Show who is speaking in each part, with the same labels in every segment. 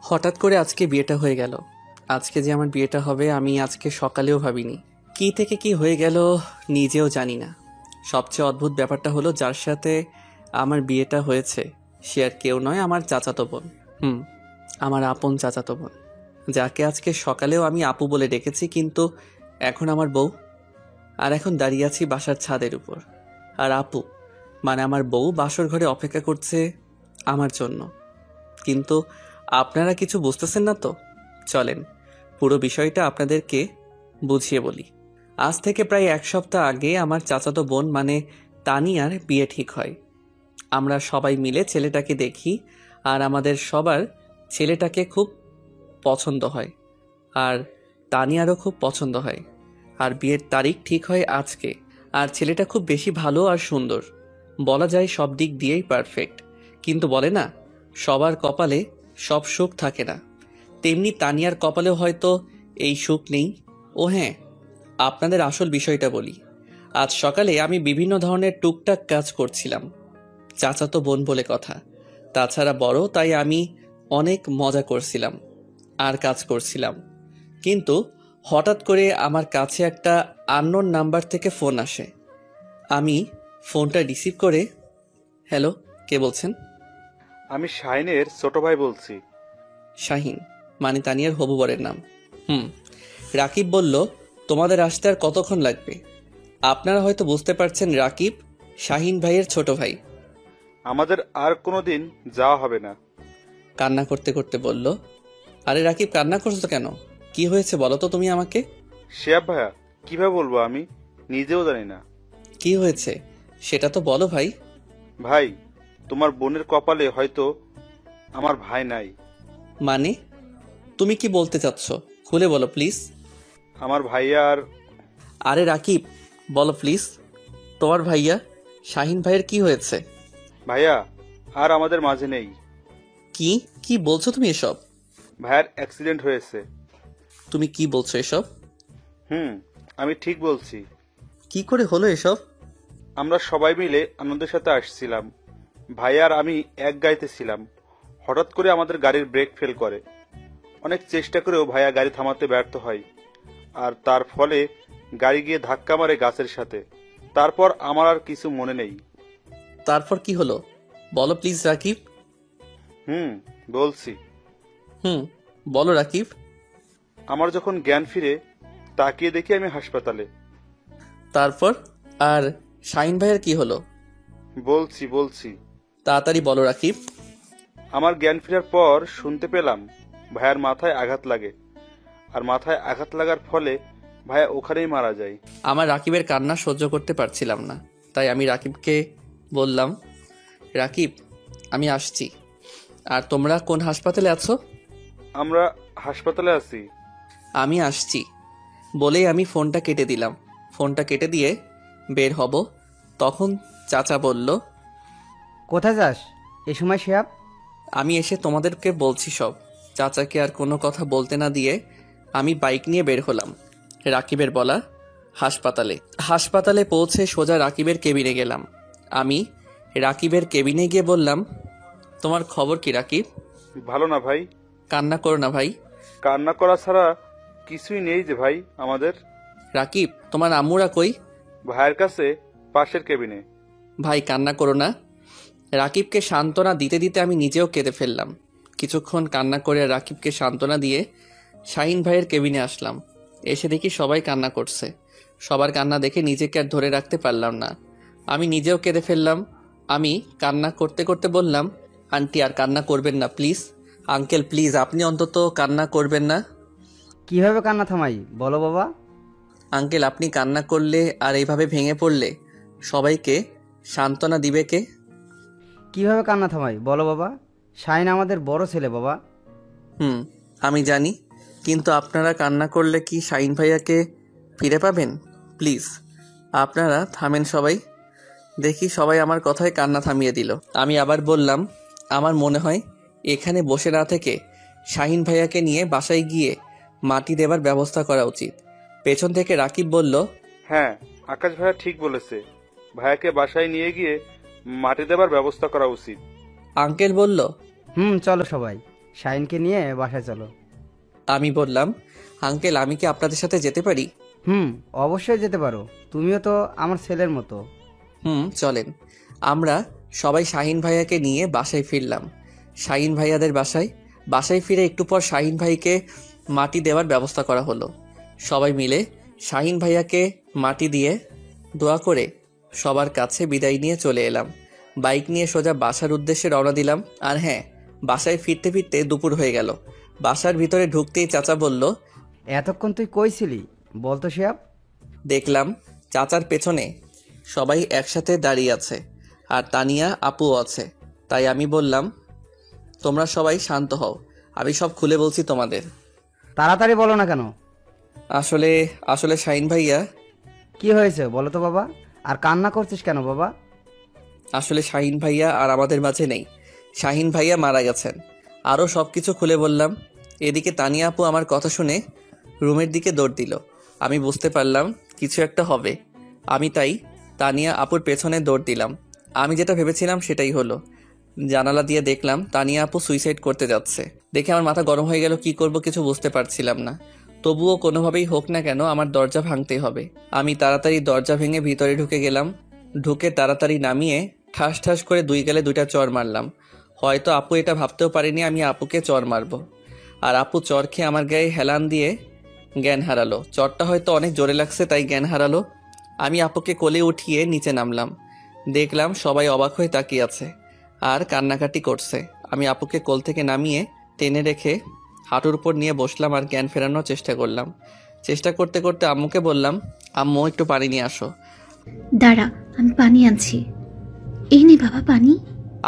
Speaker 1: হঠাৎ করে আজকে বিয়েটা হয়ে গেল। আজকে যে আমার বিয়েটা হবে আমি আজকে সকালেও ভাবিনি। কি থেকে কি হয়ে গেল নিজেও জানি না। সবচেয়ে অদ্ভুত ব্যাপারটা হলো যার সাথে আমার বিয়েটা হয়েছে সে আর কেউ নয়, আমার চাচাতো বোন। আমার আপন চাচাতো বোন, যাকে আজকে সকালেও আমি আপু বলে ডেকেছি, কিন্তু এখন আমার বউ। আর এখন দাঁড়িয়ে আছি বাসার ছাদের উপর, আর আপু মানে আমার বউ বাসর ঘরে অপেক্ষা করছে আমার জন্য। কিন্তু আপনারা কিছু বুঝতেছেন না তো। চলেন পুরো বিষয়টা আপনাদেরকে বুঝিয়ে বলি। আজ থেকে প্রায় 1 সপ্তাহ আগে আমার চাচাতো বোন মানে তানিয়ার বিয়ে ঠিক হয়। আমরা সবাই মিলে ছেলেটাকে দেখি, আর আমাদের সবার ছেলেটাকে খুব পছন্দ হয়, আর তানিয়ারও খুব পছন্দ হয়। আর বিয়ের তারিখ ঠিক হয় আজকে। আর ছেলেটা খুব বেশি ভালো আর সুন্দর, বলা যায় সব দিক দিয়েই পারফেক্ট। কিন্তু বলে না, সবার কপালে সব সুখ থাকে না, তেমনি তানিয়ার কপালেও হয়তো এই সুখ নেই। ও হ্যাঁ, আপনাদের আসল বিষয়টা বলি। আজ সকালে আমি বিভিন্ন ধরনের টুকটাক কাজ করছিলাম, চাচাতো বোন বলে কথা, তাছাড়া বড়, তাই আমি অনেক মজা করছিলাম আর কাজ করছিলাম। কিন্তু হঠাৎ করে আমার কাছে একটা আননোন নাম্বার থেকে ফোন আসে। আমি ফোনটা রিসিভ করে, হ্যালো, কে বলছেন?
Speaker 2: আমি শাহিনের ছোট ভাই বলছি।
Speaker 1: শাহিন মানে তানিয়ার হবু বরের নাম। রাকিব বলল, তোমাদের আসতে আর কতক্ষণ লাগবে? আপনারা হয়তো বুঝতে পারছেন, রাকিব শাহিন ভাইয়ের ছোট ভাই।
Speaker 2: আমাদের আর কোনোদিন যাওয়া হবে না।
Speaker 1: কান্না করতে করতে বলল। আরে রাকিব, কান্না করছো কেন? কি হয়েছে বলো তো তুমি আমাকে।
Speaker 2: শিয়াব ভাইয়া, কিভাবে বলবো, আমি নিজেও জানি না।
Speaker 1: কি হয়েছে সেটা তো বলো ভাই।
Speaker 2: ভাই, তোমার বোনের কপালে হয়তো আমার ভাই নাই।
Speaker 1: মানে তুমি কি বলতে চাচ্ছ? খুলে বলো প্লিজ।
Speaker 2: আমার ভাইয়া আর
Speaker 1: আরে রাকিব, বলো প্লিজ, তোমার ভাইয়া শাহিন ভাইয়ের কি হয়েছে?
Speaker 2: ভাইয়া আর আমাদের মাঝে নেই।
Speaker 1: কি কি বলছো তুমি এসব?
Speaker 2: ভাইয়ার অ্যাক্সিডেন্ট হয়েছে।
Speaker 1: তুমি কি বলছো এসব?
Speaker 2: আমি ঠিক বলছি।
Speaker 1: কি করে হলো এসব?
Speaker 2: আমরা সবাই মিলে আনন্দের সাথে আসছিলাম। ভাইয়া আর আমি এক গাড়িতে ছিলাম। হঠাৎ করে আমাদের গাড়ির ব্রেক ফেল করে। অনেক চেষ্টা করেও ভাইয়া গাড়ি থামাতে ব্যর্থ হয়, আর তার ফলে গাড়ি গিয়ে ধাক্কা মারে গাছের সাথে। তারপর আমার আর কিছু মনে নেই।
Speaker 1: তারপর কি হলো বলো প্লিজ রাকিব।
Speaker 2: বলছি।
Speaker 1: বলো রাকিব।
Speaker 2: আমার যখন জ্ঞান ফিরে, তাকিয়ে দেখি আমি হাসপাতালে।
Speaker 1: তারপর আর শাহিন ভাইয়ের কি হলো?
Speaker 2: বলছি।
Speaker 1: তাড়াতাড়ি বলো রাকিব।
Speaker 2: আমার জ্ঞান ফেরার পর শুনতে পেলাম ভাইয়ার মাথায় আঘাত লাগে, আর মাথায় আঘাত লাগার ফলে ভাইয়া ওখানেই মারা যায়।
Speaker 1: আমার রাকিবের কান্না সহ্য করতে পারছিলাম না, তাই আমি রাকিবকে বললাম, রাকিব আমি আসছি। আর তোমরা কোন হাসপাতালে আছো?
Speaker 2: আমরা হাসপাতালে আছি।
Speaker 1: আমি আসছি বলেই আমি ফোনটা কেটে দিলাম। ফোনটা কেটে দিয়ে বের হব, তখন চাচা বলল,
Speaker 3: কোথায় যাস এই সময় শিহাব?
Speaker 1: আমি এসে তোমাদেরকে বলছি সব। চাচাকে আর কোনো কথা বলতে না দিয়ে আমি বাইক নিয়ে বের হলাম রাকিবের বলা হাসপাতালে। হাসপাতালে পৌঁছে সোজা রাকিবের কেবিনে গেলাম। আমি রাকিবের কেবিনে গিয়ে বললাম, তোমার খবর কি রাকিব?
Speaker 2: ভালো না ভাই।
Speaker 1: কান্না করো না ভাই।
Speaker 2: কান্না করা ছাড়া কিছুই নেই যে ভাই আমাদের।
Speaker 1: রাকিব, তোমার আম্মুরা কই?
Speaker 2: ভাইয়ের কাছে, পাশের কেবিনে।
Speaker 1: ভাই কান্না করো না। রাকিবকে সান্ত্বনা দিতে দিতে আমি নিজেও কেঁদে ফেললাম। কিছুক্ষণ কান্না করে রাকিবকে সান্ত্বনা দিয়ে শাহিন ভাইয়ের কেবিনে আসলাম। এসে দেখি সবাই কান্না করছে। সবার কান্না দেখে নিজেকে আর ধরে রাখতে পারলাম না, আমি নিজেও কেঁদে ফেললাম। আমি কান্না করতে করতে বললাম, আন্টি আর কান্না করবেন না প্লিজ। আঙ্কেল প্লিজ আপনি অন্তত কান্না করবেন না।
Speaker 3: কিভাবে কান্না থামাই বলো বাবা?
Speaker 1: আঙ্কেল আপনি কান্না করলে আর এইভাবে ভেঙে পড়লে সবাইকে সান্ত্বনা দিবে কে?
Speaker 3: কিভাবে কান্না থামাই বলো বাবা? শাহিন আমাদের বড় ছেলে বাবা।
Speaker 1: আমি জানি, কিন্তু আপনারা কান্না করলে কি শাহিন ভাইয়াকে ফিরে পাবেন? প্লিজ আপনারা থামেন সবাই। দেখি সবাই আমার কথায় কান্না থামিয়ে দিল। আমি আবার বললাম, আমার মনে হয় এখানে বসে না থেকে শাহিন ভাইয়াকে নিয়ে বাসায় গিয়ে মাটি দেবার ব্যবস্থা করা উচিত। পেছন থেকে রাকিব বলল,
Speaker 2: হ্যাঁ, আকাশ ভাইয়া ঠিক বলেছে। ভাইয়াকে বাসায় নিয়ে গিয়ে মাটি দেবার ব্যবস্থা করা উচিত।
Speaker 1: আঙ্কেল বলল,
Speaker 3: চলো সবাই। শাহিনকে নিয়ে বাসায় চলো।
Speaker 1: আমি বললাম, আঙ্কেল আমি কি আপনাদের সাথে যেতে পারি?
Speaker 3: অবশ্যই যেতে পারো, তুমিও তো আমার ছেলের মতো।
Speaker 1: চলেন। আমরা সবাই শাহিন ভাইয়াকে নিয়ে বাসায় ফিরলাম। শাহিন ভাইয়াদের বাসায় ফিরে একটু পর শাহিন ভাইকে মাটি দেওয়ার ব্যবস্থা করা হলো। সবাই মিলে শাহিন ভাইয়াকে মাটি দিয়ে দোয়া করে সবার কাছে বিদায় নিয়ে চলে এলাম। বাইক নিয়ে সোজা বাসার উদ্দেশ্যে রওনা দিলাম। আর হ্যাঁ, বাসায় ফিরতে ফিরতে দুপুর হয়ে গেল। বাসার ভিতরে ঢুকতেই চাচা বলল,
Speaker 3: এতক্ষণ তুই কই ছিলি বলতো শিহাব?
Speaker 1: দেখলাম চাচার পেছনে সবাই একসাথে দাঁড়িয়ে আছে, আর তানিয়া আপুও আছে। তাই আমি বললাম, তোমরা সবাই শান্ত হও, আমি সব খুলে বলছি তোমাদের।
Speaker 3: তাড়াতাড়ি বলো না কেন?
Speaker 1: আসলে আসলে শাহিন ভাইয়া,
Speaker 3: কি হয়েছে বলো তো বাবা? আর কান্না করছিস কেন বাবা?
Speaker 1: আসলে শাহিন ভাইয়া আর আমাদের মাঝে নেই। শাহিন ভাইয়া মারা গেছেন। আরও সব কিছু খুলে বললাম। এদিকে তানিয়া আপু আমার কথা শুনে রুমের দিকে দৌড় দিল। আমি বুঝতে পারলাম কিছু একটা হবে। আমি তাই তানিয়া আপুর পেছনে দৌড় দিলাম। আমি যেটা ভেবেছিলাম সেটাই হলো। জানালা দিয়ে দেখলাম তানিয়া আপু সুইসাইড করতে যাচ্ছে। দেখে আমার মাথা গরম হয়ে গেল। কি করব কিছু বুঝতে পারছিলাম না। তবুও কোনোভাবেই হোক না কেন আমার দরজা ভাঙতেই হবে। আমি তাড়াতাড়ি দরজা ভেঙে ভিতরে ঢুকে গেলাম। ঢুকে তাড়াতাড়ি নামিয়ে ঠাস ঠাস করে 2 গালে 2টা চড় মারলাম। হয়তো আপু এটা ভাবতেও পারেনি আমি আপুকে চড় মারবো। আর আপু চড় খেয়ে আমার গায়ে হেলান দিয়ে জ্ঞান হারালো। চড়টা হয়তো অনেক জোরে লাগছে তাই জ্ঞান হারালো। আমি আপুকে কোলে উঠিয়ে নিচে নামলাম। দেখলাম সবাই অবাক হয়ে তাকিয়ে আছে আর কান্নাকাটি করছে। আমি আপুকে কোল থেকে নামিয়ে টেনে রেখে হাঁটুর উপর নিয়ে বসলাম আর জ্ঞান ফেরানোর চেষ্টা করলাম। চেষ্টা করতে করতে আম্মুকে বললাম, আম্মু একটু পানি নিয়ে আসো।
Speaker 4: দাঁড়া, আমি পানি আনছি। এই নে বাবা পানি।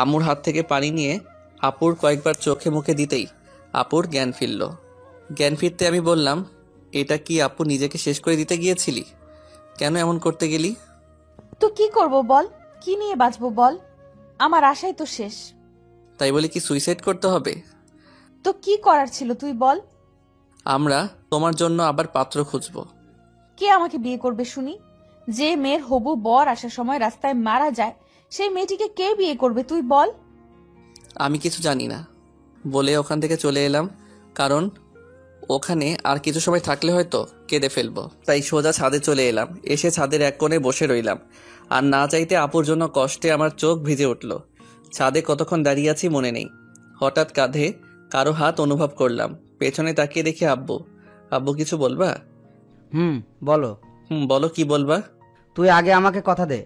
Speaker 1: আম্মুর হাত থেকে পানি নিয়ে আপুর কয়েকবার চোখে মুখে দিতেই আপুর জ্ঞান ফিরল। জ্ঞান ফিরতে আমি বললাম, এটা কি আপু নিজেকে শেষ করে দিতে গিয়েছিলি? কেন এমন করতে গেলি?
Speaker 5: তো কি করব বল, কি নিয়ে বাঁচবো বল, আমার আশাই তো শেষ।
Speaker 1: তাই বলে কি সুইসাইড করতে হবে?
Speaker 5: তো কি করার ছিল তুই বল।
Speaker 1: আমরা তোমার জন্য আবার পাত্র খুঁজবো।
Speaker 5: কে আমাকে বিয়ে করবে শুনি? যে মেয়ের হবু বর আসার সময় রাস্তায় মারা যায়, সেই মেয়েটিকে কে বিয়ে করবে তুই বল।
Speaker 1: আমি কিছু জানি না বলে ওখান থেকে চলে এলাম, কারণ ওখানে আর কিছু সময় থাকলে হয়তো কেঁদে ফেলবো। তাই সোজা ছাদে চলে এলাম। এসে ছাদের এক কোণে বসে রইলাম। আর না চাইতে আপুর জন্য কষ্টে আমার চোখ ভিজে উঠল। ছাদে কতক্ষণ দাঁড়িয়ে আছি মনে নেই। হঠাৎ কাঁধে কারো হাত অনুভব করলাম। পেছনে তাকিয়ে দেখি আব্বু। আব্বু কিছু বলবা?
Speaker 3: বলো।
Speaker 1: বলো, কি বলবা?
Speaker 3: তুই আগে আমাকে কথা দে,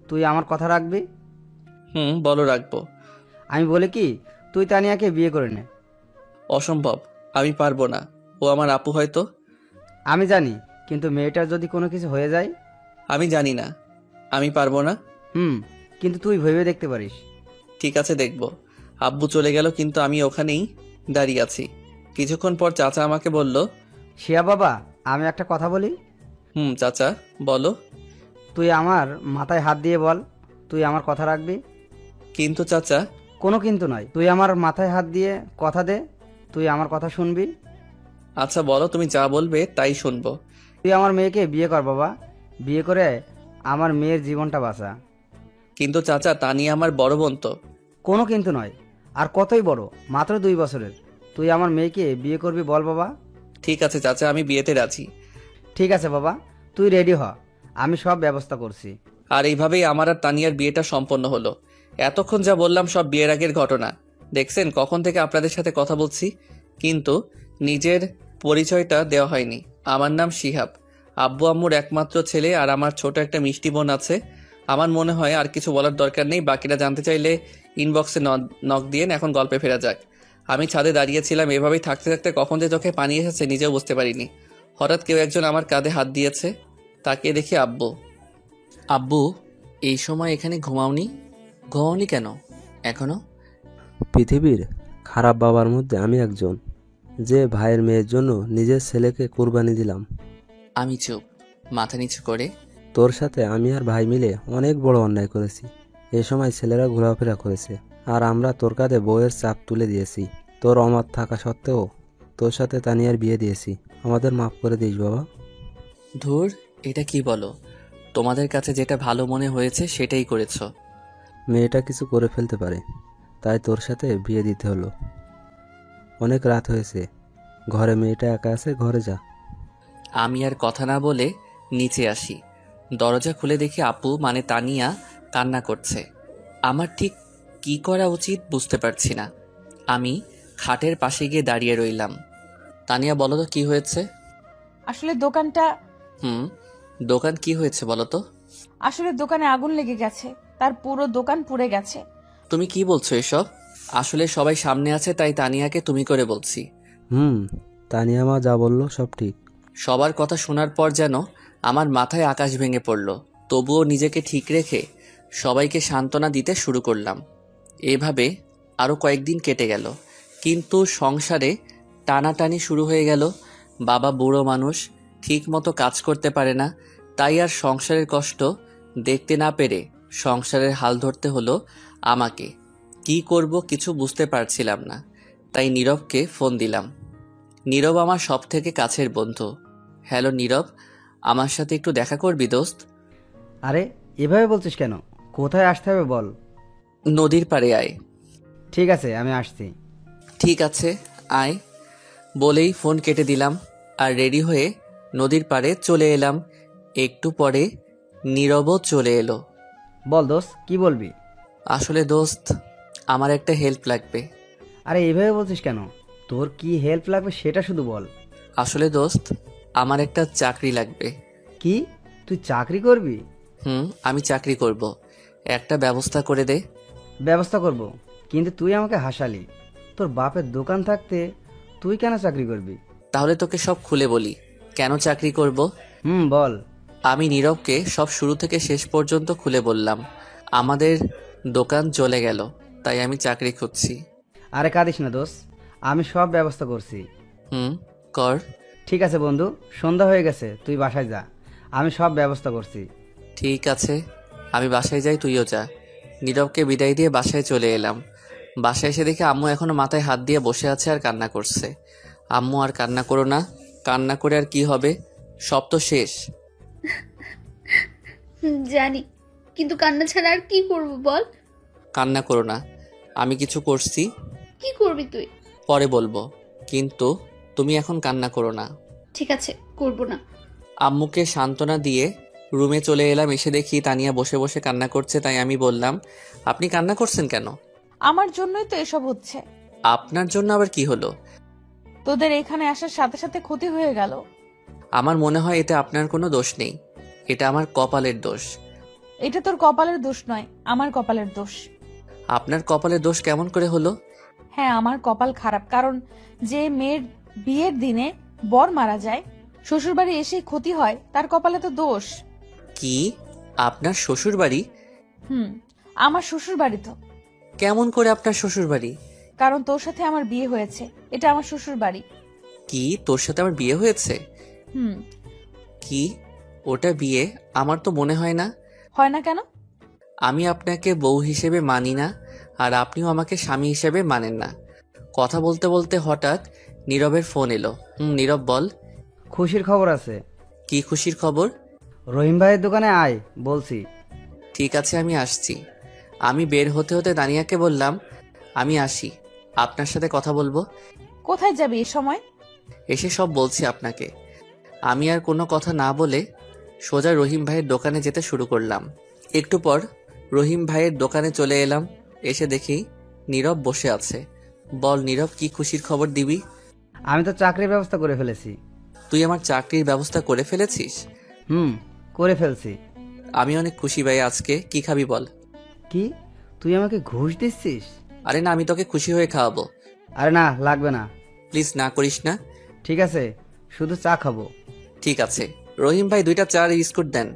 Speaker 3: তুই আমার কথা রাখবি।
Speaker 1: বলো, রাখবো।
Speaker 3: আমি বলি কি, তুই তানিয়াকে বিয়ে করে নে।
Speaker 1: অসম্ভব, আমি পারবো না। ও আমার আপু হয়তো।
Speaker 3: আমি জানি, কিন্তু মেয়েটার যদি কোনো কিছু হয়ে যায়?
Speaker 1: আমি জানি না, আমি পারবো না।
Speaker 3: কিন্তু তুই ভেবে দেখতে পারিস।
Speaker 1: ঠিক আছে, দেখব। আব্বু চলে গেল কিন্তু আমি ওখানেই দাঁড়িয়ে আছি। কিছুক্ষণ পর চাচা আমাকে বলল,
Speaker 3: শিয়া বাবা, আমি একটা কথা বলি।
Speaker 1: চাচা বলো।
Speaker 3: তুই আমার মাথায় হাত দিয়ে বল, তুই আমার কথা রাখবি।
Speaker 1: কিন্তু চাচা।
Speaker 3: কোনো কিন্তু নয়, তুই আমার মাথায় হাত দিয়ে কথা দে, তুই আমার কথা শুনবি।
Speaker 1: আচ্ছা বলো, তুমি যা বলবে তাই শুনবো।
Speaker 3: তুই আমার মেয়েকে বিয়ে কর বাবা, বিয়ে করে আমার মেয়ের জীবনটা বাঁচা।
Speaker 1: কিন্তু চাচা, তা নিয়ে আমার বড় বোন তো।
Speaker 3: কোনো কিন্তু নয়, আর কতই বড়, মাত্র 2 বছরের। তুই আমার মেয়েকে বিয়ে করবি বল বাবা।
Speaker 1: ঠিক আছে চাচা, আমি বিয়েতে রাজি।
Speaker 3: ঠিক আছে বাবা, তুই রেডি হ, আমি সব ব্যবস্থা করছি।
Speaker 1: আর এইভাবেই আমার আর তানিয়ার বিয়েটা সম্পন্ন হলো। এতক্ষণ যা বললাম সব বিয়ের আগের ঘটনা। দেখছেন কখন থেকে আপনাদের সাথে কথা বলছি, কিন্তু নিজের পরিচয়টা দেওয়া হয়নি। আমার নাম শিহাব, আব্বু আম্মুর একমাত্র ছেলে, আর আমার ছোট একটা মিষ্টি বোন আছে। আমার মনে হয় আর কিছু বলার দরকার নেই। বাকিটা জানতে চাইলে ইনবক্সে নক দিয়ে এখন গল্পে ফেরা যাক। আমি ছাদে দাঁড়িয়েছিলাম, এভাবেই থাকতে থাকতে কখন যে চোখে পানি এসেছে নিজেও বুঝতে পারিনি। হঠাৎ কেউ একজন আমার কাঁধে হাত দিয়েছে। তাকিয়ে দেখি আব্বু। আব্বু, এই সময় এখানে ঘুমাওনি কেন এখনো?
Speaker 6: পৃথিবীর খারাপ বাবার মধ্যে আমি একজন, যে ভাইয়ের মেয়ের জন্য নিজের ছেলেকে কুরবানি দিলাম।
Speaker 1: আমি চুপ, মাথা নিচু করে।
Speaker 6: তোর সাথে আমি আর ভাই মিলে অনেক বড় অন্যায় করেছি। এ সময় ছেলেরা ঘোরাফেরা করেছে, আর আমরা তোর কাঁধে বউয়ের চাপ তুলে দিয়েছি। তোর অমত থাকা সত্ত্বেও তোর সাথে তানিয়ার বিয়ে দিয়েছি। আমাদের মাফ করে দিস বাবা।
Speaker 1: ধুর, এটা কি বলো? তোমাদের কাছে যেটা ভালো মনে হয়েছে সেটাই করেছো।
Speaker 6: মেয়েটা কিছু করে ফেলতে পারে, তাই তোর সাথে বিয়ে দিতে হলো। অনেক রাত হয়েছে, ঘরে মেয়েটা একা আছে, ঘরে যা।
Speaker 1: আমি আর কথা না বলে নিচে আসি। দরজা খুলে দেখি আপু মানে তানিয়া কান্না করছে। আমার ঠিক কি করা উচিত বুঝতে পারছি না। আমি খাটের পাশে গিয়ে দাঁড়িয়ে রইলাম। তানিয়া, বলো তো কি হয়েছে?
Speaker 5: আসলে দোকানটা
Speaker 1: দোকান কি হয়েছে বলো তো?
Speaker 5: আসলে দোকানে আগুন লেগে গেছে, তার পুরো দোকান পুড়ে গেছে।
Speaker 1: তুমি কি বলছো এসব? আসলে সবাই সামনে আছে তাই তানিয়াকে তুমি করে বলছি।
Speaker 6: তানিয়া মা যা বললো সব ঠিক।
Speaker 1: সবার কথা শোনার পর যেন আমার মাথায় আকাশ ভেঙে পড়ল। তবুও নিজেকে ঠিক রেখে সবাইকে সান্ত্বনা দিতে শুরু করলাম। এভাবে আরও কয়েকদিন কেটে গেল, কিন্তু সংসারে টানাটানি শুরু হয়ে গেল। বাবা বুড়ো মানুষ, ঠিক মতো কাজ করতে পারে না, তাই আর সংসারের কষ্ট দেখতে না পেরে সংসারের হাল ধরতে হলো আমাকে। কি করব কিছু বুঝতে পারছিলাম না, তাই নীরবকে ফোন দিলাম। নীরব আমার সব থেকে কাছের বন্ধু। হ্যালো নীরব, আমার সাথে একটু দেখা করবি দোস্ত?
Speaker 3: আরে এভাবে বলছিস কেন? কোথায় আসতে হবে বল।
Speaker 1: নদীর পাড়ে আয়।
Speaker 3: ঠিক আছে, আমি আসছি।
Speaker 1: ঠিক আছে আয় বলেই ফোন কেটে দিলাম আর রেডি হয়ে নদীর পাড়ে চলে এলাম। একটু পরে নীরবও চলে এলো।
Speaker 3: বল দোস্ত, কি বলবি?
Speaker 1: আসলে দোস্ত, আমার একটা হেল্প লাগবে।
Speaker 3: আরে এভাবে বলছিস কেন? তোর কি হেল্প লাগবে সেটা শুধু বল।
Speaker 1: আসলে দোস্ত, আমার একটা চাকরি লাগবে।
Speaker 3: কি, তুই চাকরি করবি?
Speaker 1: আমি চাকরি করব, একটা ব্যবস্থা করে দে।
Speaker 3: ব্যবস্থা করব, কিন্তু তুই আমাকে হাসালি। তোর বাপের দোকান থাকতে তুই কেন চাকরি করবি?
Speaker 1: তাহলে তোকে সব খুলে বলি কেন চাকরি করব।
Speaker 3: বল।
Speaker 1: আমি নীরবকে সব শুরু থেকে শেষ পর্যন্ত খুলে বললাম। আমাদের দোকান চলে গেল, তাই আমি চাকরি খুঁজছি।
Speaker 3: আরে কাঁদিস না দোস্ত, আমি সব ব্যবস্থা করছি।
Speaker 1: কর।
Speaker 3: ঠিক আছে বন্ধু, সন্ধ্যা হয়ে গেছে, তুই বাসায় যা, আমি সব ব্যবস্থা করছি।
Speaker 1: ঠিক আছে, আমি বাসায় যাই, তুইও যা। নীরবকে বিদায় দিয়ে বাসায় চলে এলাম। বাসায় এসে দেখি আম্মু এখনো মাথায় হাত দিয়ে বসে আছে আর কান্না করছে। আম্মু, আর কান্না করো না, কান্না করে আর কি হবে, সব তো শেষ।
Speaker 4: জানি, কিন্তু কান্না ছাড়া আর কি করব বল।
Speaker 1: কান্না করো না, আমি কিছু করছি।
Speaker 4: কি করবি তুই?
Speaker 1: পরে বলবো, কিন্তু তুমি এখন কান্না করো না।
Speaker 4: ঠিক আছে, করব না।
Speaker 1: আম্মুকে সান্ত্বনা দিয়ে রুমে চলে এলাম। এসে দেখি তানিয়া বসে বসে কান্না করছে, তাই আমি বললাম, আপনি কান্না করছেন কেন?
Speaker 5: আমার জন্যই তো এসব হচ্ছে।
Speaker 1: আপনার জন্য আবার কি হলো?
Speaker 5: তোদের এখানে আসার সাথে সাথে ক্ষতি হয়ে গেল।
Speaker 1: আমার মনে হয় এতে আপনার কোনো দোষ নেই, এটা আমার কপালের দোষ।
Speaker 5: এটা তোর কপালের দোষ নয়, আমার কপালের দোষ।
Speaker 1: আপনার কপালের দোষ কেমন করে হলো?
Speaker 5: হ্যাঁ, আমার কপাল খারাপ, কারণ যে মেয়ের বিয়ের দিনে বর মারা যায়, শ্বশুরবাড়ি এসে ক্ষতি হয়, তার কপালে তো দোষ।
Speaker 1: কি, আপনার শ্বশুর বাড়ি?
Speaker 5: আমার শ্বশুর বাড়ি তো।
Speaker 1: কেমন করে আপনার শ্বশুর বাড়ি?
Speaker 5: কারণ তোর সাথে আমার বিয়ে হয়েছে, এটা আমার শ্বশুর বাড়ি।
Speaker 1: কি, তোর সাথে আমার বিয়ে হয়েছে? কি, ওটা বিয়ে? আমার তো মনে হয় না।
Speaker 5: হয় না কেন?
Speaker 1: আমি আপনাকে বউ হিসেবে মানি না, আর আপনিও আমাকে স্বামী হিসেবে মানেন না। কথা বলতে বলতে হঠাৎ নীরবের ফোন এলো। নীরব, বল।
Speaker 3: খুশির খবর আছে।
Speaker 1: কি খুশির খবর?
Speaker 3: রহিম ভাইয়ের দোকানে আয় বলছি।
Speaker 1: ঠিক আছে, আমি আসছি। আমি বের হতে হতে দানিয়াকে বললাম, আমি আসি, আপনার সাথে কথা বলবো।
Speaker 5: কোথায় যাবি এ সময়?
Speaker 1: এসে সব বলছি আপনাকে। আমি আর কোনো কথা না বলে সোজা রহিম ভাইয়ের দোকানে যেতে শুরু করলাম। একটু পর রহিম ভাইয়ের দোকানে চলে এলাম। এসে দেখি নীরব বসে আছে। বল নীরব, কি খুশির খবর দিবি?
Speaker 3: আমি তো চাকরির ব্যবস্থা করে ফেলেছি।
Speaker 1: তুই আমার চাকরির ব্যবস্থা করে ফেলেছিস?
Speaker 3: করে ফেলছি।
Speaker 1: আমি অনেক খুশি ভাই। আজকে কি খাবি বল?
Speaker 3: কি, তুই আমাকে ঘুষ দিচ্ছিস?
Speaker 1: আরে না, আমি তোকে খুশি হয়ে খাওয়াবো।
Speaker 3: আরে না, লাগবে না।
Speaker 1: প্লিজ না করিস না।
Speaker 3: ঠিক আছে, শুধু চা খাবো।
Speaker 1: ঠিক আছে। রহিম ভাই 2টা চা আর বিস্কুট দেন।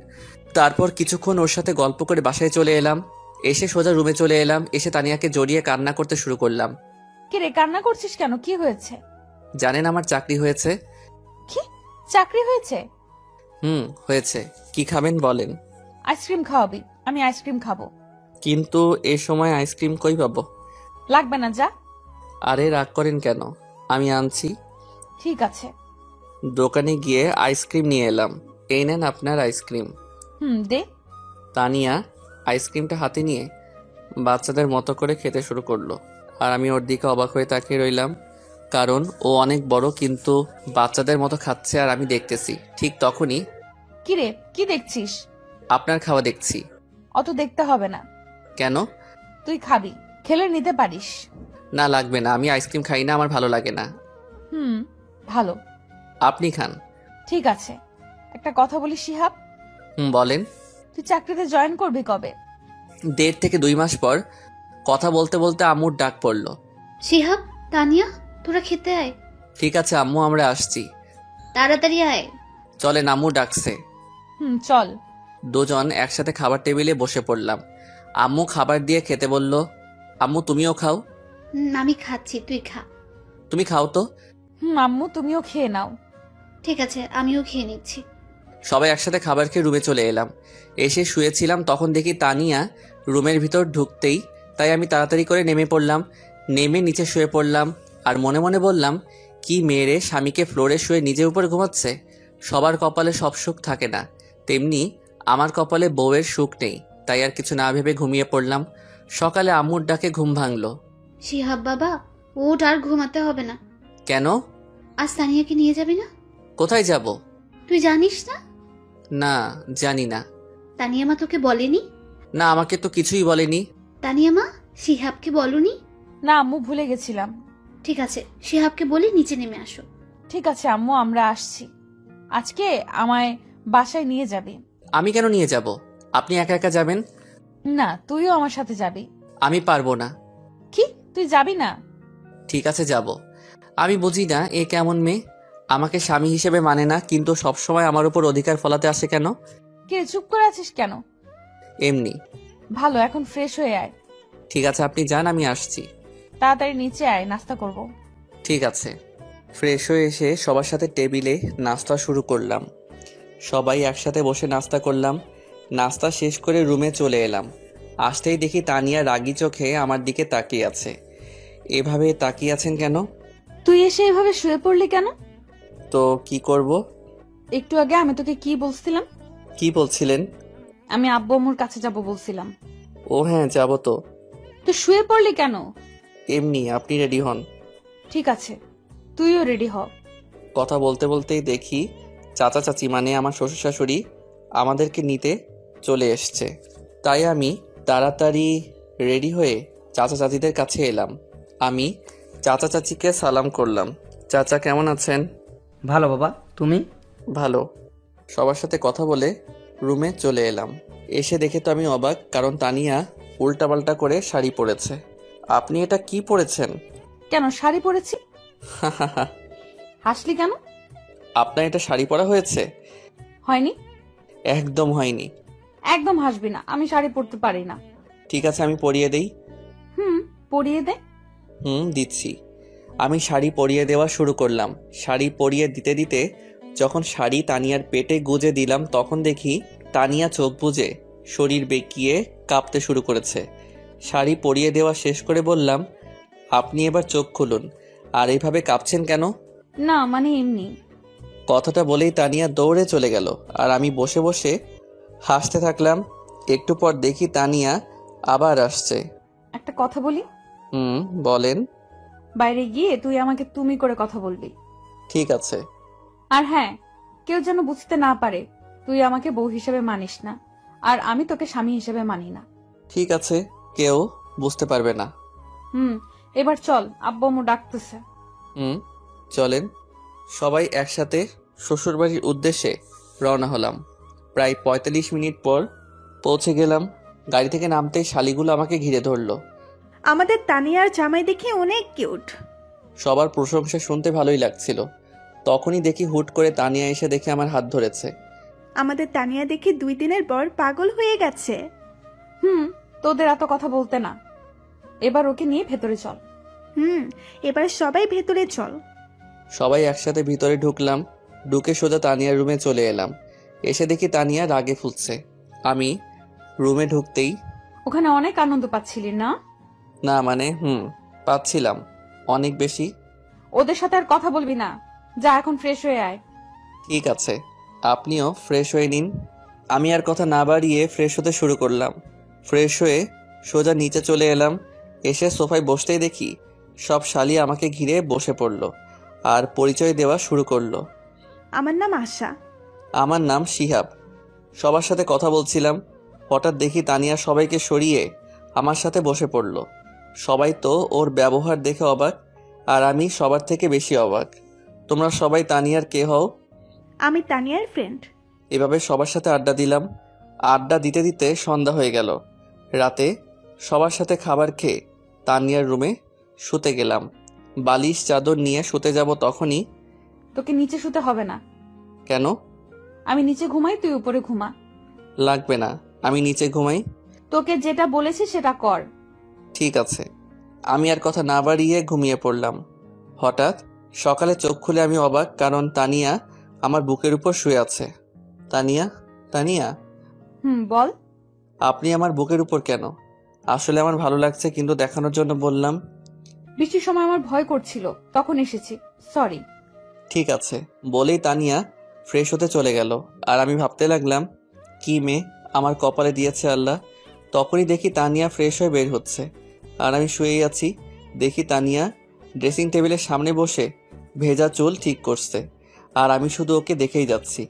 Speaker 1: তারপর কিছুক্ষণ ওর সাথে গল্প করে বাসায় চলে এলাম। এসে সোজা রুমে চলে এলাম। এসে তানিয়াকে জড়িয়ে কান্না করতে শুরু করলাম।
Speaker 5: কি রে, কান্না করছিস কেন? কি হয়েছে?
Speaker 1: জানেন আমার চাকরি হয়েছে।
Speaker 5: কি, চাকরি হয়েছে?
Speaker 1: হয়েছে। কি খাবেন বলেন?
Speaker 5: আইসক্রিম খাওয়াবি? আমি আইসক্রিম খাবো।
Speaker 1: কিন্তু এ সময় আইসক্রিম কই পাবো?
Speaker 5: লাগবে না, যা।
Speaker 1: আরে রাগ করেন কেন, আমি আনছি।
Speaker 5: ঠিক আছে।
Speaker 1: দোকানে গিয়ে আইসক্রিম নিয়ে এলাম। এই নেন আপনার আইসক্রিম।
Speaker 5: দে।
Speaker 1: তানিয়া আইসক্রিমটা হাতে নিয়ে বাচ্চাদের মতো করে খেতে শুরু করলো, আর আমি ওর দিকে অবাক হয়ে তাকিয়ে রইলাম। কারণ ও অনেক বড়, কিন্তু বাচ্চাদের মতো খাচ্ছে আর আমি দেখতেছি। ঠিক তখনই
Speaker 5: কিরে, কি দেখছিস?
Speaker 1: আপনার খাওয়া দেখছি।
Speaker 5: অত দেখতে হবে না।
Speaker 1: কেন?
Speaker 5: তুই খাবি, খেলে নিতে পারিস।
Speaker 1: না, লাগবে না, আমি আইসক্রিম খাই না, আমার ভালো লাগে না।
Speaker 5: ভালো।
Speaker 1: আপনি খান।
Speaker 5: ঠিক আছে, একটা কথা বলি শিহাব,
Speaker 1: বলেন।
Speaker 5: তুই চাকরিতে জয়েন করবি কবে?
Speaker 1: 1.5 থেকে 2 মাস পর। কথা বলতে বলতে আম্মুর ডাক পড়ল।
Speaker 4: শিহাব, তানিয়া, তোরা খেতে আয়।
Speaker 1: ঠিক আছে আম্মু, আমরা আসছি।
Speaker 4: তাড়াতাড়ি আয়।
Speaker 1: চলেন, আম্মু ডাকছে।
Speaker 5: চল।
Speaker 1: দুজন একসাথে খাবার টেবিলে বসে পড়লাম। আম্মু খাবার দিয়ে খেতে বলল। আম্মু তুমিও খাও।
Speaker 4: আমি খাচ্ছি, তুই খা।
Speaker 1: তুমি খাও তো।
Speaker 5: আম্মু তুমিও খেয়ে নাও।
Speaker 4: ঠিক আছে, আমিও খেয়ে নিচ্ছি।
Speaker 1: সবাই একসাথে খাবার খেয়ে রুমে চলে এলাম। এসে শুয়েছিলাম, তখন দেখি তানিয়া রুমের ভিতর ঢুকতেই, তাই আমি তাড়াতাড়ি করে নেমে পড়লাম। নেমে নিচে শুয়ে পড়লাম আর মনে মনে বললাম, কি মেয়েরে, স্বামীকে ফ্লোরে শুয়ে নিজের উপর ঘুমাচ্ছে। সবার কপালে সব সুখ থাকে না, তেমনি আমার কপালে বউয়ের সুখ নেই, তাই আর কিছু না ভেবে ঘুমিয়ে পড়লাম। সকালে আম্মুর ডাকে ঘুম ভাঙলো।
Speaker 4: শিহাব বাবা, ওঠ, আর ঘুমাতে হবে না।
Speaker 1: কেন?
Speaker 4: আজ তানিয়াকে নিয়ে যাবি না?
Speaker 1: কোথায় যাব?
Speaker 4: তুই জানিস না?
Speaker 1: না, জানি না।
Speaker 4: তানিয়া মা তোকে বলেনি?
Speaker 1: না, আমাকে তো কিছুই বলেনি।
Speaker 4: তানিয়া মা, শিহাবকে বলনি?
Speaker 5: না আম্মু, ভুলে গেছিলাম।
Speaker 4: ঠিক আছে, শিহাবকে বলি নিচে নেমে আসো।
Speaker 5: ঠিক আছে আম্মু, আমরা আসছি। আজকে আমায় বাসায় নিয়ে যাবি।
Speaker 1: আমি কেন নিয়ে যাব? আপনি একা একা যাবেন?
Speaker 5: না, তুইও আমার সাথে যাবি।
Speaker 1: আমি পারবো না।
Speaker 5: কি, তুই যাবি না?
Speaker 1: ঠিক আছে, যাব। আমি বুঝি না এ কেমন মেয়ে, আমাকে স্বামী হিসেবে মানে না, কিন্তু সবসময় আমার উপর অধিকার ফলাতে আসে কেন?
Speaker 5: কে, চুপ করে আছিস কেন?
Speaker 1: এমনি।
Speaker 5: ভালো, এখন ফ্রেশ হয়ে আয়।
Speaker 1: ঠিক আছে, আপনি যান, আমি আসছি।
Speaker 5: তাড়াতাড়ি নিচে আয়, নাস্তা করব।
Speaker 1: ঠিক আছে। ফ্রেশ হয়ে এসে সবার সাথে টেবিলে নাস্তা শুরু করলাম। সবাই একসাথে বসে নাস্তা করলাম। নাস্তা শেষ করে রুমে চলে এলাম। আসতেই দেখি তানিয়া রাগী চোখে আমার দিকে তাকিয়ে আছে। এভাবে তাকিয়ে আছেন কেন?
Speaker 5: তুই এসে এভাবে শুয়ে পড়লি কেন?
Speaker 1: তো কি করব?
Speaker 5: একটু আগে আমি তোকে কি বলছিলাম?
Speaker 1: কি বলছিলেন?
Speaker 5: আমি আব্বু আম্মুর কাছে যাব বলছিলাম।
Speaker 1: ও হ্যাঁ, যাব তো।
Speaker 5: তো শুয়ে পড়লি কেন?
Speaker 1: এমনি, আপনি রেডি হন।
Speaker 5: ঠিক আছে, তুইও রেডি হ।
Speaker 1: কথা বলতে বলতেই দেখি চাচা চাচি, মানে আমার শ্বশুর শাশুড়ি, আমাদেরকে নিতে চলে এসছে। তাই আমি তাড়াতাড়ি রেডি হয়ে চাচা চাচিদের কাছে এলাম। আমি চাচা চাচিকে সালাম করলাম। চাচা কেমন আছেন?
Speaker 3: ভালো বাবা, তুমি?
Speaker 1: ভালো। সবার সাথে কথা বলে রুমে চলে এলাম। এসে দেখে তো আমি অবাক, কারণ তানিয়া উল্টাপাল্টা করে শাড়ি পরেছে। আপনি এটা কি পরেছেন?
Speaker 5: কেন শাড়ি পরেছি? হাসলি কেন?
Speaker 1: আপনার এটা শাড়ি পরা হয়েছে?
Speaker 5: হয়নি।
Speaker 1: একদম হয়নি।
Speaker 5: একদম হাসবি না, আমি শাড়ি পরতে পারি না।
Speaker 1: ঠিক আছে, আমি পরিয়ে দেই।
Speaker 5: পরিয়ে দে।
Speaker 1: দিচ্ছি। আমি শাড়ি পরিয়ে দেওয়া শুরু করলাম। শাড়ি পরিয়ে দিতে দিতে যখন শাড়ি তানিয়ার পেটে গুজে দিলাম, তখন দেখি তানিয়া চোখ বুজে শরীর বেঁকিয়ে কাঁপতে শুরু করেছে। শাড়ি পরিয়ে দেওয়া শেষ করে বললাম, আপনি এবার চোখ খুলুন। আর এইভাবে কাঁপছেন কেন?
Speaker 5: না মানে এমনি।
Speaker 1: কথাটা বলেই তানিয়া দৌড়ে চলে গেল, আর আমি বসে বসে হাসতে থাকলাম। একটু পর দেখি তানিয়া আবার আসছে।
Speaker 5: একটা কথা বলি?
Speaker 1: বলেন।
Speaker 5: বাইরে গিয়ে তুই আমাকে তুমি করে কথা বলবি।
Speaker 1: ঠিক আছে।
Speaker 5: আর হ্যাঁ, কেউ যেন বুঝতে না পারে তুই আমাকে বউ হিসেবে মানিস না, আর আমি তোকে স্বামী হিসেবে মানি না।
Speaker 1: ঠিক আছে, কেউ বুঝতে পারবে না।
Speaker 5: এবার চল, আব্বু আম্মু ডাকতেছে।
Speaker 1: চলেন। সবাই একসাথে শ্বশুরবাড়ির উদ্দেশ্যে রওনা হলাম। প্রায় 45 মিনিট পর পৌঁছে গেলাম। গাড়ি থেকে নামতেই শালিগুলো আমাকে ঘিরে ধরলো।
Speaker 7: আমাদের তানিয়ার জামাই দেখে অনেক কিউট।
Speaker 1: সবার প্রশংসা শুনতে ভালোই লাগছিল। তখনই দেখি হুট করে তানিয়া এসে দেখে আমার হাত ধরেছে।
Speaker 7: আমাদের তানিয়া দেখে 2 দিনের পর পাগল হয়ে গেছে।
Speaker 5: তোদের এত কথা বলতে না, এবার ওকে নিয়ে ভেতরে চল।
Speaker 7: এবার সবাই ভেতরে চল।
Speaker 1: সবাই একসাথে ভিতরে ঢুকলাম। ঢুকে সোজা তানিয়ার রুমে চলে এলাম। এসে দেখি তানিয়া রাগে ফুটছে। আমি রুমে ঢুকতেই,
Speaker 5: ওখানে অনেক আনন্দ পাচ্ছিলি না?
Speaker 1: না মানে পাচ্ছিলাম অনেক বেশি।
Speaker 5: ওদের সাথে আর কথা বলবি না, যা এখন ফ্রেশ হয়ে আয়।
Speaker 1: ঠিক আছে, আপনিও ফ্রেশ হয়ে নিন। আমি আর কথা না বাড়িয়ে ফ্রেশ হতে শুরু করলাম। ফ্রেশ হয়ে সোজা নিচে চলে এলাম। এসে সোফায় বসতেই দেখি সব শালি আমাকে ঘিরে বসে পড়ল আর পরিচয় দেওয়া শুরু করলো।
Speaker 7: আমার নাম আশা।
Speaker 1: আমার নাম শিহাব। সবার সাথে কথা বলছিলাম, হঠাৎ দেখি তানিয়া সবাইকে সরিয়ে আমার সাথে বসে পড়ল। সবাই তো ওর ব্যবহার দেখে অবাক, আর আমি সবার থেকে বেশি অবাক। তোমরা সবাই তানিয়ার কে হও?
Speaker 7: আমি তানিয়ার ফ্রেন্ড।
Speaker 1: এভাবে সবার সাথে আড্ডা দিলাম। আড্ডা দিতে দিতে সন্ধ্যা হয়ে গেল। রাতে সবার সাথে খাবার খেয়ে তানিয়ার রুমে শুতে গেলাম। বালিশ চাদর নিয়ে শুতে যাব তখনই।
Speaker 5: তোকে নিচে শুতে হবে না।
Speaker 1: কেন?
Speaker 5: আমি নিচে ঘুমাই, তুই উপরে ঘুমা।
Speaker 1: লাগবে না, আমি নিচে ঘুমাই।
Speaker 5: তোকে যেটা বলেছি সেটা কর।
Speaker 1: ঠিক আছে। আমি আর কথা না বাড়িয়ে ঘুমিয়ে পড়লাম। হঠাৎ সকালে চোখ খুলে আমি অবাক, কারণ তানিয়া আমার বুকের উপর শুয়ে আছে। তানিয়া, তানিয়া,
Speaker 5: বল।
Speaker 1: আপনি আমার বুকের উপর কেন? আসলে আমার ভালো লাগছে, কিন্তু দেখানোর জন্য বললাম।
Speaker 5: বৃষ্টির সময় আমার ভয় করছিল, তখন এসেছি, সরি।
Speaker 1: ঠিক আছে বলেই তানিয়া ফ্রেশ হতে চলে গেল। আর আমি ভাবতে লাগলাম, কি মেয়ে আমার কপালে দিয়েছে আল্লাহ। তখনই দেখি তানিয়া ফ্রেশ হয়ে বের হচ্ছে, আর আমি শুয়েই আছি। দেখি তানিয়া ড্রেসিং টেবিলের সামনে বসে ভেজা চুল ঠিক করছে, আর আমি শুধু ওকে দেখেই যাচ্ছি।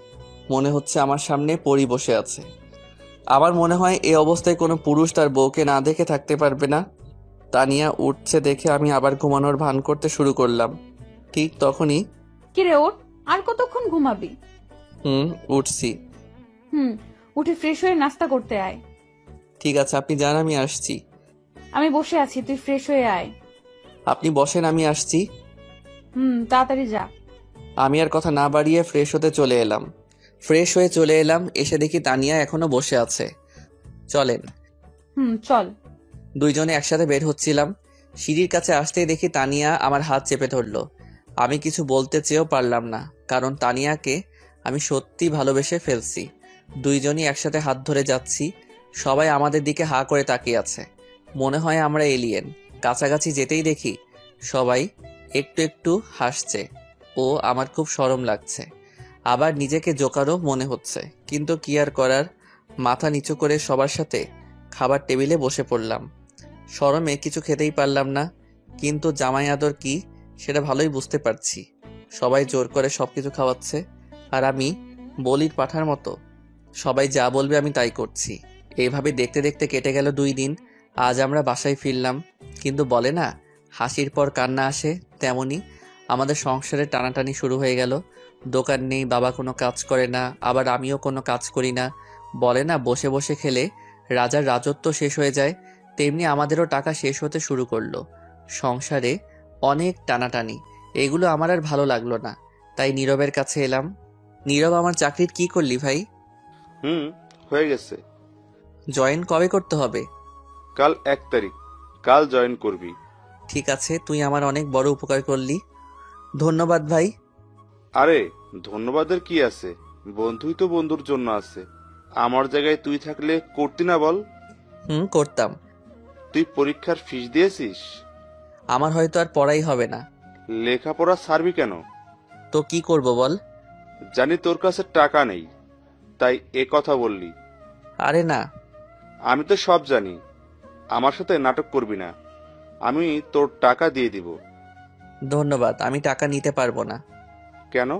Speaker 1: মনে হচ্ছে আমার সামনে পরি বসে আছে। আমার মনে হয় এই অবস্থায় কোনো পুরুষ তার বউকে না দেখে থাকতে পারবে না। তানিয়া উঠছে দেখে আমি আবার ঘুমানোর ভান করতে শুরু করলাম। ঠিক তখনই,
Speaker 5: কিরে ওঠ, আর কতক্ষণ ঘুমাবি?
Speaker 1: উঠছি।
Speaker 5: উঠে ফ্রেশ হয়ে নাস্তা করতে আয়।
Speaker 1: ঠিক আছে, আপনি যান, আমি আসছি।
Speaker 5: আমি বসে আছি, তুই ফ্রেশ হয়ে আয়।
Speaker 1: আপনি বসেন, আমি আসছি।
Speaker 5: তাড়াতাড়ি যা।
Speaker 1: আমি আর কথা না বাড়িয়ে ফ্রেশ হতে চলে এলাম। এসে দেখি তানিয়া এখনো বসে আছে। চলেন।
Speaker 5: চল।
Speaker 1: দুইজনে একসাথে বের হচ্ছিলাম। সিঁড়ির কাছে আসতেই দেখি তানিয়া আমার হাত চেপে ধরলো। আমি কিছু বলতে চেয়েও পারলাম না, কারণ তানিয়াকে আমি সত্যি ভালোবেসে ফেলছি। দুইজনই একসাথে হাত ধরে যাচ্ছি। সবাই আমাদের দিকে হা করে তাকিয়ে আছে, মনে হয় আমরা এলিয়েন। কাছাকাছি যেতেই দেখি সবাই একটু একটু হাসছে। ও আমার খুব শরম লাগছে, আবার নিজেকে জোকারও মনে হচ্ছে, কিন্তু কি আর করার। মাথা নিচু করে সবার সাথে খাবার টেবিলে বসে পড়লাম। শরমে কিছু খেতেই পারলাম না, কিন্তু জামাই আদর কি সেটা ভালোই বুঝতে পারছি। সবাই জোর করে সবকিছু খাওয়াচ্ছে, আর আমি বলির পাঠার মতো সবাই যা বলবে আমি তাই করছি। এইভাবে দেখতে দেখতে কেটে গেল 2 দিন। আজ আমরা বাসায় ফিরলাম, কিন্তু বলে না হাসির পর কান্না আসে, তেমনি আমাদের সংসারে টানাটানি শুরু হয়ে গেল। দোকান নেই, বাবা কোনো কাজ করে না, আবার আমিও কোনো কাজ করি না। বলে না বসে বসে খেলে রাজার রাজত্ব শেষ হয়ে যায়, তেমনি আমাদেরও টাকা শেষ হতে শুরু করলো। সংসারে অনেক টানাটানি, এগুলো আমার আর ভালো লাগলো না, তাই নীরবের কাছে এলাম। নীরব, আমার চাকরির কি করলি ভাই?
Speaker 2: হয়ে গেছে।
Speaker 1: জয়েন কবে করতে হবে?
Speaker 2: কাল 1 তারিখ, কাল জয়েন করবি।
Speaker 1: ঠিক আছে, তুই আমার অনেক বড় উপকার করলি, ধন্যবাদ ভাই।
Speaker 2: আরে ধন্যবাদের কি আছে, বন্ধুই তো বন্ধুর জন্য আছে। আমার জায়গায় তুই থাকলে করতি না বল?
Speaker 1: করতাম।
Speaker 2: তুই পরীক্ষার ফিস দিয়েছিস?
Speaker 1: আমার হয়তো আর পড়াই হবে না।
Speaker 2: লেখাপড়া ছাড়বি কেন?
Speaker 1: তো কি করব বল?
Speaker 2: জানি তোর কাছে টাকা নেই, তাই এ কথা বললি।
Speaker 1: আরে না।
Speaker 2: আমি তো সব জানি, আমার সাথে নাটক করবি না। আমি তোর টাকা দিয়ে দিব।
Speaker 1: ধন্যবাদ, আমি টাকা নিতে পারবো না।
Speaker 2: কেন?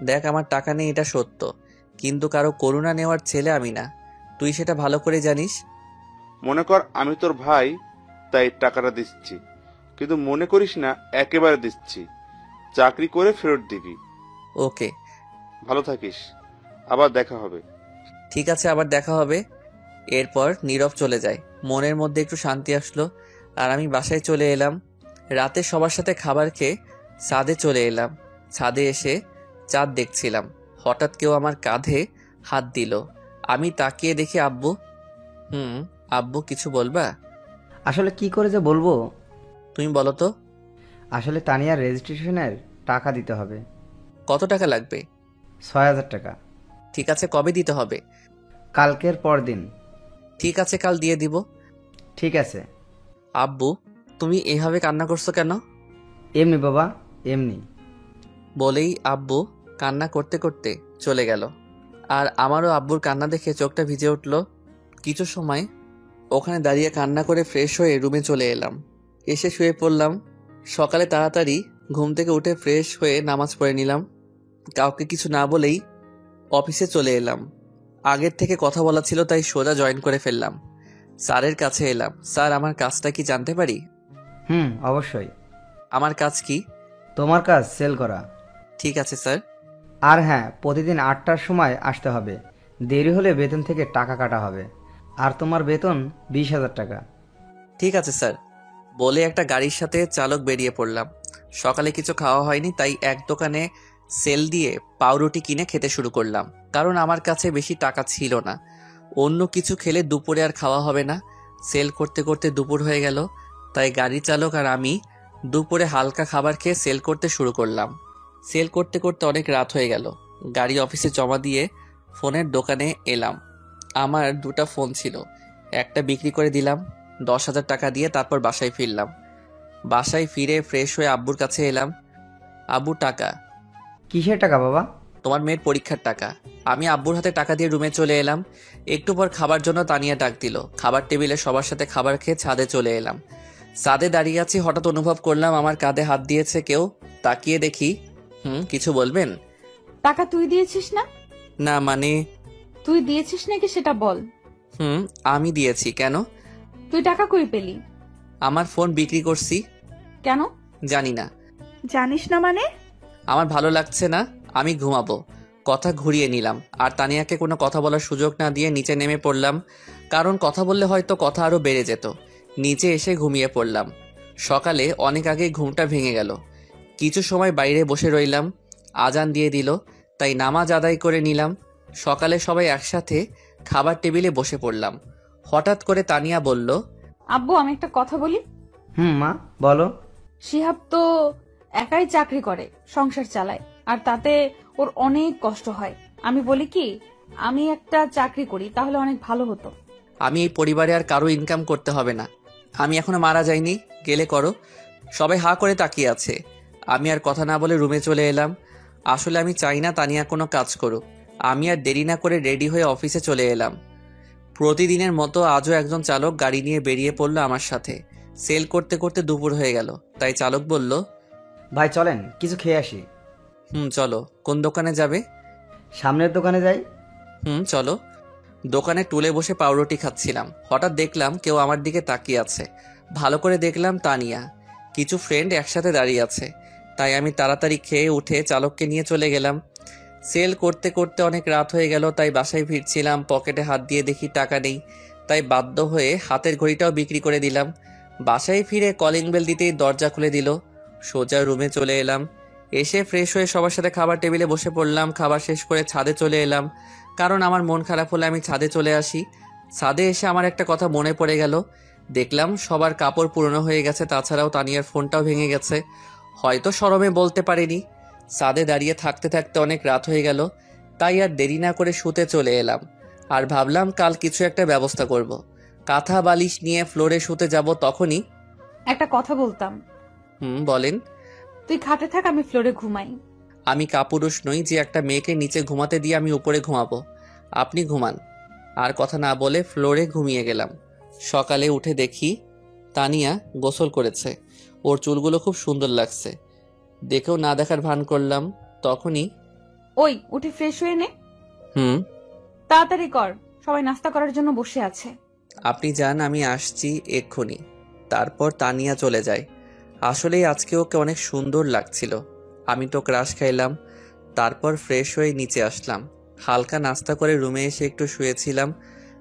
Speaker 1: দেখ, আমার টাকা নেই এটা সত্য, কিন্তু কারো করুণা নেওয়ার ছেলে আমি না, তুই সেটা ভালো করে জানিস।
Speaker 2: মনে কর আমি তোর ভাই, তাই টাকাটা দিচ্ছি, কিন্তু মনে করিস না একেবারে দিচ্ছি। চাকরি করে ফেরত দিবি।
Speaker 1: ওকে।
Speaker 2: ভালো থাকিস, আবার দেখা হবে।
Speaker 1: ঠিক আছে, আবার দেখা হবে। এরপর নীরব চলে যায়। মনের মধ্যে একটু শান্তি আসলো, আর আমি বাসায় চলে এলাম। রাতে সবার সাথে খাবার খেয়ে ছাদে চলে এলাম। ছাদে এসে চাঁদ দেখছিলাম, হঠাৎ কেউ আমার কাঁধে হাত দিল। আমি তাকিয়ে দেখি আব্বু। আব্বু, কিছু বলবা?
Speaker 3: আসলে কি করে যে বলবো।
Speaker 1: তুমি বলো তো।
Speaker 3: আসলে তানিয়ার রেজিস্ট্রেশনের টাকা দিতে হবে।
Speaker 1: কত টাকা লাগবে?
Speaker 3: 6000 টাকা।
Speaker 1: ঠিক আছে, কবে দিতে হবে?
Speaker 3: কালকের পর দিন।
Speaker 1: ঠিক আছে, কাল দিয়ে দিব।
Speaker 3: ঠিক আছে।
Speaker 1: আব্বু, তুমি এভাবে কান্না করছো কেন?
Speaker 3: এমনি বাবা, এমনি।
Speaker 1: বলেই আব্বু কান্না করতে করতে চলে গেল। আর আমারও আব্বুর কান্না দেখে চোখটা ভিজে উঠল। কিছু সময় ওখানে দাঁড়িয়ে কান্না করে ফ্রেশ হয়ে রুমে চলে এলাম। এসে শুয়ে পড়লাম। সকালে তাড়াতাড়ি ঘুম থেকে উঠে ফ্রেশ হয়ে নামাজ পড়ে নিলাম। কাউকে কিছু না বলেই অফিসে চলে এলাম। আগের থেকে কথা বলা ছিল তাই সোজা জয়েন করে ফেললাম। স্যারের কাছে এলাম। স্যার, আমার কাজটা কি জানতে পারি?
Speaker 3: অবশ্যই।
Speaker 1: আমার কাজ কি?
Speaker 3: তোমার কাজ সেল করা।
Speaker 1: ঠিক আছে স্যার।
Speaker 3: আর হ্যাঁ, প্রতিদিন 8টার সময় আসতে হবে। দেরি হলে বেতন থেকে টাকা কাটা হবে। আর তোমার বেতন 20,000 টাকা।
Speaker 1: ঠিক আছে স্যার বলে একটা গাড়ির সাথে চালক বেরিয়ে পড়লাম। সকালে কিছু খাওয়া হয়নি তাই এক দোকানে সেল দিয়ে পাউরুটি কিনে খেতে শুরু করলাম, কারণ আমার কাছে বেশি টাকা ছিল না। অন্য কিছু খেলে দুপুরে আর খাওয়া হবে না। সেল করতে করতে দুপুর হয়ে গেল, তাই গাড়ি চালক আর আমি দুপুরে হালকা খাবার খেয়ে সেল করতে শুরু করলাম। সেল করতে করতে অনেক রাত হয়ে গেল। গাড়ি অফিসে জমা দিয়ে ফোনের দোকানে এলাম। আমার 2টা ফোন ছিল, একটা বিক্রি করে দিলাম 10,000 টাকা দিয়ে। তারপর বাসায় ফিরলাম। বাসায় ফিরে ফ্রেশ হয়ে আব্বুর কাছে এলাম। আব্বু, টাকা।
Speaker 3: কিসের টাকা বাবা?
Speaker 1: তোমার মেয়ের পরীক্ষার টাকা। আমি আব্বুর হাতে টাকা দিয়ে রুমে চলে এলাম। একটু পর খাবার জন্য তানিয়া ডাক দিল। খাবার টেবিলে সবার সাথে খাবার খেয়ে ছাদে চলে এলাম। ছাদে দাঁড়িয়ে আছি, হঠাৎ অনুভব করলাম আমার কাঁধে হাত দিয়েছে কেউ। তাকিয়ে দেখি। কিছু বলবেন?
Speaker 5: টাকা তুই দিয়েছিস না?
Speaker 1: না মানে?
Speaker 5: তুই দিয়েছিস নাকি সেটা বল।
Speaker 1: আমি দিয়েছি। কেন?
Speaker 5: তুই টাকা কই পেলি?
Speaker 1: আমার ফোন বিক্রি করছি।
Speaker 5: কেন?
Speaker 1: জানি না।
Speaker 7: জানিস না মানে?
Speaker 1: আমার ভালো লাগছে না, আমি ঘুমাবো। কথা ঘুরিয়ে নিলাম আর তানিয়াকে কোনো কথা বলার সুযোগ না দিয়ে নিচে নেমে পড়লাম, কারণ কথা বললে হয়তো কথা আরো বেড়ে যেত। নিচে এসে ঘুমিয়ে পড়লাম। সকালে অনেক আগে ঘুমটা ভেঙে গেল। কিছু সময় বাইরে বসে রইলাম। আজান দিয়ে দিল, তাই নামাজ আদায় করে নিলাম। সকালে সবাই একসাথে খাবার টেবিলে বসে পড়লাম। হঠাৎ করে তানিয়া বলল,
Speaker 5: আব্বু, আমি একটা কথা বলি।
Speaker 3: মা বলো।
Speaker 5: শিহাব তো একাই চাকরি করে, সংসার চালায়, আর তাতে ওর অনেক কষ্ট হয়। আমি বলি কি, আমি একটা চাকরি করি, তাহলে অনেক ভালো হতো।
Speaker 1: আমি এই পরিবারে আর কারো ইনকাম করতে হবে না। আমি এখনো মারা যাইনি, গেলে করো। সবাই হা করে তাকিয়ে আছে। আমি আর কথা না বলে রুমে চলে এলাম। আসলে আমি চাই না তানিয়া কোনো কাজ করুক। আমি আর দেরি না করে রেডি হয়ে অফিসে চলে এলাম। প্রতিদিনের মতো আজও একজন চালক গাড়ি নিয়ে বেরিয়ে পড়লো আমার সাথে। সেল করতে করতে দুপুর হয়ে গেল, তাই চালক বলল,
Speaker 3: ভাই চলেন কিছু খেয়ে আসি।
Speaker 1: চলো। কোন দোকানে যাবে?
Speaker 3: সামনের দোকানে যাই।
Speaker 1: চলো। দোকানে টুলে বসে পাউরুটি খাচ্ছিলাম। হঠাৎ দেখলাম কেউ আমার দিকে তাকিয়ে আছে। ভালো করে দেখলাম তানিয়া। কিছু ফ্রেন্ড একসাথে দাঁড়িয়ে আছে, তাই আমি তাড়াতাড়ি খেয়ে উঠে চালককে নিয়ে চলে গেলাম। সেল করতে করতে অনেক রাত হয়ে গেল, তাই বাসায় ফিরছিলাম। পকেটে হাত দিয়ে দেখি টাকা নেই, তাই বাধ্য হয়ে হাতের ঘড়িটাও বিক্রি করে দিলাম। বাসায় ফিরে কলিং বেল দিতেই দরজা খুলে দিল। সোজা রুমে চলে এলাম। এসে ফ্রেশ হয়ে সবার সাথে খাবার টেবিলে বসে পড়লাম। খাবার শেষ করে ছাদে চলে এলাম, কারণ আমার মন খারাপ হলে আমি ছাদে চলে আসি। ছাদে এসে আমার একটা কথা মনে পড়ে গেল। দেখলাম সবার কাপড় পুরনো হয়ে গেছে, তাছাড়াও তানিয়ার ফোনটাও ভেঙে গেছে। হয়তো শরমে বলতে পারিনি। ছাদে দাঁড়িয়ে থাকতে থাকতে অনেক রাত হয়ে গেল, তাই আর দেরি না করে শুতে চলে এলাম। আর ভাবলাম কাল কিছু একটা ব্যবস্থা করব। কাঁথা বালিশ নিয়ে ফ্লোরে শুতে যাব, তখনই
Speaker 5: একটা কথা বলতাম।
Speaker 1: বলেন।
Speaker 5: তুই খাটে থাক, আমি ফ্লোরে ঘুমাই।
Speaker 1: আমি কাপুরুষ নই যে একটা মেয়েকে নিচে ঘুমাতে দিয়ে আমি উপরে ঘুমাবো। আপনি ঘুমান। আর কথা না বলে ফ্লোরে ঘুমিয়ে গেলাম। সকালে উঠে দেখি তানিয়া গোসল করেছে। ওর চুলগুলো খুব সুন্দর লাগছে। দেখেও না দেখার ভান করলাম। তখনই
Speaker 5: ওই উঠে ফ্রেশ হয়ে নে। তাড়াতাড়ি কর, সবাই নাস্তা করার জন্য বসে আছে।
Speaker 1: আপনি যান, আমি আসছি এক্ষুনি। তারপর তানিয়া চলে যায়। আসলে আজকে ওকে অনেক সুন্দর লাগছিল। আমি তো ক্রাশ খাইলাম। তারপর ফ্রেশ হয়ে নিচে আসলাম। হালকা নাস্তা করে রুমে এসে একটু শুয়েছিলাম।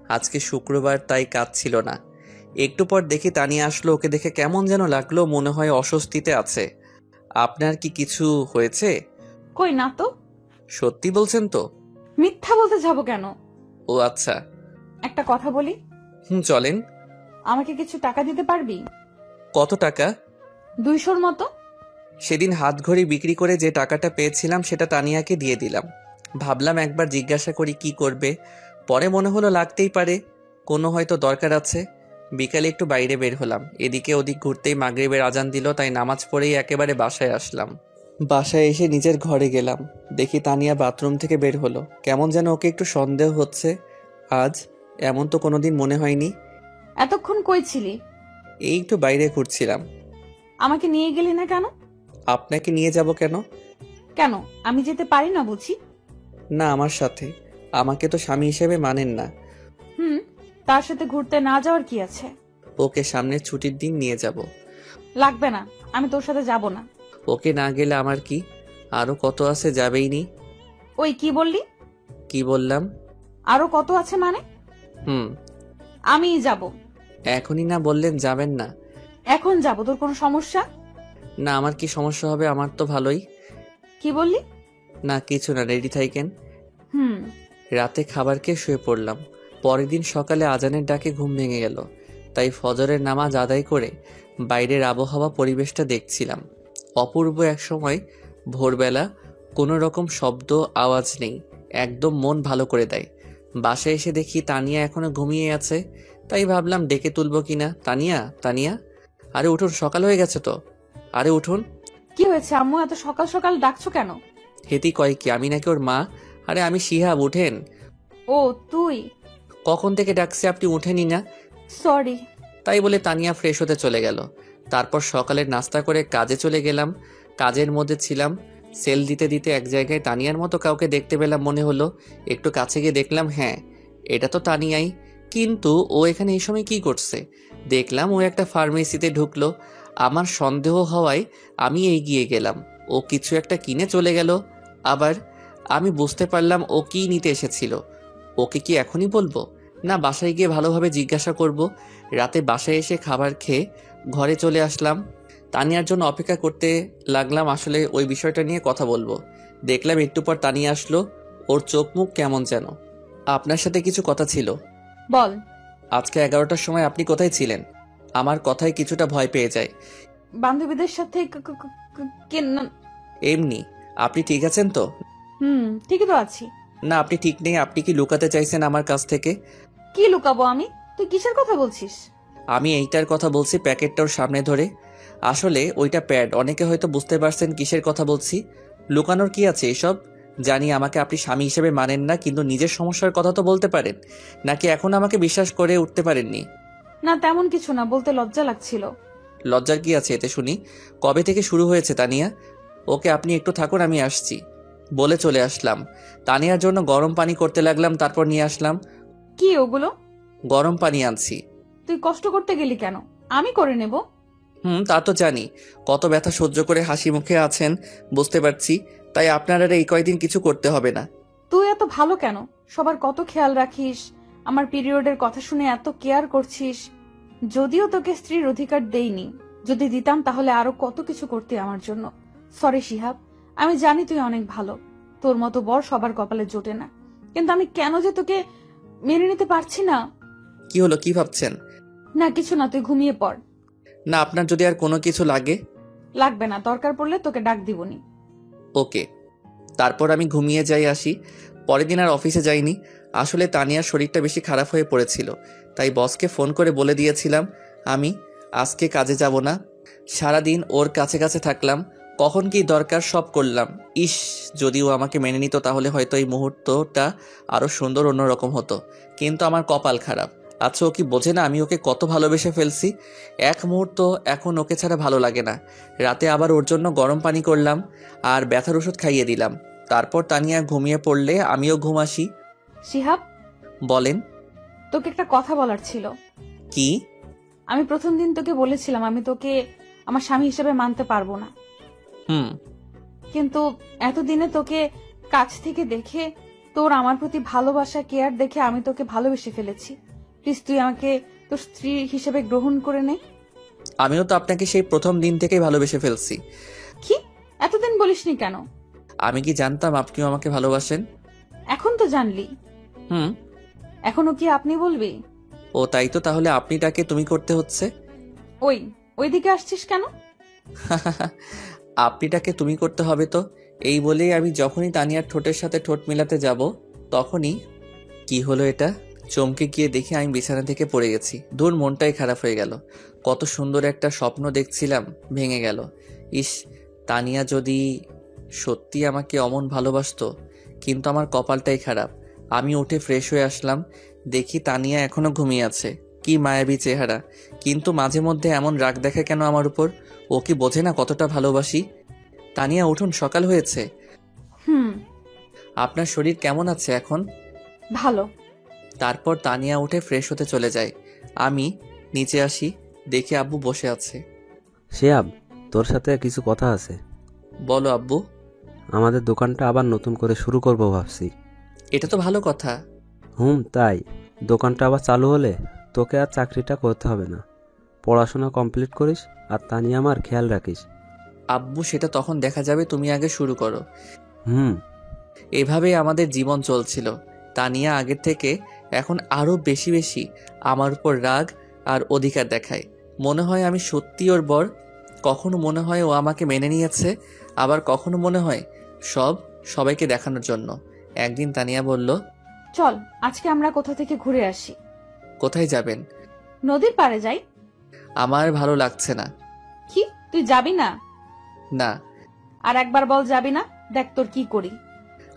Speaker 1: আজকে শুক্রবার, তাই কাজ ছিল না। একটু পর দেখি তানিয়া আসলো। ওকে দেখে কেমন যেন লাগলো, মনে হয় অস্বস্তিতে আছে। আপনার কি কিছু হয়েছে?
Speaker 5: কই না তো।
Speaker 1: সত্যি বলছেন তো?
Speaker 5: মিথ্যা বলতে যাবো কেন?
Speaker 1: ও আচ্ছা।
Speaker 5: একটা কথা বলি।
Speaker 1: চলেন।
Speaker 5: আমাকে কিছু টাকা দিতে পারবি?
Speaker 1: কত টাকা?
Speaker 5: 200-র মতো।
Speaker 1: সেদিন হাত ঘড়ি বিক্রি করে যে টাকাটা পেয়েছিলাম সেটা তানিয়াকে দিয়ে দিলাম। ভাবলাম একবার জিজ্ঞাসা করি কি করবে। পরে মনে হলো লাগতেই পারে, কোনো হয়তো দরকার আছে। বিকালে একটু বাইরে বের হলাম। এদিকে ওদিক ঘুরতেই মাগরিবের আজান দিল, তাই নামাজ পড়েই একেবারে বাসায় আসলাম। বাসায় এসে নিজের ঘরে গেলাম। দেখি তানিয়া বাথরুম থেকে বের হলো। কেমন যেন ওকে একটু সন্দেহ হচ্ছে আজ। এমন তো কোনোদিন মনে হয়নি।
Speaker 5: এতক্ষণ কই ছিলি?
Speaker 1: এই একটু বাইরে ঘুরছিলাম।
Speaker 5: আমাকে নিয়ে গেলি না কেন?
Speaker 1: আপনাকে নিয়ে যাব কেন?
Speaker 5: কেন আমি যেতে পারি না বুঝি?
Speaker 1: না, আমার সাথে। আমাকে তো স্বামী হিসেবে মানেন না।
Speaker 5: তার সাথে ঘুরতে না যাওয়ার কি আছে?
Speaker 1: ওকে সামনের ছুটির দিন নিয়ে যাব।
Speaker 5: লাগবে না, আমি তোর সাথে যাব না।
Speaker 1: ওকে না গেলে আমার কি? আরো কত আছে, যাবেই নি।
Speaker 5: ওই কি বললি?
Speaker 1: কি বললাম?
Speaker 5: আরো কত আছে মানে?
Speaker 1: হুম।
Speaker 5: আমিই যাব।
Speaker 1: এখনই না বললেন যাবেন না?
Speaker 5: এখন যাব, তোর কোনো সমস্যা?
Speaker 1: না, আমার কি সমস্যা হবে? আমার তো ভালোই।
Speaker 5: কি বললি?
Speaker 1: না কিছু না, রেডি থাকেন।
Speaker 5: হুম।
Speaker 1: রাতে খাবার খেয়ে শুয়ে পড়লাম। পরের দিন সকালে আজানের ডাকে ঘুম ভেঙে গেল। তাই ফজরের নামাজ আদায় করে বাইরের আবহাওয়া পরিবেশটা দেখছিলাম। অপূর্ব এক সময় ভোরবেলা, কোনো রকম শব্দ আওয়াজ নেই, একদম মন ভালো করে দেয়। বাসায় এসে দেখি তানিয়া এখনো ঘুমিয়ে আছে। তাই ভাবলাম ডেকে তুলবো কিনা। তানিয়া, তানিয়া, আরে উঠুন, সকাল হয়ে গেছে তো। আরে উঠুন।
Speaker 5: কি হয়েছে আম্মু, এত সকাল সকাল ডাকছো কেন?
Speaker 1: হেতি কয় কি, আমি নাকি ওর মা? আরে আমি শিহাব, উঠেন।
Speaker 5: ও তুই?
Speaker 1: কখন থেকে ডাকছি, আপনি উঠেনি না?
Speaker 5: সরি।
Speaker 1: তাই বলে তানিয়া ফ্রেশ হতে চলে গেল। তারপর সকালের নাস্তা করে কাজে চলে গেলাম। কাজের মধ্যে ছিলাম, সেল দিতে দিতে এক জায়গায় তানিয়ার মতো কাউকে দেখতে পেলাম মনে হলো। একটু কাছে গিয়ে দেখলাম, হ্যাঁ এটা তো তানিয়াই। কিন্তু ও এখানে এই সময় কি করছে? দেখলাম ও একটা ফার্মেসিতে ঢুকলো। আমার সন্দেহ হওয়ায় আমি এগিয়ে গেলাম। ও কিছু একটা কিনে চলে গেল। আবার আমি বুঝতে পারলাম ও কি নিতে এসেছিল। ওকে কি এখনই বলবো, না বাসায় গিয়ে ভালোভাবে জিজ্ঞাসা করব? রাতে বাসায় এসে খাবার খেয়ে ঘরে চলে আসলাম। তানিয়ার জন্য অপেক্ষা করতে লাগলাম, আসলে ওই বিষয়টা নিয়ে কথা বলবো। দেখলাম একটু পর তানিয়া আসলো। ওর চোখ মুখ কেমন যেন। আপনার সাথে কিছু কথা ছিল।
Speaker 5: বল।
Speaker 1: আজকে 11টার সময় আপনি কোথায় ছিলেন? আমার কথায় কিছুটা ভয় পেয়ে যায়।
Speaker 5: বান্ধবীদের সাথে
Speaker 1: এমনি। আপনি ঠিক আছেন তো?
Speaker 5: ঠিকই তো আছি।
Speaker 1: না আপনি ঠিক নেই। আপনি কি লুকাতে চাইছেন আমার কাছ থেকে?
Speaker 5: কি লুকাবো আমি? তুই কিসের কথা বলছিস?
Speaker 1: আমি এইটার কথা বলছি, প্যাকেটটা ওর সামনে ধরে। আসলে ওইটা প্যাড। অনেকে হয়তো বুঝতে পারছেন কিসের কথা বলছি। লুকানোর কি আছে এসব? জানি আমাকে আপনি স্বামী হিসেবে মানেন না, কিন্তু নিজের সমস্যার কথা তো বলতে পারেন। নাকি এখন আমাকে বিশ্বাস করে উঠতে পারেননি?
Speaker 5: না তেমন কিছু না, বলতে লজ্জা লাগছিল।
Speaker 1: লজ্জার কি আছে এতে শুনি? কবে থেকে শুরু হয়েছে তানিয়া? ওকে আপনি একটু থাকুন, আমি আসছি বলে চলে আসলাম। তানিয়ার জন্য গরম পানি করতে লাগলাম, তারপর নিয়ে আসলাম।
Speaker 5: কি ওগুলো?
Speaker 1: গরম পানি আনছি।
Speaker 5: তুই কষ্ট করতে গেলি কেন? আমি করে নেব।
Speaker 1: তা তো জানি। কত ব্যথা সহ্য করে হাসি মুখে আছেন বুঝতে পারছি। তাই আপনার আর এই কয়দিন কিছু করতে হবে না।
Speaker 5: তুই এত ভালো কেন? সবার কত খেয়াল রাখিস, আমার পিরিয়ডের কথা শুনে এত কেয়ার করছিস। যদিও তোকে স্ত্রীর অধিকার দেইনি, যদি দিতাম তাহলে আরো কত কিছু করতে আমার জন্য। সরি শিহাব, আমি জানি তুই অনেক ভালো, তোর মতো বর সবার কপালে জোটে না, কিন্তু আমি কেন যে তোকে মেনে নিতে পারছি না।
Speaker 1: কি হলো, কি ভাবছেন?
Speaker 5: না কিছু না, তুই ঘুমিয়ে পড়।
Speaker 1: না আপনার যদি আর কোনো কিছু লাগে।
Speaker 5: লাগবে না, দরকার পড়লে তোকে ডাক দিবনি।
Speaker 1: ওকে। তারপর আমি ঘুমিয়ে যাই আসি। পরের দিন আর অফিসে যাইনি। আসলে তানিয়ার শরীরটা বেশি খারাপ হয়ে পড়েছিল। তাই বসকে ফোন করে বলে দিয়েছিলাম আমি আজকে কাজে যাব না। সারাদিন ওর কাছে কাছে থাকলাম, কখন কি দরকার সব করলাম। ইস, যদিও আমাকে মেনে নিত তাহলে হয়তো এই মুহূর্তটা আরো সুন্দর অন্যরকম হতো। কিন্তু আমার কপাল খারাপ। আচ্ছা ও কি বোঝে না আমি ওকে কত ভালোবেসে ফেলছি? এক মুহূর্ত এখন ওকে ছাড়া ভালো লাগে না। রাতে আবার ওর জন্য গরম পানি করলাম আর ব্যথার ওষুধ খাইয়ে দিলাম। তারপর তানিয়া ঘুমিয়ে পড়লে আমিও ঘুম আসি।
Speaker 5: শিহাব,
Speaker 1: বলেন।
Speaker 5: তোকে একটা কথা বলার ছিল।
Speaker 1: কি?
Speaker 5: আমি প্রথম দিন তোকে বলেছিলাম আমি তোকে আমার স্বামী হিসেবে মানতে পারবো না। কিন্তু এতদিনে তোকে কাছ থেকে দেখে, তোর আমার প্রতি ভালোবাসা কেয়ার দেখে আমি তোকে ভালোবেসে ফেলেছি। প্লিজ তুই আমাকে তোর স্ত্রী হিসেবে গ্রহণ করে নে।
Speaker 1: আমিও তো আপনাকে সেই প্রথম দিন থেকেই ভালোবেসে ফেলছি।
Speaker 5: কি এতদিন বলিসনি কেন?
Speaker 1: আমি কি জানতাম আপনিও আমাকে ভালোবাসেন?
Speaker 5: এখন তো জানলি। এখনো কি আপনি বলবি?
Speaker 1: ও তাই তো, তাহলে আপনিটাকে তুমি করতে হচ্ছে।
Speaker 5: ওইদিকে আসছিস কেন?
Speaker 1: আপনিটাকে তুমি করতে হবে তো। এই বলেই আমি যখনই তানিয়ার ঠোঁটের সাথে ঠোঁট মিলাতে যাব তখনই কি হলো, এটা চমকে গিয়ে দেখি আমি বিছানা থেকে পড়ে গেছি। দূর, মনটাই খারাপ হয়ে গেল। কত সুন্দর একটা স্বপ্ন দেখছিলাম, ভেঙে গেল। ইস, তানিয়া যদি সত্যি আমাকে অমন ভালোবাসতো। কিন্তু আমার কপালটাই খারাপ। আমি উঠে ফ্রেশ হয়ে আসলাম, দেখি তানিয়া এখনো ঘুমিয়ে আছে। কি মায়াবী চেহারা, কিন্তু মাঝে মধ্যে এমন রাগ দেখে কেন আমার উপর? ও কি বোঝে না কতটা ভালোবাসি? তানিয়া উঠুন, সকাল হয়েছে।
Speaker 5: হুম।
Speaker 1: আপনার শরীর কেমন আছে এখন?
Speaker 5: ভালো।
Speaker 1: তারপর তানিয়া উঠে ফ্রেশ হতে চলে যায়। আমি নিচে আসি, দেখি আব্বু বসে আছে।
Speaker 6: শিহাব, তোর সাথে কিছু কথা আছে।
Speaker 1: বলো আব্বু।
Speaker 6: আমাদের দোকানটা আবার নতুন করে শুরু করব ভাবছি।
Speaker 1: এটা তো ভালো কথা।
Speaker 6: তাই দোকানটা আবার চালু হলে তোকে আর চাকরিটা করতে হবে না। পড়াশোনা কমপ্লিট করিস আর তানিয়া আমার খেয়াল রাখিস।
Speaker 1: আব্বু, সেটা তখন দেখা যাবে, তুমি আগে শুরু করো।
Speaker 6: হুম।
Speaker 1: এভাবেই আমাদের জীবন চলছিল। তানিয়া আগের থেকে এখন আরো বেশি বেশি আমার উপর রাগ আর অধিকার দেখায়। মনে হয় আমি সত্যি ওর বর। কখনো মনে হয় ও আমাকে মেনে নিয়েছে, আবার কখনো মনে হয় সবাইকে দেখানোর জন্য। একদিন তানিয়া বলল,
Speaker 5: চল আজকে আমরা কোথা থেকে ঘুরে আসি।
Speaker 1: কোথায় যাবেন?
Speaker 5: নদীর পাড়ে যাই।
Speaker 1: আমার ভালো লাগছে না।
Speaker 5: কি, তুই যাবি না?
Speaker 1: না।
Speaker 5: আর একবার বল যাবি না, দেখ তোর কি করি।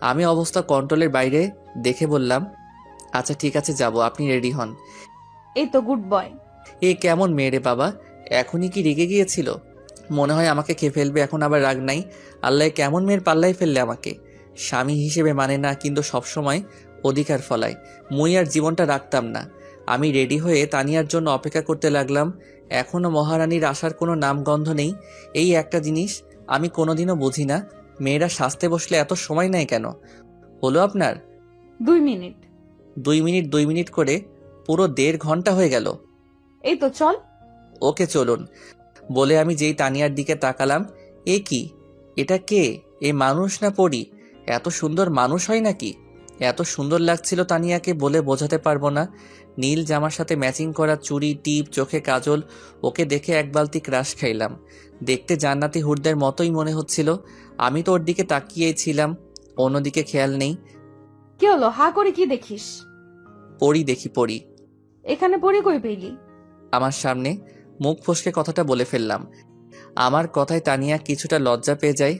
Speaker 1: আমি অবস্থা কন্ট্রোলের বাইরে দেখে বললাম, আচ্ছা ঠিক আছে যাব, আপনি রেডি হন।
Speaker 5: এই তো গুড বয়।
Speaker 1: এ কেমন মেয়ে রে বাবা, এখনই কি রেগে গিয়েছিল? মনে হয় আমাকে খেয়ে ফেলবে, এখন আবার রাগ নাই। আল্লাহ কেমন মেয়ের পাল্লায় ফেললে আমাকে। স্বামী হিসেবে মানে না, কিন্তু সবসময় অধিকার ফলায়। মুই আর জীবনটা রাখতাম না। আমি রেডি হয়ে তানিয়ার জন্য অপেক্ষা করতে লাগলাম। এখনো মহারানীর আসার কোনো নামগন্ধ নেই। এই একটা জিনিস আমি কোনোদিনও বুঝি না, মেয়েরা সাজতে বসলে এত সময় নেয় কেন? হলো আপনার
Speaker 5: 2 মিনিট।
Speaker 1: 2 মিনিট করে পুরো 1.5 ঘন্টা হয়ে গেল।
Speaker 5: এই তো চল।
Speaker 1: ওকে চলুন বলে আমি যেই তানিয়ার দিকে তাকালাম, এ কি, এটা কে? এ মানুষ না পরি? এত সুন্দর মানুষ হয় নাকি? এত সুন্দর লাগছিল তানিয়াকে, বলে বোঝাতে পারবো না। নীল জামার সাথে ম্যাচিং করা চুড়ি, টিপ, চোখে কাজল। ওকে দেখে এক বালতি ক্রাশ খাইলাম। দেখতে জান্নাতি হুরদের মতোই মনে হচ্ছিল। আমি তো ওর দিকে তাকিয়েই ছিলাম, অন্যদিকে খেয়াল নেই।
Speaker 5: কি হলো, হা করে কি দেখিস?
Speaker 1: পরি দেখি, পরি।
Speaker 5: এখানে পড়ে কই পেলি?
Speaker 1: আমার সামনে। মুখ ফসকে কথাটা বলে ফেললাম। আমার কথায় তানিয়া কিছুটা লজ্জা পেয়ে যায়।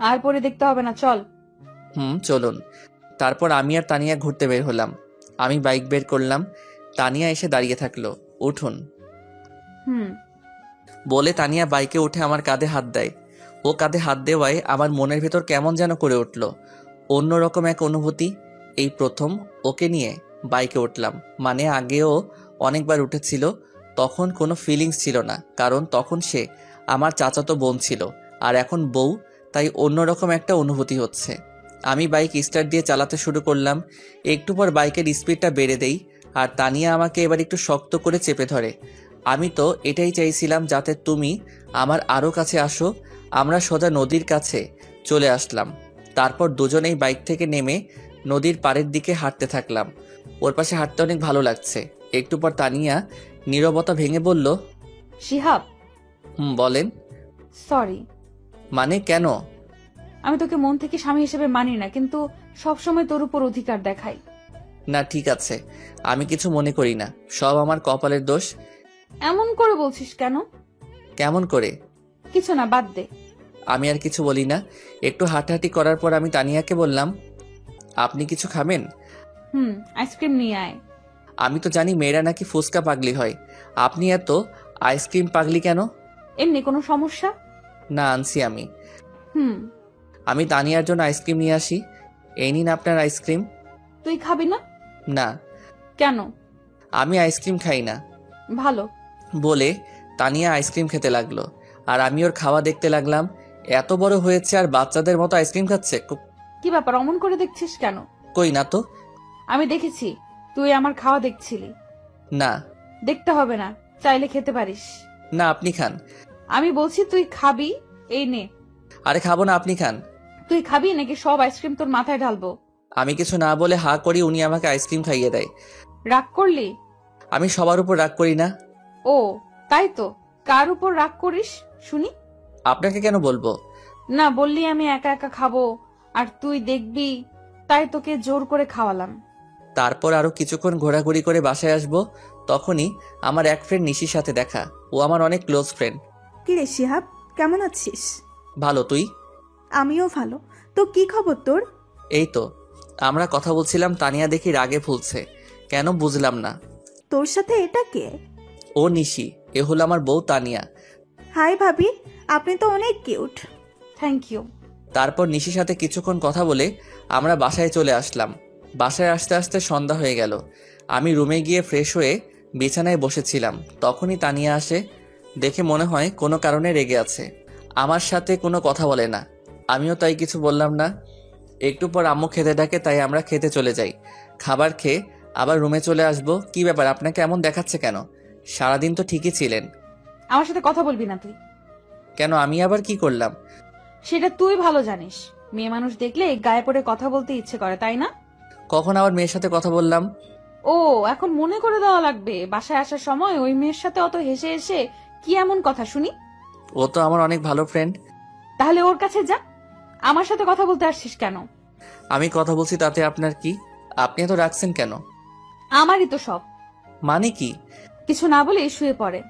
Speaker 5: আর পরে দেখতে হবে না, চল।
Speaker 1: চলুন। তারপর আমি আর তানিয়া ঘুরতে বের হলাম। আমি বাইক বের করলাম, তানিয়া এসে দাঁড়িয়ে থাকলো। উঠুন
Speaker 5: হুম।
Speaker 1: বলে তানিয়া বাইকে উঠে আমার কাঁধে হাত দেয়। ও কাঁধে হাত দেওয়ায় আমার মনের ভেতর কেমন যেন করে উঠল, অন্যরকম এক অনুভূতি। এই প্রথম ওকে নিয়ে বাইকে উঠলাম। মানে আগেও অনেকবার উঠেছিল, তখন কোনো ফিলিংস ছিল না, কারণ তখন সে আমার চাচাতো বোন ছিল, আর এখন বউ, তাই অন্যরকম একটা অনুভূতি হচ্ছে। আমি বাইক স্টার্ট দিয়ে চালাতে শুরু করলাম। একটু পর বাইকের স্পিডটা বেড়ে দেই, আর তানিয়া আমাকে এবার একটু শক্ত করে চেপে ধরে। আমি তো এটাই চাইছিলাম, যাতে তুমি আমার আরও কাছে আসো। আমরা সোজা নদীর কাছে চলে আসলাম। তারপর দুজনেই বাইক থেকে নেমে নদীর পাড়ের দিকে হাঁটতে থাকলাম। ওর পাশে হাঁটতে অনেক ভালো লাগছে। একটু পর তানিয়া নীরবতা ভেঙে বলল,
Speaker 5: শিহাব।
Speaker 1: বলেন।
Speaker 5: সরি।
Speaker 1: মানে কেন?
Speaker 5: আমি তোকে মন থেকে স্বামী হিসেবে মানি না, কিন্তু সবসময় তোর উপর অধিকার দেখাই।
Speaker 1: না ঠিক আছে, আমি কিছু মনে করি না, সব আমার কপালের দোষ।
Speaker 5: এমন করে বলছিস কেন?
Speaker 1: কেমন করে?
Speaker 5: কিছু না, বাদ দে।
Speaker 1: আমি আর কিছু বলি না। একটু হাঁটাহাঁটি করার পর আমি তানিয়াকে বললাম, আপনি কিছু খাবেন?
Speaker 5: আইসক্রিম নিয়ে আয়।
Speaker 1: আমি তো জানি মেয়েরা নাকি ফুচকা পাগলি হয়, আপনি এত আইসক্রিম পাগলি কেন?
Speaker 5: এমনি কোনো সমস্যা?
Speaker 1: না, আনছি আমি।
Speaker 5: হুম।
Speaker 1: আমি তানিয়ার জন্য আইসক্রিম নিয়ে আসি। এই নিন আপনার আইসক্রিম।
Speaker 5: তুই খাবি না?
Speaker 1: না।
Speaker 5: কেন?
Speaker 1: আমি আইসক্রিম খাই না।
Speaker 5: ভালো।
Speaker 1: বলে তানিয়া আইসক্রিম খেতে লাগলো, আর আমি ওর খাওয়া দেখতে লাগলাম। এত বড় হয়েছে আর বাচ্চাদের মতো আইসক্রিম খাচ্ছে।
Speaker 5: কি ব্যাপার, অমন করে দেখছিস কেন?
Speaker 1: কই না তো।
Speaker 5: আমি দেখেছি তুই আমার খাওয়া দেখছিলি।
Speaker 1: না।
Speaker 5: দেখতে হবে না, চাইলে খেতে পারিস।
Speaker 1: না, আপনি খান।
Speaker 5: আমি বলছি তুই খাবি, এই নে।
Speaker 1: আরে খাবো না, আপনি খান।
Speaker 5: তুই খাবি নাকি সব আইসক্রিম তোর মাথায় ঢালবো?
Speaker 1: আমি কিছু না বলে হা করি, উনি আমাকে আইসক্রিম খাইয়ে দেয়।
Speaker 5: রাগ করলি?
Speaker 1: আমি সবার উপর রাগ করি না।
Speaker 5: ও তাই তো, কার উপর রাগ করিস শুনি?
Speaker 1: আপনাকে কেন বলবো?
Speaker 5: না, বললি আমি একা একা খাবো আর তুই দেখবি, তাই তোকে জোর করে খাওয়ালাম।
Speaker 1: তারপর আরো কিছুক্ষণ ঘোরাঘুরি করে বাসায় আসবো। তখনই আমার এক ফ্রেন্ড নিশির সাথে দেখা। ও আমার অনেক ক্লোজ ফ্রেন্ড।
Speaker 7: কিরে শিহাব, কেমন আছিস?
Speaker 1: ভালো, তুই?
Speaker 7: আমিও ভালো। তো কি খবর তোর?
Speaker 1: এই তো আমরা কথা বলছিলাম, তানিয়া দেখি রাগে ফুলছে। কেন বুঝলাম না।
Speaker 7: তোর সাথে এটা কে?
Speaker 1: ও নিশি, এ হলো আমার বউ তানিয়া।
Speaker 7: হাই ভাবি, আপনি তো অনেক কিউট।
Speaker 5: Thank you.
Speaker 1: তারপর নিশির সাথে কিছুক্ষণ কথা বলে আমরা বাসায় চলে আসলাম। বাসায় আসতে আসতে সন্ধ্যা হয়ে গেল। আমি রুমে গিয়ে ফ্রেশ হয়ে বিছানায় বসেছিলাম, তখনই তানিয়া আসে। দেখে মনে হয় কোনো কারণে রেগে আছে, আমার সাথে কোনো কথা বলে না। আমিও তাই কিছু বললাম না। একটু পর আম্মু খেতে ডাকে, তাই আমরা খেতে চলে যাই। খাবার খেয়ে আবার রুমে চলে আসবো। কি ব্যাপার, আপনাকে এমন দেখাচ্ছে কেন? সারাদিন তো ঠিকই ছিলেন।
Speaker 5: আমার সাথে কথা বলবি না তুই।
Speaker 1: কেন, আমি আবার কি করলাম?
Speaker 5: সেটা তুই ভালো জানিস। মেয়ে মানুষ দেখলে গায়ে পড়ে কথা বলতে ইচ্ছে করে, তাই না?
Speaker 1: কখন আবার মেয়ের সাথে কথা বললাম?
Speaker 5: ও, এখন মনে করে দেওয়া লাগবে? বাসায় আসার সময় ওই মেয়ের সাথে অত হেসে হেসে কি এমন কথা শুনি?
Speaker 1: ও তো আমার অনেক ভালো ফ্রেন্ড।
Speaker 5: তাহলে ওর কাছে যা। আমার সাথে কথা বলতে আসছিস কেন?
Speaker 1: আমি কথা বলছি, তাতে আপনার কি? আপনি এত রাখছেন কেন?
Speaker 5: আমারই তো সব।
Speaker 1: মানে কি?
Speaker 5: কিছু না বলে শুয়ে পড়ে।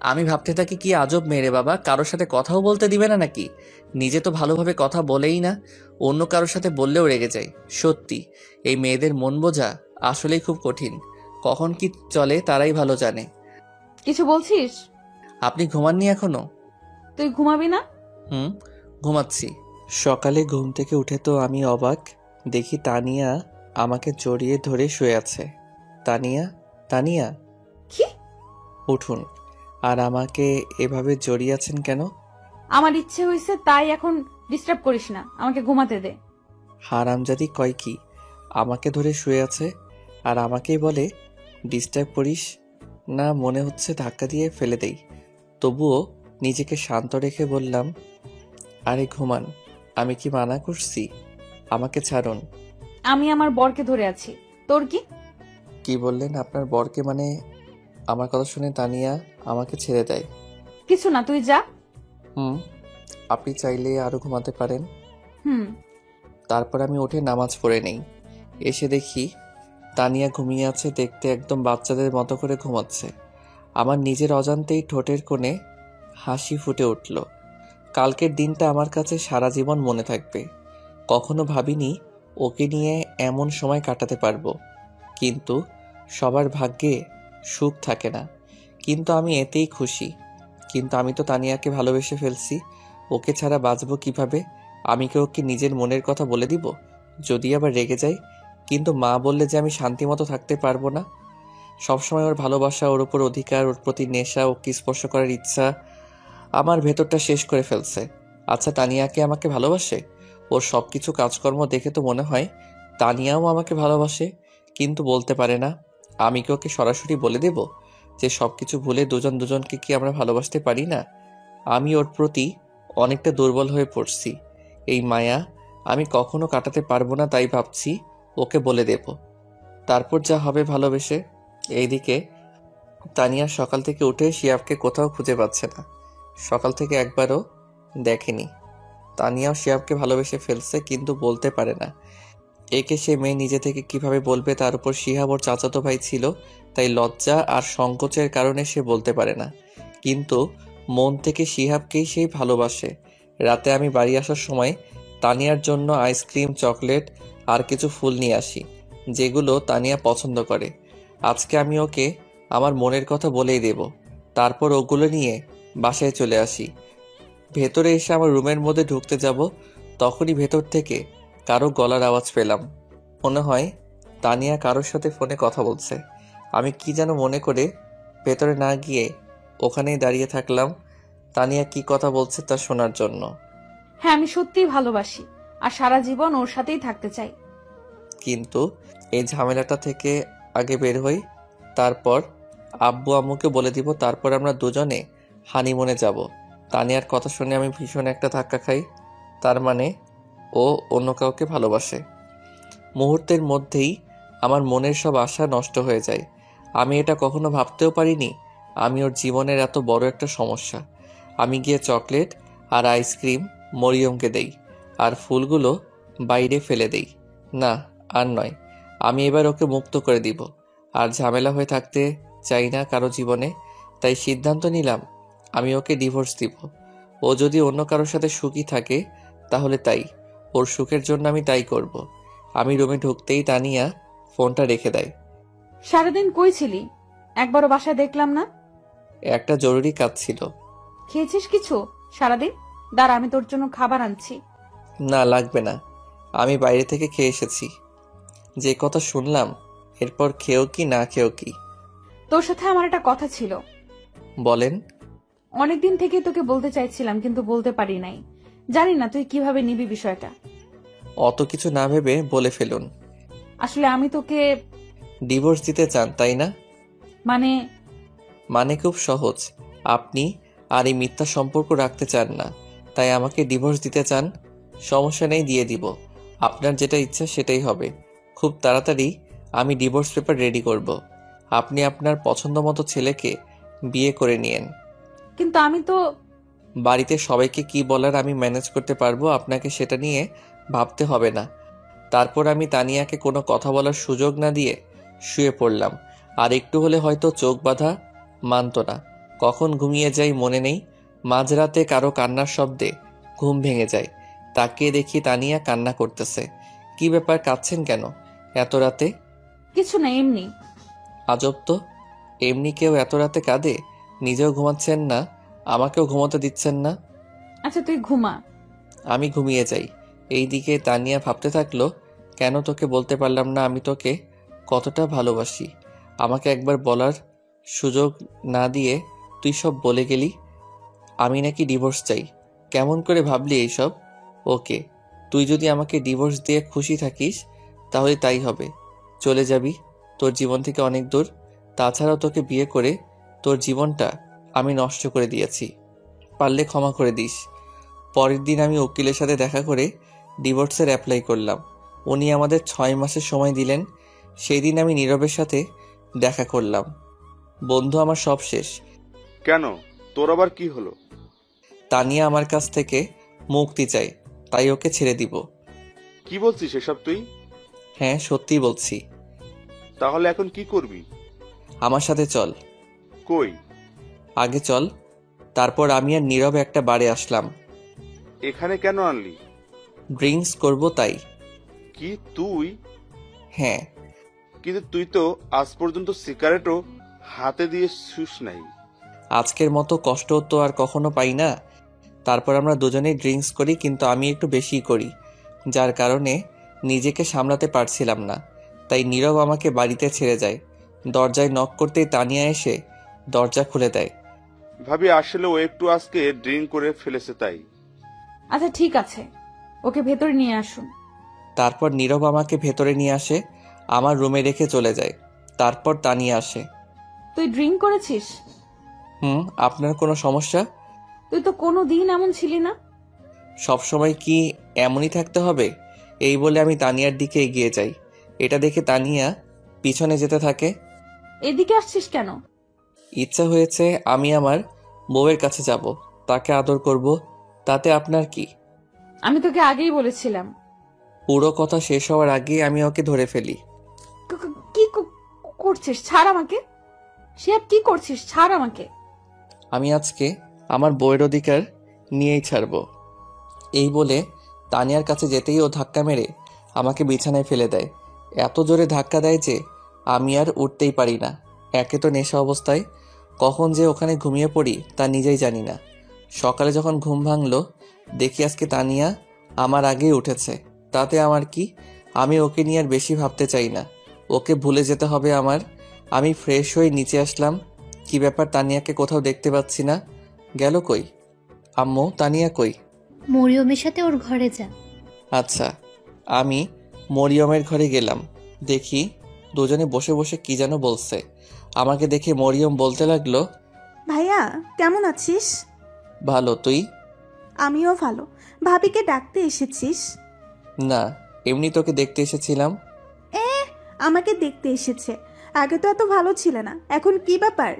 Speaker 1: আমি ভাবতে থাকি কি আজব মেয়ে বাবা, কারোর সাথে কথাও বলতে দিবে না নাকি? নিজে তো ভালোভাবে কথা বলেই না, অন্য কারোর সাথে বললেও রেগে যায়। সত্যি এই মেয়েদের মন বোঝা আসলেই খুব কঠিন। কখন কি চলে তারাই ভালো জানে।
Speaker 5: কিছু বলছিস?
Speaker 1: আপনি ঘুমাননি এখনো?
Speaker 5: তুই ঘুমাবি না?
Speaker 1: হুম, ঘুমাচ্ছি। সকালে ঘুম থেকে উঠে তো আমি অবাক, দেখি তানিয়া আমাকে জড়িয়ে ধরে শুয়ে আছে। তানিয়া, তানিয়া
Speaker 5: কি?
Speaker 1: উঠুন। আর আমাকে এভাবে জড়িয়ে আছেন কেন?
Speaker 5: আমার ইচ্ছে হয়েছে তাই, এখন ডিস্টার্ব করিস না, আমাকে ঘুমাতে দে।
Speaker 1: হারামজাদি কয় কি? আমাকে ধরে শুয়ে আছে আর আমাকেই বলে ডিস্টার্ব করিস না। মনে হচ্ছে ধাক্কা দিয়ে ফেলে দেই। তবুও নিজেকে শান্ত রেখে বললাম, আরে ঘুমান, আমি কি মানা করছি? আমাকে ছাড়ুন।
Speaker 5: আমি আমার বরকে ধরে আছি, তোর কি?
Speaker 1: কি বললেন? আপনার বরকে? মানে? আমার কথা শুনে তানিয়া আমাকে ছেড়ে দেয়।
Speaker 5: কিছু না, তুই যা।
Speaker 1: হুম, আপনি চাইলে আরো ঘুমাতে পারেন।
Speaker 5: হুম।
Speaker 1: তারপর আমি উঠে নামাজ পড়ে নেই। এসে দেখি তানিয়া ঘুমিয়ে আছে, দেখতে একদম বাচ্চাদের মতো করে ঘুমাচ্ছে। আমার নিজের অজান্তেই ঠোঁটের কোণে হাসি ফুটে উঠল। কালকের দিনটা আমার কাছে সারা জীবন মনে থাকবে। কখনো ভাবিনি ওকে নিয়ে এমন সময় কাটাতে পারবো। কিন্তু সবার ভাগ্যে সুখ থাকে না, কিন্তু আমি এতেই খুশি। কিন্তু আমি তো তানিয়াকে ভালোবেসে ফেলছি, ওকে ছাড়া বাঁচবো কিভাবে? আমি কি ওকে নিজের মনের কথা বলে দিব? যদি আবার রেগে যাই? কিন্তু মা বললে যে আমি শান্তিমতো থাকতে পারবো না। সবসময় ওর ভালোবাসা, ওর উপর অধিকার, ওর প্রতি নেশা, ওকে স্পর্শ করার ইচ্ছা আমার ভেতরটা শেষ করে ফেলছে। আচ্ছা, তানিয়াকে আমাকে ভালোবাসে? ওর সবকিছু কাজকর্ম দেখে তো মনে হয় তানিয়াও আমাকে ভালোবাসে, কিন্তু বলতে পারে না। আমি কি ওকে সরাসরি বলে দেব যে সবকিছু ভুলে দুজন দুজনকে কি আমরা ভালোবাসতে পারি না? আমি ওর প্রতি অনেকটা দুর্বল হয়ে পড়ছি। এই মায়া আমি কখনো কাটাতে পারবো না, তাই ভাবছি ওকে বলে দেব, তারপর যা হবে ভালোবেসে। এইদিকে তানিয়া সকাল থেকে উঠে শিয়াবকে কোথাও খুঁজে পাচ্ছে না। সকাল থেকে একবারও দেখেনি। তানিয়াও শিয়াবকে ভালোবেসে ফেলছে, কিন্তু বলতে পারে না। একে সে মেয়ে নিজে থেকে কিভাবে বলবে? তার উপর শিহাব ওর চাচাতো ভাই ছিল, তাই লজ্জা আর সংকোচের কারণে সে বলতে পারে না। কিন্তু মন থেকে শিহাবকেই সেই ভালোবাসে। রাতে আমি বাড়ি আসার সময় তানিয়ার জন্য আইসক্রিম, চকলেট আর কিছু ফুল নিয়ে আসি, যেগুলো তানিয়া পছন্দ করে। আজকে আমি ওকে আমার মনের কথা বলেই দেব। তারপর ওগুলো নিয়ে বাসায় চলে আসি। ভেতরে এসে আমার রুমের মধ্যে ঢুকতে যাব, তখনই ভেতর থেকে কারো গলার আওয়াজ পেলাম। মনে হয় তানিয়া কারোর সাথে ফোনে কথা বলছে। আমি কি যেন মনে করে ভেতরে না গিয়ে ওখানেই দাঁড়িয়ে থাকলাম, তানিয়া কি কথা বলছে তা শোনার জন্য।
Speaker 5: হ্যাঁ, আমি সত্যিই ভালোবাসি আর সারা জীবন ওর সাথেই থাকতে চাই।
Speaker 1: কিন্তু এই ঝামেলাটা থেকে আগে বের হই, তারপর আব্বু আম্মুকে বলে দিব, তারপর আমরা দুজনে হানিমুনে যাব। তানিয়ার কথা শুনে আমি ভীষণ একটা ধাক্কা খাই। তার মানে ও অন্য কাউকে ভালোবাসে। মুহূর্তের মধ্যেই আমার মনের সব আশা নষ্ট হয়ে যায়। আমি এটা কখনো ভাবতেও পারিনি আমি ওর জীবনের এত বড় একটা সমস্যা। আমি গিয়ে চকলেট আর আইসক্রিম মরিয়মকে দেই, আর ফুলগুলো বাইরে ফেলে দেই। না, আর নয়, আমি এবার ওকে মুক্ত করে দিব। আর ঝামেলা হয়ে থাকতে চাই না কারো জীবনে। তাই সিদ্ধান্ত নিলাম আমি ওকে ডিভোর্স দিব। ও যদি অন্য কারোর সাথে সুখী থাকে তাহলে তাই, ওর সুখের জন্য আমি তাই করব। আমি রুমে ঢুকতেই তানিয়া ফোনটা রেখে দেয়।
Speaker 5: সারাদিন কই ছিলি? একবারও বাসায় দেখলাম না।
Speaker 1: একটা জরুরি কাজ ছিল।
Speaker 5: খেয়েছিস কিছু সারাদিন? দাঁড়া, আমি তোর জন্য খাবার আনছি।
Speaker 1: না লাগবে না, আমি বাইরে থেকে খেয়ে এসেছি। যে কথা শুনলাম এরপর খেয়েও কি না খেয়েও কি।
Speaker 5: তোর সাথে আমার একটা কথা ছিল।
Speaker 1: বলেন।
Speaker 5: অনেকদিন থেকে তোকে বলতে চাইছিলাম কিন্তু বলতে পারি নাই। জানি না তুই কিভাবে নিবি বিষয়টা।
Speaker 1: অত কিছু না ভেবে বলে ফেলুন।
Speaker 5: আসলে আমি তোকে
Speaker 1: ডিভোর্স দিতে চান তাই না?
Speaker 5: মানে
Speaker 1: মানে খুব সহজ, আপনি আর এই মিথ্যা সম্পর্ক রাখতে চান না, তাই আমাকে ডিভোর্স দিতে চান। সমস্যা নেই, দিয়ে দিব। আপনার যেটা ইচ্ছা সেটাই হবে। খুব তাড়াতাড়ি আমি ডিভোর্স পেপার রেডি করব। আপনি আপনার পছন্দ মতো ছেলেকে বিয়ে করে নিয়েন।
Speaker 5: কিন্তু আমি তো
Speaker 1: বাড়িতে সবাইকে কি বলার আমি ম্যানেজ করতে পারবো, আপনাকে সেটা নিয়ে ভাবতে হবে না। তারপর আমি তানিয়াকে কোনো কথা বলার সুযোগ না দিয়ে শুয়ে পড়লাম। আর একটু হলে হয়তো চোখ বাঁধা মানত না। কখন ঘুমিয়ে যাই মনে নেই। মাঝরাতে কারো কান্নার শব্দে ঘুম ভেঙে যায়। তাকিয়ে দেখি তানিয়া কান্না করতেছে। কি ব্যাপার, কাঁদছেন কেন এত রাতে?
Speaker 5: কিছু না, এমনি।
Speaker 1: আজব তো, এমনি কেউ এত রাতে কাঁদে? নিজেও ঘুমাচ্ছেন না, আমাকেও ঘুমাতে দিচ্ছেন না।
Speaker 5: আচ্ছা তুই ঘুমা।
Speaker 1: আমি ঘুমিয়ে যাই। এইদিকে তানিয়া ভাবতে থাকলো, কেন তোকে বলতে পারলাম না আমি তোকে কতটা ভালোবাসি। আমাকে একবার বলার সুযোগ না দিয়ে তুই সব বলে গেলি। আমি নাকি ডিভোর্স চাই। কেমন করে ভাবলি এইসব? ওকে, তুই যদি আমাকে ডিভোর্স দিয়ে খুশি থাকিস তাহলে তাই হবে। চলে যাবি তোর জীবন থেকে অনেক দূর। তাছাড়াও তোকে বিয়ে করে তোর জীবনটা আমি নষ্ট করে দিয়েছি। পারলে ক্ষমা করে দিস। পরের দিন আমি উকিলের সাথে দেখা করে ডিভোর্সের অ্যাপ্লাই করলাম। উনি আমাদের 6 মাসের সময় দিলেন। সেই দিন আমি নীরবের সাথে দেখা করলাম। বন্ধু, আমার সব শেষ।
Speaker 2: কেন, তোর আবার কি হলো?
Speaker 1: তানিয়া আমার কাছ থেকে মুক্তি চাই, তাই ওকে ছেড়ে দিব।
Speaker 2: কি বলছিস এসব তুই?
Speaker 1: হ্যাঁ, সত্যি বলছি।
Speaker 2: তাহলে এখন কি করবি?
Speaker 1: আমার সাথে চল।
Speaker 2: কই?
Speaker 1: আগে চল। তারপর আমি আর নীরব একটা বারে আসলাম।
Speaker 2: এখানে কেন আনলি?
Speaker 1: ড্রিঙ্কস করব তাই।
Speaker 2: কি তুই?
Speaker 1: হ্যাঁ।
Speaker 2: কিন্তু তুই তো আজ পর্যন্ত সিগারেটও হাতে দিয়ে শুস নাই।
Speaker 1: আজকের মতো কষ্ট তো আর কখনো পাই না। তারপর আমরা দুজনেই ড্রিঙ্কস করি, কিন্তু আমি একটু বেশি করি, যার কারণে নিজেকে সামলাতে পারছিলাম না। তাই নীরব আমাকে বাড়িতে ছেড়ে যায়। দরজায় নক করতেই তানিয়া এসে দরজা খুলে দেয়।
Speaker 2: ভাবি আসলে ও একটু আজকে ড্রিঙ্ক করে ফেলেছে তাই।
Speaker 5: আচ্ছা ঠিক আছে, ওকে ভেতরে নিয়ে আসুন।
Speaker 1: তারপর নীরব আমাকে ভেতরে নিয়ে আসে, আমার রুমে রেখে চলে যায়। তারপর তানিয়া আসে।
Speaker 5: তুই ড্রিঙ্ক করেছিস?
Speaker 1: আপনার কোনো সমস্যা?
Speaker 5: তুই তো কোনো দিন এমন ছিলি না।
Speaker 1: সব সময় কি এমনই থাকতে হবে? এই বলে আমি তানিয়ার দিকে এগিয়ে যাই। এটা দেখে তানিয়া পিছনে যেতে থাকে।
Speaker 5: এদিকে আসছিস কেন?
Speaker 1: ইচ্ছা হয়েছে আমি আমার বউয়ের কাছে যাব, তাকে আদর করব। তাতে আপনার কি?
Speaker 5: আমি তোকে আগেই বলেছিলাম।
Speaker 1: পুরো কথা শেষ হওয়ার আগেই আমি ওকে ধরে ফেলি।
Speaker 5: কি করছিস? ছাড় আমাকে। শিয়াব, কি করছিস? ছাড় আমাকে।
Speaker 1: আমি আজকে আমার বউয়ের অধিকার নিয়েই ছাড়ব। এই বলে তানিয়ার কাছে যেতেই ও ধাক্কা মেরে আমাকে বিছানায় ফেলে দেয়। এত জোরে ধাক্কা দেয় যে আমি আর উঠতেই পারি না। একে তো নেশা অবস্থায়, কখন যে ওখানে ঘুমিয়ে পড়ি তা নিজেই জানি না। সকালে যখন ঘুম ভাঙলো দেখি আজকে তানিয়া আমার আগেই উঠেছে। তাতে আমার কি? আমি ওকে নিয়ে আর বেশি ভাবতে চাই না। ওকে ভুলে যেতে হবে আমার। আমি ফ্রেশ হয়ে নিচে আসলাম। কি ব্যাপার, তানিয়াকে কোথাও দেখতে পাচ্ছি না। গেল কই? আম্মু, তানিয়া কই?
Speaker 4: মরিয়মের সাথে ওর ঘরে যা।
Speaker 1: আচ্ছা। আমি মরিয়মের ঘরে গেলাম। দেখি দুজনে বসে বসে কি যেন বলছে। আমাকে দেখে মরিয়ম বলতে লাগলো,
Speaker 7: ভাইয়া কেমন আছিস?
Speaker 1: ভালো, তুই?
Speaker 7: আমিও ভালো। ভাবিকে ডাকতে এসেছিস?
Speaker 1: না, এমনি তোকে দেখতে এসেছিলাম।
Speaker 7: আমাকে দেখতে এসেছে। আগে তো এত ভালো ছিল না, এখন কি ব্যাপার?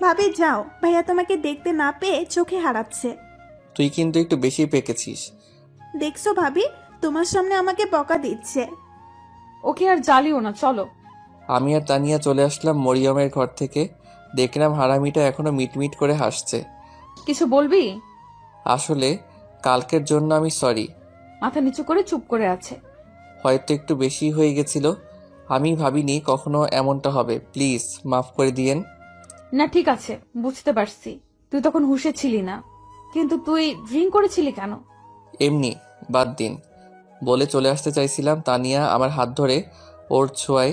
Speaker 7: ভাবি যাও, ভাইয়া তোমাকে দেখতে না পেয়ে চোখে হারাচ্ছে।
Speaker 1: তুই কিন্তু একটু বেশি পেকেছিস।
Speaker 7: দেখছো ভাবি, তোমার সামনে আমাকে বকা দিচ্ছে।
Speaker 5: ওকে আর জ্বালিও না, চলো।
Speaker 1: আমি আর তানিয়া চলে আসলাম মরিয়মের ঘর থেকে। দেখলাম হারামিটা এখনো মিটমিট করে হাসছে।
Speaker 5: কিছু বলবি?
Speaker 1: আসলে কালকের জন্য আমি সরি।
Speaker 5: মাথা নিচু করে চুপ করে আছে।
Speaker 1: হয়তো একটু বেশি হয়ে গেছিল। আমি ভাবিনি কখনো এমনটা হবে। প্লিজ মাফ করে দিয়েন।
Speaker 5: না ঠিক আছে, বুঝতে পারছি। তুই তখন হুঁশে ছিলি না, কিন্তু তুই ড্রিঙ্ক করেছিলি কেন?
Speaker 1: এমনি, বাদ দিন বলে চলে আসতে চাইছিলাম। তানিয়া আমার হাত ধরে ওর ছোঁয়ায়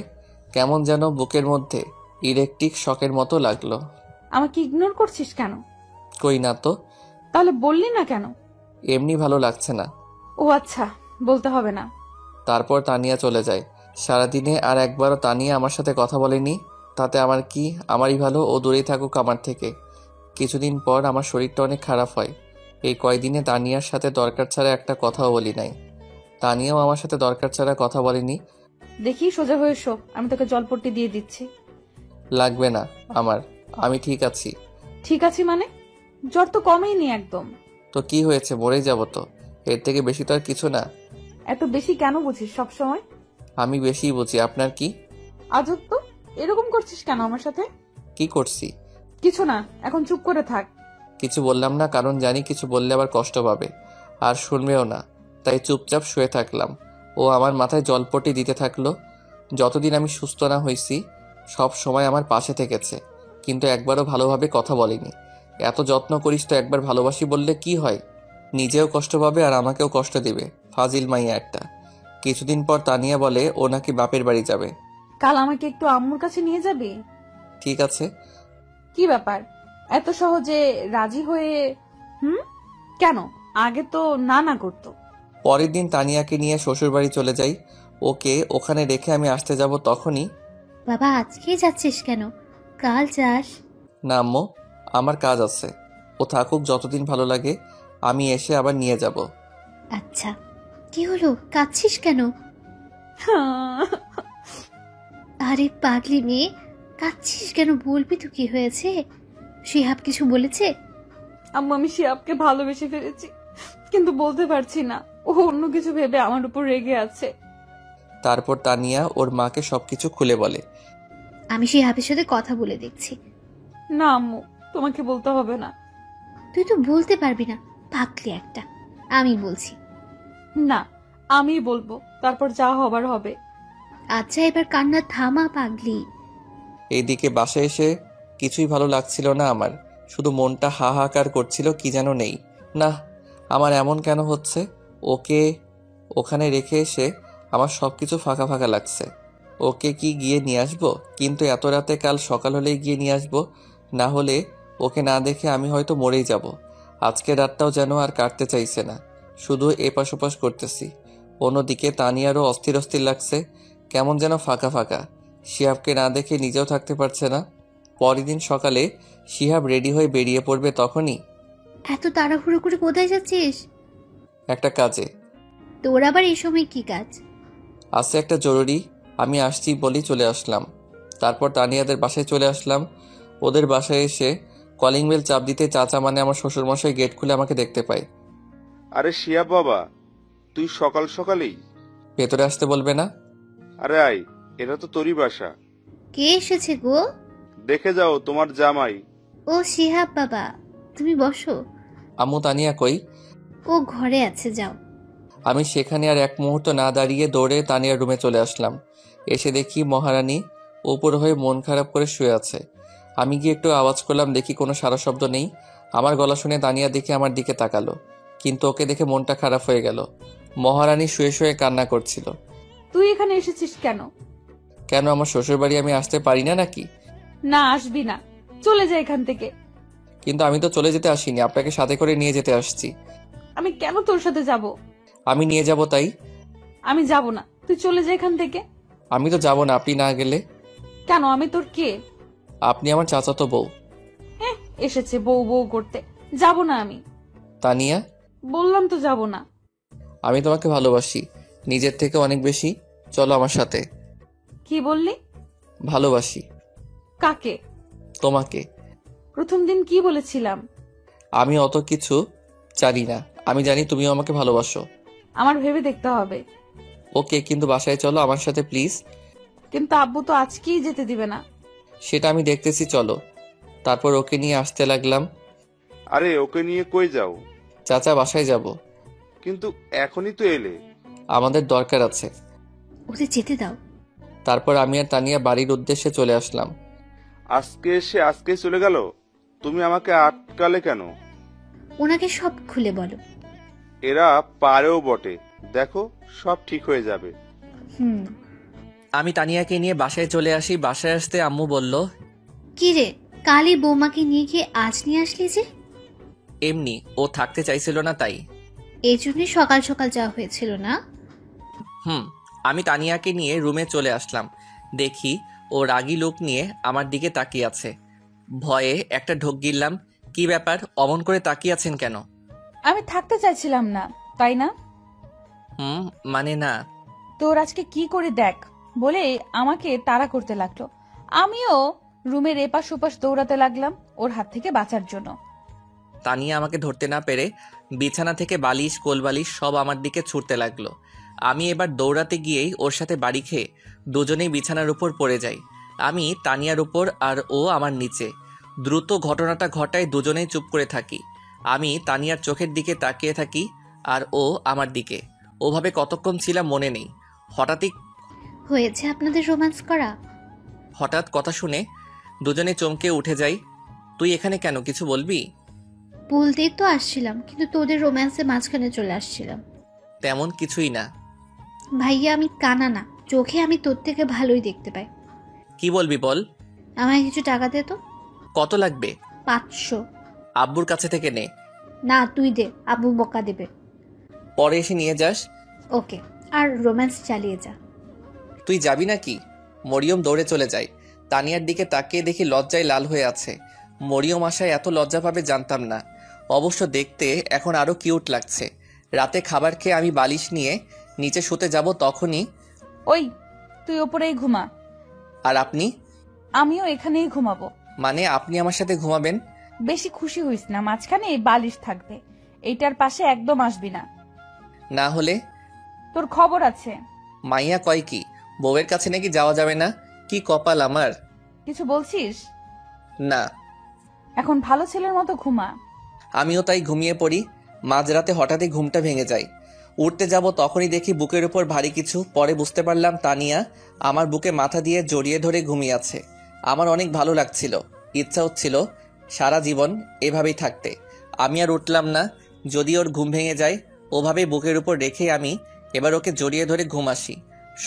Speaker 1: কেমন যেন বুকের মধ্যে ইলেকট্রিক শকের মতো লাগলো।
Speaker 5: আমাকে ইগনোর করছিস কেন?
Speaker 1: কই না তো।
Speaker 5: তাহলে বললি না কেন?
Speaker 1: এমনি ভালো লাগছে না।
Speaker 5: ও আচ্ছা, বলতে হবে না।
Speaker 1: তারপর তানিয়া চলে যায়। সারাদিনে আর একবারও তানিয়া আমার সাথে কথা বলেনি। তাতে আমার কি, আমারই ভালো ও দূরেই থাকুক আমার থেকে। কিছুদিন পর আমার শরীরটা অনেক খারাপ হয়। এই কয়দিনে তানিয়ার সাথে দরকার ছাড়া একটা কথাও বলি নাই। তানিয়াও আমার সাথে দরকার ছাড়া কথা বলেনি।
Speaker 5: দেখি সোজা হয়ে শো, আমি তোকে জলপট্টি দিয়ে দিচ্ছি।
Speaker 1: লাগবে না আমার, আমি ঠিক আছি।
Speaker 5: ঠিক আছে মানে? জ্বর তো কমেইনি একদম।
Speaker 1: তো কি হয়েছে, মরেই যাব তো। এর থেকে বেশি তো আর কিছু না।
Speaker 5: এত বেশি কেন বুঝিস সব সময়?
Speaker 1: আমি বেশিই বুঝি, আপনার কি?
Speaker 5: আজব তো, এরকম করছিস কেন আমার সাথে?
Speaker 1: কি করছি?
Speaker 5: কিছু না, এখন চুপ করে থাক।
Speaker 1: কিছু বললাম না, কারণ জানি কিছু বললে আবার কষ্ট পাবে আর শুনবেও না। তাই চুপচাপ শুয়ে থাকলাম। ও আমার মাথায় জলপটি দিতে থাকলো। যতদিন আমি সুস্থ না হয়েছি সব সময় আমার পাশে থেকেছে, কিন্তু একবারও ভালোভাবে কথা বলেনি। এত যত্ন করিস তো একবার ভালোবাসি বললে কি হয়? নিজেও কষ্ট পাবে আর আমাকেও কষ্ট দিবে। ফাজিল মাইয়া একটা। কিছুদিন পর তানিয়া বলে ও নাকি বাপের বাড়ি যাবে।
Speaker 5: কাল আমাকে একটু আম্মুর কাছে নিয়ে যাবি?
Speaker 1: ঠিক আছে।
Speaker 5: কি ব্যাপার, এত সহজে রাজি হয়ে? কেন? আগে তো না না করতো।
Speaker 1: পরের দিন তানিয়াকে নিয়ে শ্বশুরবাড়ি চলে যাই। ওকে ওখানে রেখে আমি আসতে যাব তখনই।
Speaker 4: বাবা আজকেই যাচ্ছিস কেন? কাল যাস।
Speaker 1: না আম্মু, আমার কাজ আছে। ও থাকুক যতদিন ভালো লাগে, আমি এসে আবার নিয়ে যাব।
Speaker 4: আচ্ছা, কি হলো, কাঁদছিস কেন? আরে পাগলি মেয়ে, কাঁদছিস কেন? বলবি তো কি হয়েছে? শিহাব কিছু বলেছে?
Speaker 5: আম্মু, আমি শিয়াবকে ভালোবেসে ফেলেছি, কিন্তু বলতে পারছি না। ও অন্য কিছু ভেবে আমার উপর রেগে আছে।
Speaker 1: তারপর তানিয়া ওর মাকে সবকিছু খুলে বলে।
Speaker 4: আমি শিহাবের সাথে কথা বলে দেখছি।
Speaker 5: না আম্মু, তোমাকে বলতে হবে না।
Speaker 4: তুই তো বলতে পারবি না, পাগলি একটা। আমি বলছি।
Speaker 5: না, আমি বলবো, তারপর যা হবার হবে।
Speaker 4: আচ্ছা এবার কান্না থামা পাগলি।
Speaker 1: এইদিকে বাসায় এসে কিছুই ভালো লাগছিল না আমার। শুধু মনটা হাহাকার করছিল, কি যেন নেই। না, আমার এমন কেন হচ্ছে? ওকে ওখানে রেখে এসে আমার সবকিছু ফাঁকা ফাঁকা লাগছে। ওকে কি গিয়ে নিয়ে আসবো? কিন্তু এত রাতে, কাল সকাল হলেই গিয়ে নিয়ে আসবো। না হলে ওকে না দেখে আমি হয়তো মরেই যাব। আজকের রাতটাও যেন আর কাটতে চাইছে না, শুধু এপাশ ওপাশ করতেছি। অন্যদিকে তানিয়ারও অস্থির অস্থির লাগছে, কেমন যেন ফাঁকা ফাঁকা। শিহাবকে না দেখে নিজেও থাকতে পারছে না। পরের দিন সকালে শিহাব রেডি হয়ে বেরিয়ে পড়বে তখনই।
Speaker 4: এত তাড়াহুড়ো করে কোথায় যাচ্ছিস?
Speaker 1: একটা কাজে।
Speaker 4: তোর আবার এই সময় কি কাজ?
Speaker 1: আছে একটা জরুরি, আমি আসছি বলেই চলে আসলাম। তারপর তানিয়াদের বাসায় চলে আসলাম। ওদের বাসায় এসে কলিং বেল চাপ দিতে চাচা মানে আমার শ্বশুরমশাই গেট খুলে আমাকে দেখতে পায়।
Speaker 2: আরে শিয়া বাবা, তুই সকাল সকালেই?
Speaker 1: ভেতরে আসতে বলবে না?
Speaker 2: আরে আয়, এটা তো তোরই বাসা।
Speaker 4: কে এসেছে গো?
Speaker 2: দেখে যাও, তোমার জামাই।
Speaker 4: ও শিহাব বাবা, তুমি বসো।
Speaker 1: আম্মু, তানিয়া কই?
Speaker 4: ও ঘরে আছে, যাও।
Speaker 1: আমি সেখানে আর এক মুহূর্ত না দাঁড়িয়ে দৌড়ে তানিয়ার রুমে চলে আসলাম। এসে দেখি মহারানী উপর হয়ে মন খারাপ করে শুয়ে আছে। আমি গিয়ে একটু আওয়াজ করলাম, দেখি কোনো সারা শব্দ নেই। আমার গলা শুনে তানিয়া দেখে আমার দিকে তাকালো, কিন্তু ওকে দেখে মনটা খারাপ হয়ে গেল। মহারানী শুয়ে শুয়ে কান্না করছিল।
Speaker 5: তুই এখানে এসেছিস কেন?
Speaker 1: কেন, আমার শ্বশুরবাড়ি আমি আসতে পারি না নাকি?
Speaker 5: না, আসবি না, চলে যা এখান থেকে।
Speaker 1: কিন্তু আমি তো চলে যেতে আসিনি, আপনাকে সাথে করে নিয়ে যেতে আসছি।
Speaker 5: আমি কেন তোর সাথে যাব?
Speaker 1: আমি নিয়ে যাব তাই।
Speaker 5: আমি যাব না, তুই চলে যা এখান থেকে।
Speaker 1: আমি তো যাব না আপনি না গেলে।
Speaker 5: কেন, আমি তোর কে?
Speaker 1: আপনি আমার চাচাতো বউ।
Speaker 5: হ্যাঁ, এসেছে বউ বউ করতে। যাব না আমি।
Speaker 1: তানিয়া,
Speaker 5: বললাম তো যাব না।
Speaker 1: আমি তোমাকে ভালোবাসি, নিজের থেকে অনেক বেশি। চলো আমার সাথে।
Speaker 5: কি বললি?
Speaker 1: ভালোবাসি।
Speaker 5: কাকে?
Speaker 1: তোমাকে।
Speaker 5: প্রথম দিন কি বলেছিলাম?
Speaker 1: আমি অত কিছু জানি না, আমি জানি তুমিও আমাকে ভালোবাসো।
Speaker 5: আমার ভেবে দেখতে হবে।
Speaker 1: ওকে, কিন্তু বাসায় চলো আমার সাথে প্লিজ।
Speaker 5: কিন্তু আব্বু তো আজকেই যেতে দিবে না।
Speaker 1: সেটা আমি দেখতেছি, চলো। তারপর ওকে নিয়ে আসতে লাগলাম।
Speaker 2: আরে ওকে নিয়ে কই যাও?
Speaker 1: চাচা, বাসায় যাব।
Speaker 2: কিন্তু এখনই তো এলে।
Speaker 1: আমাদের দরকার আছে।
Speaker 4: ওদের যেতে দাও।
Speaker 1: তারপর আমি আর তানিয়া বাড়ির উদ্দেশ্যে চলে আসলাম।
Speaker 2: আজকে এসে আজকে চলে গেল? তুমি আমাকে আটকালে কেন?
Speaker 4: ওনাকে সব খুলে বলো।
Speaker 2: এরা পারেও বটে, দেখো সব ঠিক হয়ে যাবে।
Speaker 4: হুম।
Speaker 1: আমি তানিয়াকে নিয়ে বাসায় চলে আসি। বাসায় আসতে আম্মু বলল,
Speaker 4: কি রে, কালই বৌমাকে নিয়ে গিয়ে আজ নিয়ে আসলি যে?
Speaker 1: এমনি, ও থাকতে চাইছিল না তাই।
Speaker 4: এই জন্যই সকাল সকাল যাওয়া হয়েছিল না?
Speaker 1: আমি তানিয়াকে নিয়ে রুমে চলে আসলাম। দেখি ও রাগী লোক নিয়ে আমার দিকে তাকিয়ে আছে। ভয়ে একটা ঢোক গিললাম। কি ব্যাপার, অমন করে তাকিয়ে আছেন কেন?
Speaker 5: আমি থাকতে চাইছিলাম না, তাই না?
Speaker 1: মানে না।
Speaker 5: তোর আজকে কি করে দেখ বলে আমাকে তাড়া করতে লাগলো। আমিও রুমের এপাশ ওপাশ দৌড়াতে লাগলাম ওর হাত থেকে বাঁচার জন্য।
Speaker 1: তানিয়া আমাকে ধরতে না পেরে বিছানা থেকে বালিশ কোলবালিশ সব আমার দিকে ছুটতে লাগলো। আমি এবার দৌড়াতে গিয়েই ওর সাথে বাড়ি খেয়ে দুজনেই বিছানার উপর পড়ে যাই। আমি তানিয়ার উপর আর ও আমার নিচে। দ্রুত ঘটনাটা ঘটায় দুজনেই চুপ করে থাকি। আমি তানিয়ার চোখের দিকে তাকিয়ে থাকি আর ও আমার দিকে। ওভাবে কতক্ষণ ছিলাম মনে নেই।
Speaker 4: হয়েছে আপনাদের রোম্যান্স করা?
Speaker 1: হঠাৎ কথা শুনে দুজনে চমকে উঠে যাই। তুই এখানে কেন, কিছু বলবি?
Speaker 4: বলতেই তো আসছিলাম, কিন্তু তোদের রোম্যান্সের মাঝখানে চলে আসছিলাম।
Speaker 1: তেমন কিছুই না।
Speaker 4: ভাইয়া, আমি কানা না, চোখে আমি তোর থেকে ভালোই দেখতে পাই।
Speaker 1: কি বলবি বল।
Speaker 4: আমায় কিছু টাকা দে তো।
Speaker 1: কত লাগবে?
Speaker 4: 500।
Speaker 1: আব্বুর কাছে থেকে নে।
Speaker 4: না, তুই দে, আব্বু বকা দেবে।
Speaker 1: পরে এসে নিয়ে যাস।
Speaker 4: ওকে, আর রোম্যান্স চালিয়ে যা।
Speaker 1: তুই যাবি নাকি? মরিয়ম দৌড়ে চলে যায়। তানিয়ার দিকে তাকিয়ে দেখি লজ্জায় লাল হয়ে আছে। মরিয়ম আসায় এত লজ্জা পাবে জানতাম না। অবশ্য দেখতে এখন আরো কিউট লাগছে। রাতে খাবার খেয়ে আমি বালিশ নিয়ে নিচে শুতে যাব, তখনই
Speaker 5: ওই, তুই ওপরেই ঘুমা।
Speaker 1: আর আপনি?
Speaker 5: আমিও এখানেই ঘুমাবো।
Speaker 1: মানে আপনি আমার সাথে ঘুমাবেন?
Speaker 5: বেশি খুশি হইস না, মাঝখানে এই বালিশ থাকবে, এইটার পাশে একদম আসবি না।
Speaker 1: না হলে?
Speaker 5: তোর খবর আছে।
Speaker 1: মাইয়া কয় কি, বউয়ের কাছে নাকি যাওয়া যাবে না? কি কপাল আমার।
Speaker 5: কিছু বলছিস?
Speaker 1: না।
Speaker 5: এখন ভালো ছেলের মতো ঘুমা।
Speaker 1: আমিও তাই ঘুমিয়ে পড়ি। মাঝরাতে হঠাৎই ঘুমটা ভেঙে যায়। উঠতে যাব তখনই দেখি বুকের উপর ভারী কিছু। পরে বুঝতে পারলাম তানিয়া আমার বুকে মাথা দিয়ে জড়িয়ে ধরে ঘুমিয়ে আছে। আমার অনেক ভালো লাগছিল, ইচ্ছা হচ্ছিল সারা জীবন এভাবেই থাকতে। আমি আর উঠলাম না। যদি ওর ঘুম ভেঙে যায়, ওভাবে বুকের উপর রেখে আমি এবার ওকে জড়িয়ে ধরে ঘুম আসি।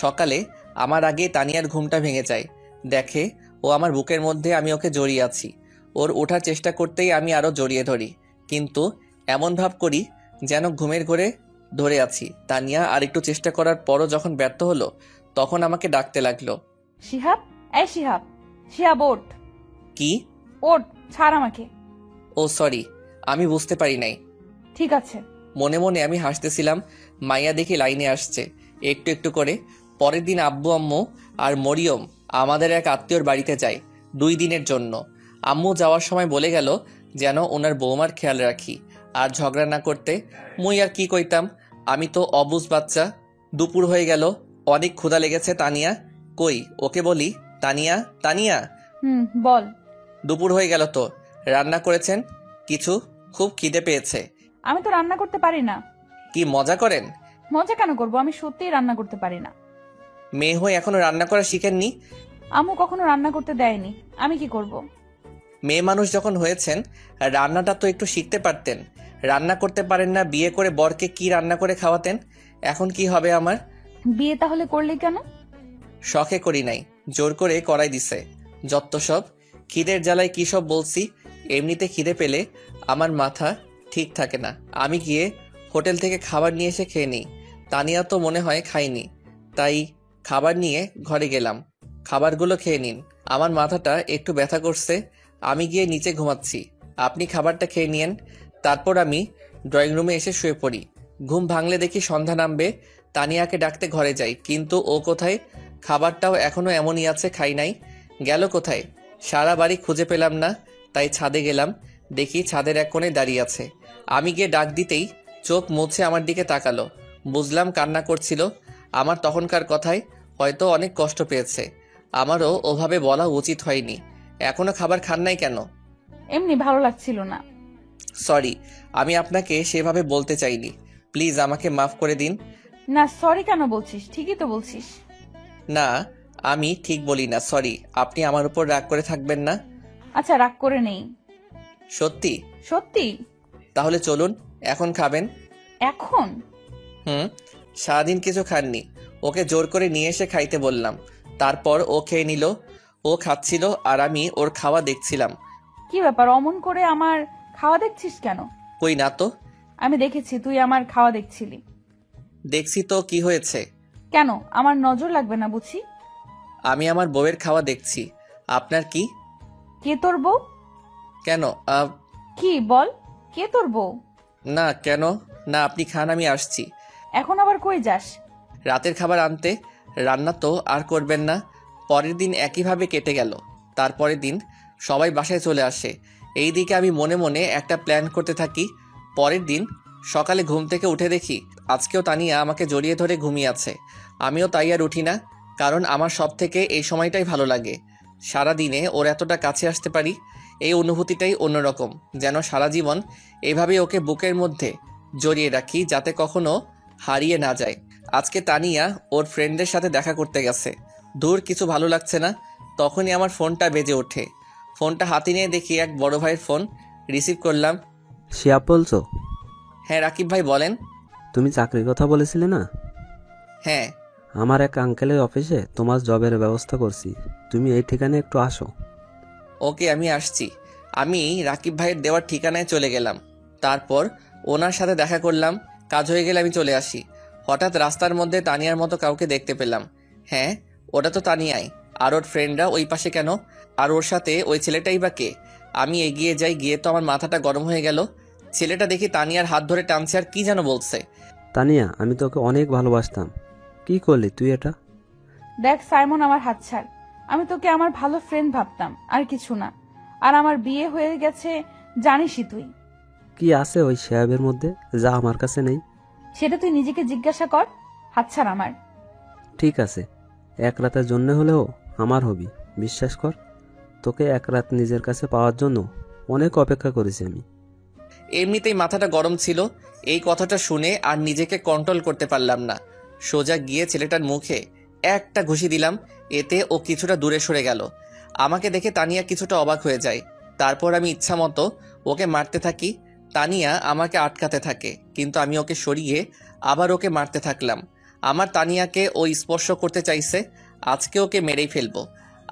Speaker 1: সকালে আমার আগে তানিয়ার ঘুমটা ভেঙে যায়। দেখে ও আমার বুকের মধ্যে, আমি ওকে জড়িয়ে আছি। ওর ওঠার চেষ্টা করতেই আমি আরো জড়িয়ে ধরি, কিন্তু এমন ভাব করি যেন ঘুমের ঘোরে ধরে আছি। তানিয়া আর একটু চেষ্টা করার পরও যখন ব্যর্থ হলো, তখন আমাকে ডাকতে লাগলো।
Speaker 5: শিহাব, এই শিহাব, শিহাব ওঠ।
Speaker 1: কি?
Speaker 5: ওঠ, ছাড় আমাকে।
Speaker 1: ও সরি, আমি বুঝতে পারি নাই।
Speaker 5: ঠিক আছে।
Speaker 1: মনে মনে আমি হাসতেছিলাম। মাইয়া দেখি লাইনে আসছে একটু একটু করে। পরের দিন আব্বু আম্মু আর মরিয়ম আমাদের এক আত্মীয়র বাড়িতে যায় 2 দিনের জন্য। আম্মু যাওয়ার সময় বলে গেল যেন ওনার বৌমার খেয়াল রাখি আর ঝগড়া না করতে। মুই আর কি কইতাম, আমি তো অবুঝ বাচ্চা। দুপুর হয়ে গেল, অনেক ক্ষুধা লেগেছে। তানিয়া কই, ওকে বলি তানিয়া তানিয়া।
Speaker 5: বল।
Speaker 1: দুপুর হয়ে গেল তো, রান্না করেছেন কিছু? খুব খিদে পেয়েছে।
Speaker 5: আমি তো রান্না করতে পারি না।
Speaker 1: কি মজা করেন?
Speaker 5: মজা কেন করবো, আমি সত্যিই রান্না করতে পারি না।
Speaker 1: মেয়ে হয়ে এখনো রান্না করা শিখেননি?
Speaker 5: আম্মু কখনো রান্না করতে দেয়নি, আমি কি করব?
Speaker 1: মেয়ে মানুষ যখন হয়েছেন, রান্নাটা তো একটু শিখতে পারতেন। রান্না করতে পারেন না, বিয়ে করে বরকে কি রান্না করে খাওয়াতেন? এখন কি হবে আমার?
Speaker 5: বিয়ে তাহলে করলে কেন?
Speaker 1: শখে করি নাই, জোর করে করাই দিছে। যত সব খিদের জ্বালায় কি সব বলছি। এমনিতে খিদে পেলে আমার মাথা ঠিক থাকে না। আমি গিয়ে হোটেল থেকে খাবার নিয়ে এসে খেয়ে নিই। তানিয়া তো মনে হয় খাইনি, তাই খাবার নিয়ে ঘরে গেলাম। খাবারগুলো খেয়ে নিন, আমার মাথাটা একটু ব্যথা করছে। আমি গিয়ে নিচে ঘুমাচ্ছি, আপনি খাবারটা খেয়ে নিয়েন। তারপর আমি ড্রয়িং রুমে এসে শুয়ে পড়ি। ঘুম ভাঙলে দেখি সন্ধ্যা নামবে। তানিয়াকে ডাকতে ঘরে যাই, কিন্তু ও কোথায়? খাবারটাও এখনো এমনই আছে, খাই নাই। গেল কোথায়? সারা বাড়ি খুঁজে পেলাম না, তাই ছাদে গেলাম। দেখি ছাদের এক কোণে দাঁড়িয়ে আছে। আমি গিয়ে ডাক দিতেই চোখ মুছে আমার দিকে তাকালো। বুঝলাম কান্না করছিল। আমার তখনকার কথায় হয়তো অনেক কষ্ট পেয়েছে। আমারও ওভাবে বলা উচিত হয়নি। এখনো খাবার খান নাই কেন?
Speaker 5: এমনি ভালো লাগছিল না।
Speaker 1: সরি, আমি আপনাকে সেভাবে বলতে চাইনি। প্লিজ আমাকে মাফ করে দিন।
Speaker 5: না, সরি কেন বলছিস? ঠিকই তো বলছিস।
Speaker 1: না, আমি ঠিক বলি না। সরি, আপনি আমার উপর রাগ করে থাকবেন না।
Speaker 5: আচ্ছা, রাগ করে নেই।
Speaker 1: সত্যি?
Speaker 5: সত্যি?
Speaker 1: তাহলে চলুন, এখন খাবেন?
Speaker 5: এখন?
Speaker 1: সারাদিন কিছু খাননি, ওকে জোর করে নিয়ে এসে খাইতে বললাম। তারপর ও খেয়ে নিল। ও খাচ্ছিল আর আমি ওর খাওয়া দেখছিলাম।
Speaker 5: কি ব্যাপার, অমন করে আমার খাওয়া দেখছিস কেন?
Speaker 1: কই না তো।
Speaker 5: আমি দেখেছি তুই আমার খাওয়া দেখছিলি।
Speaker 1: দেখছি তো, কি হয়েছে?
Speaker 5: কেন, আমার নজর লাগবে না বুঝি?
Speaker 1: আমি আমার বউয়ের খাওয়া দেখছি। আপনার কি?
Speaker 5: কে তোর বউ?
Speaker 1: কেন?
Speaker 5: কি বল, কে তোর বউ?
Speaker 1: না, কেন না, আপনি খান, আমি আসছি।
Speaker 5: এখন আবার কই যাস?
Speaker 1: রাতের খাবার আনতে। রান্না তো আর করবেন না। পরের দিন একইভাবে কেটে গেল। তারপরের দিন সবাই বাসায় চলে আসে। এই দিকে আমি মনে মনে একটা প্ল্যান করতে থাকি। পরের দিন সকালে ঘুম থেকে উঠে দেখি আজকেও তানিয়া আমাকে জড়িয়ে ধরে ঘুমিয়ে আছে। আমিও তাই আর উঠি না, কারণ আমার সব থেকে এই সময়টাই ভালো লাগে। সারা দিনে ওর এতটা কাছে আসতে পারি, এই অনুভূতিটাই অন্যরকম। যেন সারা জীবন এইভাবে ওকে বুকের মধ্যে জড়িয়ে রাখি, যাতে কখনো হারিয়ে না যায়। আজকে তানিয়া ওর ফ্রেন্ডদের সাথে দেখা করতে গেছে। দূর কিছু ভালো লাগছে না। তখনই আমার ফোনটা বেজে ওঠে। ফোনটা হাতে নিয়ে দেখি এক বড় ভাইয়ের ফোন। রিসিভ করলাম।
Speaker 6: শিহাব বলছো?
Speaker 1: হ্যাঁ রাকিব ভাই, বলেন।
Speaker 6: তুমি চাকরির কথা বলেছিলে না?
Speaker 1: হ্যাঁ।
Speaker 6: আমার এক আঙ্কেলের অফিসে তোমার জবের ব্যবস্থা করছি, তুমি এই ঠিকানায় একটু আসো।
Speaker 1: ওকে, আমি আসছি। আমি রাকিব ভাইয়ের দেওয়ার ঠিকানায় চলে গেলাম। তারপর ওনার সাথে দেখা করলাম। কাজ হয়ে গেলে আমি চলে আসি। হঠাৎ রাস্তার মধ্যে তানিয়ার মতো কাউকে দেখতে পেলাম। হ্যাঁ, ওটা তো তানিয়াই। আর ওর ফ্রেন্ডরা ওই পাশে কেন? আর ওর সাথে ওই ছেলেটাই বা কে? আমি এগিয়ে যাই, গিয়ে তো আমার মাথাটা গরম হয়ে গেল। ছেলেটা দেখি তানিয়ার হাত ধরে টানছে আর কি যেন বলছে।
Speaker 6: তানিয়া, আমি তোকে অনেক ভালোবাসতাম, কি করলি তুই এটা?
Speaker 5: দেখ সাইমন, আমার হাত ছাড়। আমি তোকে আমার ভালো ফ্রেন্ড ভাবতাম, আর কিছু না। আর আমার বিয়ে হয়ে গেছে, জানিসই তুই।
Speaker 6: কি আছে ওই শিহাবের মধ্যে যা আমার কাছে নেই?
Speaker 5: সেটা তুই নিজেকে জিজ্ঞাসা কর। হাত ছাড় আমার।
Speaker 6: ঠিক আছে, এক রাতের জন্য হলেও আমার হবি, বিশ্বাস কর। তোকে এক রাত নিজের কাছে পাওয়ার জন্য অনেক অপেক্ষা করেছি আমি।
Speaker 1: এমনিতেই মাথাটা গরম ছিল। এই কথাটা শুনে আর নিজেকে কন্ট্রোল করতে পারলাম না। সোজা গিয়ে ছেলেটার মুখে একটা ঘুষি দিলাম। এতে ও কিছুটা দূরে সরে গেল। আমাকে দেখে তানিয়া কিছুটা অবাক হয়ে যায়। তারপর আমি ইচ্ছা মতো ওকে মারতে থাকি। তানিয়া আমাকে আটকাতে থাকে, কিন্তু আমি ওকে সরিয়ে আবার ওকে মারতে থাকলাম। আমার তানিয়াকে ও স্পর্শ করতে চাইছে। আজকে ওকে মেরেই ফেলবো।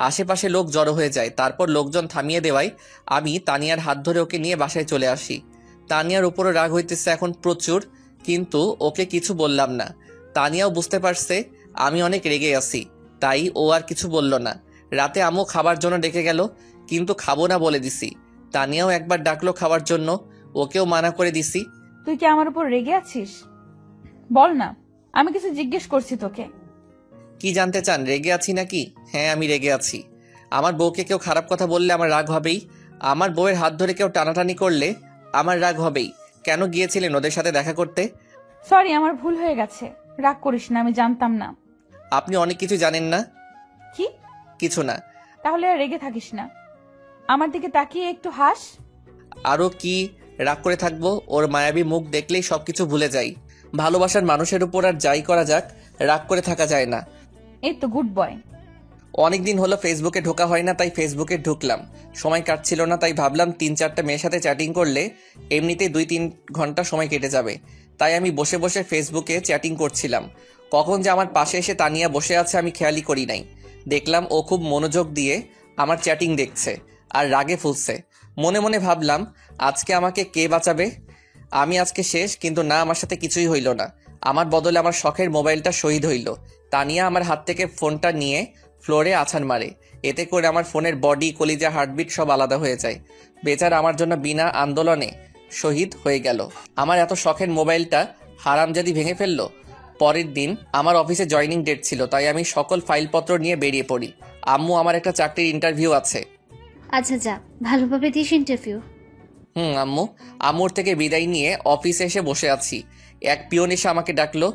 Speaker 1: আশেপাশে লোক জড়ো হয়ে যায়। তারপর লোকজন থামিয়ে দেওয়ায় আমি তানিয়ার হাত ধরে ওকে নিয়ে বাসায় চলে আসি। তানিয়ার উপরও রাগ হইতেছে এখন প্রচুর, কিন্তু ওকে কিছু বললাম না। তানিয়াও বুঝতে পারছে আমি অনেক রেগে আছি, তাই ও আর কিছু বলল না। রাতে আম্মু খাবার জন্য ডেকে গেল, কিন্তু খাবো না বলে দিছি। তানিয়াও একবার ডাকলো খাবার জন্য, ওকেও মানা করে দিছি।
Speaker 5: তুই কি আমার উপর রেগে আছিস? বল না, আমি কিছু জিজ্ঞেস করছি তোকে।
Speaker 1: কি জানতে চান, রেগে আছি নাকি? হ্যাঁ, আমি রেগে আছি। আমার বউকে কেউ খারাপ কথা বললে আমার রাগ হবেই। আমার বউয়ের হাত ধরে কেউ টানাটানি করলে আমার রাগ হবেই। কেন গিয়েছিলেন ওদের সাথে দেখা করতে?
Speaker 5: সরি, আমার ভুল হয়ে গেছে। রাগ করিস না, আমি জানতাম না।
Speaker 1: আপনি অনেক কিছু জানেন না।
Speaker 5: কি?
Speaker 1: কিছু না।
Speaker 5: তাহলে আর রেগে থাকিস না, আমার দিকে তাকিয়ে একটু হাস।
Speaker 1: আরও কি রাগ করে থাকবো? ওর মায়াবী মুখ দেখলেই সবকিছু ভুলে যাই। ভালোবাসার মানুষের উপর আর যাই করা যাক, রাগ করে থাকা যায় না।
Speaker 5: এই তো গুড বয়।
Speaker 1: অনেকদিন হলো ফেসবুকে ঢোকা হয় না, তাই ফেসবুকে ঢুকলাম। সময় কাটছিল না, তাই ভাবলাম 3-4টা মেয়ের সাথে চ্যাটিং করলে এমনিতেই 2-3 ঘন্টা সময় কেটে যাবে। তাই আমি বসে বসে ফেসবুকে চ্যাটিং করছিলাম। কখন যে আমার পাশে এসে তানিয়া বসে আছে আমি খেয়ালই করি নাই। দেখলাম ও খুব মনোযোগ দিয়ে আমার চ্যাটিং দেখছে আর রাগে ফুলছে। মনে মনে ভাবলাম আজকে আমাকে কে বাঁচাবে? আমি আজকে শেষ। কিন্তু না, আমার সাথে কিছুই হইল না। আমার বদলে আমার শখের মোবাইলটা শহীদ হইল। তানিয়া আমার হাত থেকে ফোনটা নিয়ে ফ্লোরে আছাড় মারে। এতে করে আমার ফোনের বডি, কলিজা, হার্টবিট সব আলাদা হয়ে যায়। বেচারা আমার জন্য বিনা আন্দোলনে শহীদ হয়ে গেল। আমার এত শখের মোবাইলটা হারামজাদি ভেঙে ফেললো। পরের দিন আমার অফিসে জয়নিং ডেট ছিল, তাই আমি সকল ফাইলপত্র নিয়ে বেরিয়ে পড়ি। আম্মু, আমার একটা চাকরির ইন্টারভিউ আছে।
Speaker 4: আচ্ছা যা, ভালোভাবে দিস ইন্টারভিউ।
Speaker 1: আম্মু। আম্মুর থেকে বিদায় নিয়ে অফিসে এসে বসে আছি। এক পিয়ন এসে আমাকে ডাকলো।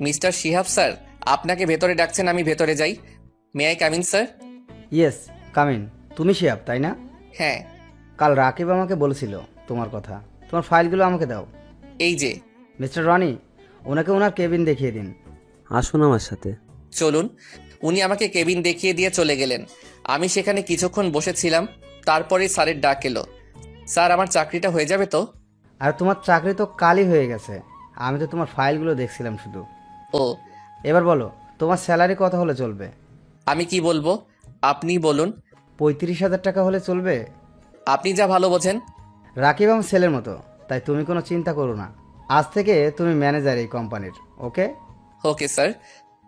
Speaker 1: মিস্টার শিহাব স্যার, আপনাকে ভেতরে ডাকছেন, আমি ভেতরে যাই। May I come in sir?
Speaker 3: Yes, come in. তুমি শিহাব তাই না?
Speaker 1: হ্যাঁ।
Speaker 3: কাল রাকিব আমাকে বলেছিল তোমার কথা। তোমার ফাইলগুলো আমাকে দাও।
Speaker 1: এই যে।
Speaker 3: মিস্টার রনি, ওনাকে ওনার কেবিন দেখিয়ে দিন।
Speaker 6: আসুন আমার সাথে।
Speaker 1: চলুন। উনি আমাকে কেবিন দেখিয়ে দিয়ে চলে গেলেন। আমি সেখানে কিছুক্ষণ বসেছিলাম। তারপরে স্যারের ডাক এলো। স্যার আমার চাকরিটা হয়ে যাবে তো?
Speaker 3: আর তোমার চাকরি তো কালই হয়ে গেছে, আমি তো তোমার ফাইলগুলো দেখছিলাম শুধু।
Speaker 1: ও,
Speaker 3: এবার বলো, তোমার স্যালারি কত হলে চলবে?
Speaker 1: আমি কি বলবো, আপনি বলুন।
Speaker 3: 35,000 টাকা হলে চলবে?
Speaker 1: আপনি যা ভালো বোঝেন।
Speaker 3: রাকিব আমার ছেলের মতো, তাই তুমি কোনো চিন্তা করো না। আজ থেকে তুমি ম্যানেজার এই কোম্পানির, ওকে?
Speaker 1: Okay sir.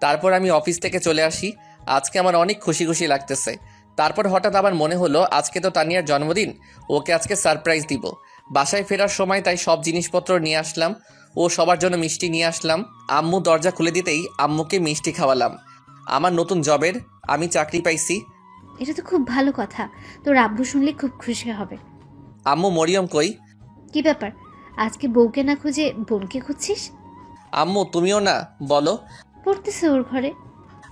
Speaker 1: তারপর আমি অফিস থেকে চলে আসি। আজকে আমার অনেক খুশি খুশি লাগতেছে। তারপর হঠাৎ আমার মনে হলো আজকে তো তানিয়ার জন্মদিন, ওকে আজকে সারপ্রাইজ দিব। বাসায় ফেরার সময় তাই সব জিনিসপত্র নিয়ে আসলাম ও সবার জন্য মিষ্টি নিয়ে আসলাম। আম্মু দরজা খুলে দিতেই আম্মুকে মিষ্টি খাওয়ালাম। আমার নতুন জবের আমি চাকরি পাইছি।
Speaker 4: এটা তো খুব ভালো কথা, তোর আব্বু শুনলে খুব খুশি হবে।
Speaker 1: আম্মু মরিয়ম কই?
Speaker 4: কি ব্যাপার, আজকে বউকে না খুঁজে বোনকে খুঁজছিস?
Speaker 1: আম্মু তুমিও না, বলো।
Speaker 4: পড়তেছে ওর ঘরে।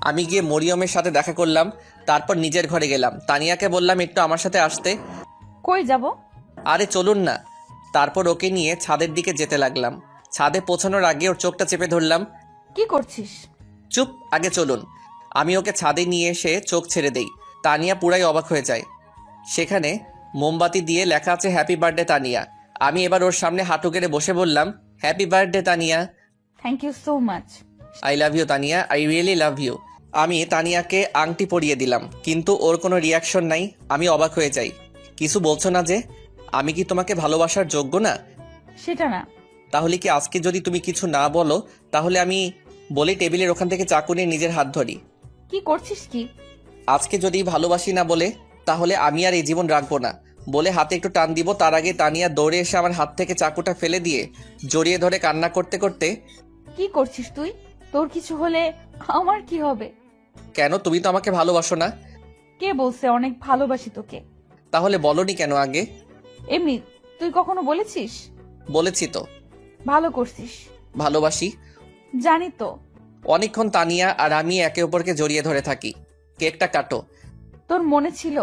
Speaker 1: আমি গিয়ে মরিয়মের সাথে দেখা করলাম, তারপর নিজের ঘরে গেলাম। তানিয়াকে বললাম একটু আমার সাথে আসতে।
Speaker 5: কই যাব?
Speaker 1: আরে চলুন না। তারপর ওকে নিয়ে ছাদের দিকে যেতে লাগলাম। ছাদে পৌঁছানোর আগে ওর চোখটা চেপে ধরলাম।
Speaker 5: কি করছিস?
Speaker 1: চুপ, আগে চলুন। আমি ওকে ছাদে নিয়ে এসে চোখ ছেড়ে দেই। তানিয়া পুরাই অবাক হয়ে যায়। সেখানে মোমবাতি দিয়ে লেখা আছে হ্যাপি বার্থডে তানিয়া। আমি এবার ওর সামনে হাঁটু গেড়ে বসে বললাম, happy birthday Tania.
Speaker 5: Thank you so much.
Speaker 1: I love you Tania, I really love you. আমি তানিয়াকে আংটি পরিয়ে দিলাম, কিন্তু ওর কোনো রিয়াকশন নাই। আমি অবাক হয়ে যাই। কিছু বলছো না যে? আমি কি তোমাকে ভালোবাসার যোগ্য না?
Speaker 5: সেটা না।
Speaker 1: তাহলে কি আজকে যদি তুমি কিছু না বলো তাহলে আমি বলি টেবিলের ওখান থেকে চাকু নিয়ে নিজের হাত ধরি?
Speaker 5: কি করছিস কি?
Speaker 1: আজকে যদি ভালোবাসি না বলে তাহলে আমি আর এই জীবন রাখবো না বলে হাতে একটু টান দিব। তার আগে তানিয়া দৌড়ে এসে আমার হাত থেকে চাকুটা ফেলে দিয়ে জড়িয়ে ধরে কান্না করতে করতে,
Speaker 5: কি করছিস তুই? তোর কিছু হলে আমার কি হবে?
Speaker 1: কেন, তুমি তো আমাকে ভালোবাসো না?
Speaker 5: কে বলছে অনেক ভালোবাসি তোকে?
Speaker 1: তাহলে বলনি কেন আগে?
Speaker 5: এমনি, তুই কখনো বলেছিস?
Speaker 1: বলেছি তো।
Speaker 5: ভালো করছিস।
Speaker 1: ভালোবাসি
Speaker 5: জানি তো।
Speaker 1: অনেকক্ষণ তানিয়া আর আমি একে অপরকে জড়িয়ে ধরে থাকি। কেকটা কাটো।
Speaker 5: তোর মনে ছিল?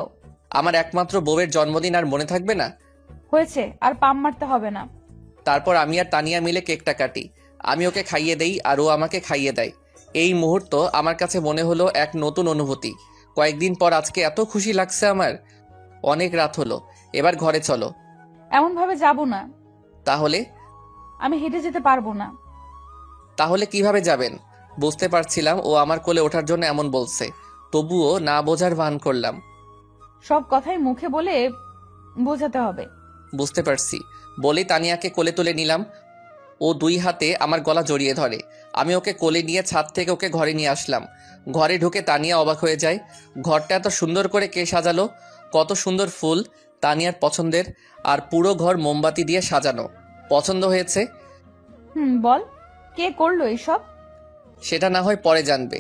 Speaker 1: আমার একমাত্র বউয়ের জন্মদিন আর মনে থাকবে না?
Speaker 5: হয়েছে, আর পাম মারতে হবে না।
Speaker 1: তারপর আমি আর তানিয়া মিলে কেকটা কাটি। আমি ওকে খাইয়ে দেই আর ও আমাকে খাইয়ে দেয়। এই মুহূর্ত আমার কাছে মনে হলো এক নতুন অনুভূতি। কয়েকদিন পর আজকে এত খুশি লাগছে আমার। অনেক রাত হলো, এবার ঘরে চলো।
Speaker 5: এমন ভাবে যাব না।
Speaker 1: তাহলে?
Speaker 5: আমি হেঁটে যেতে পারবো না।
Speaker 1: তাহলে কিভাবে যাবেন? বুঝতে পারছিলাম ও আমার কোলে ওঠার জন্য এমন বলছে, তবুও না বোঝার ভান করলাম।
Speaker 5: সব কথাই মুখে বলে বোঝাতে হবে।
Speaker 1: বুঝতে পারছি বলে তানিয়াকে কোলে তুলে নিলাম। ও দুই হাতে আমার গলা জড়িয়ে ধরে। আমি ওকে কোলে নিয়ে ছাদ থেকে ওকে ঘরে নিয়ে আসলাম। ঘরে ঢুকে তানিয়া অবাক হয়ে যায়। ঘরটা এত সুন্দর করে কে সাজালো! কত সুন্দর ফুল, তানিয়ার পছন্দের। আর পুরো ঘর মোমবাতি দিয়ে সাজানো। পছন্দ হয়েছে?
Speaker 5: বল, কে করলো এইসব?
Speaker 1: সেটা না হয় পরে জানবে।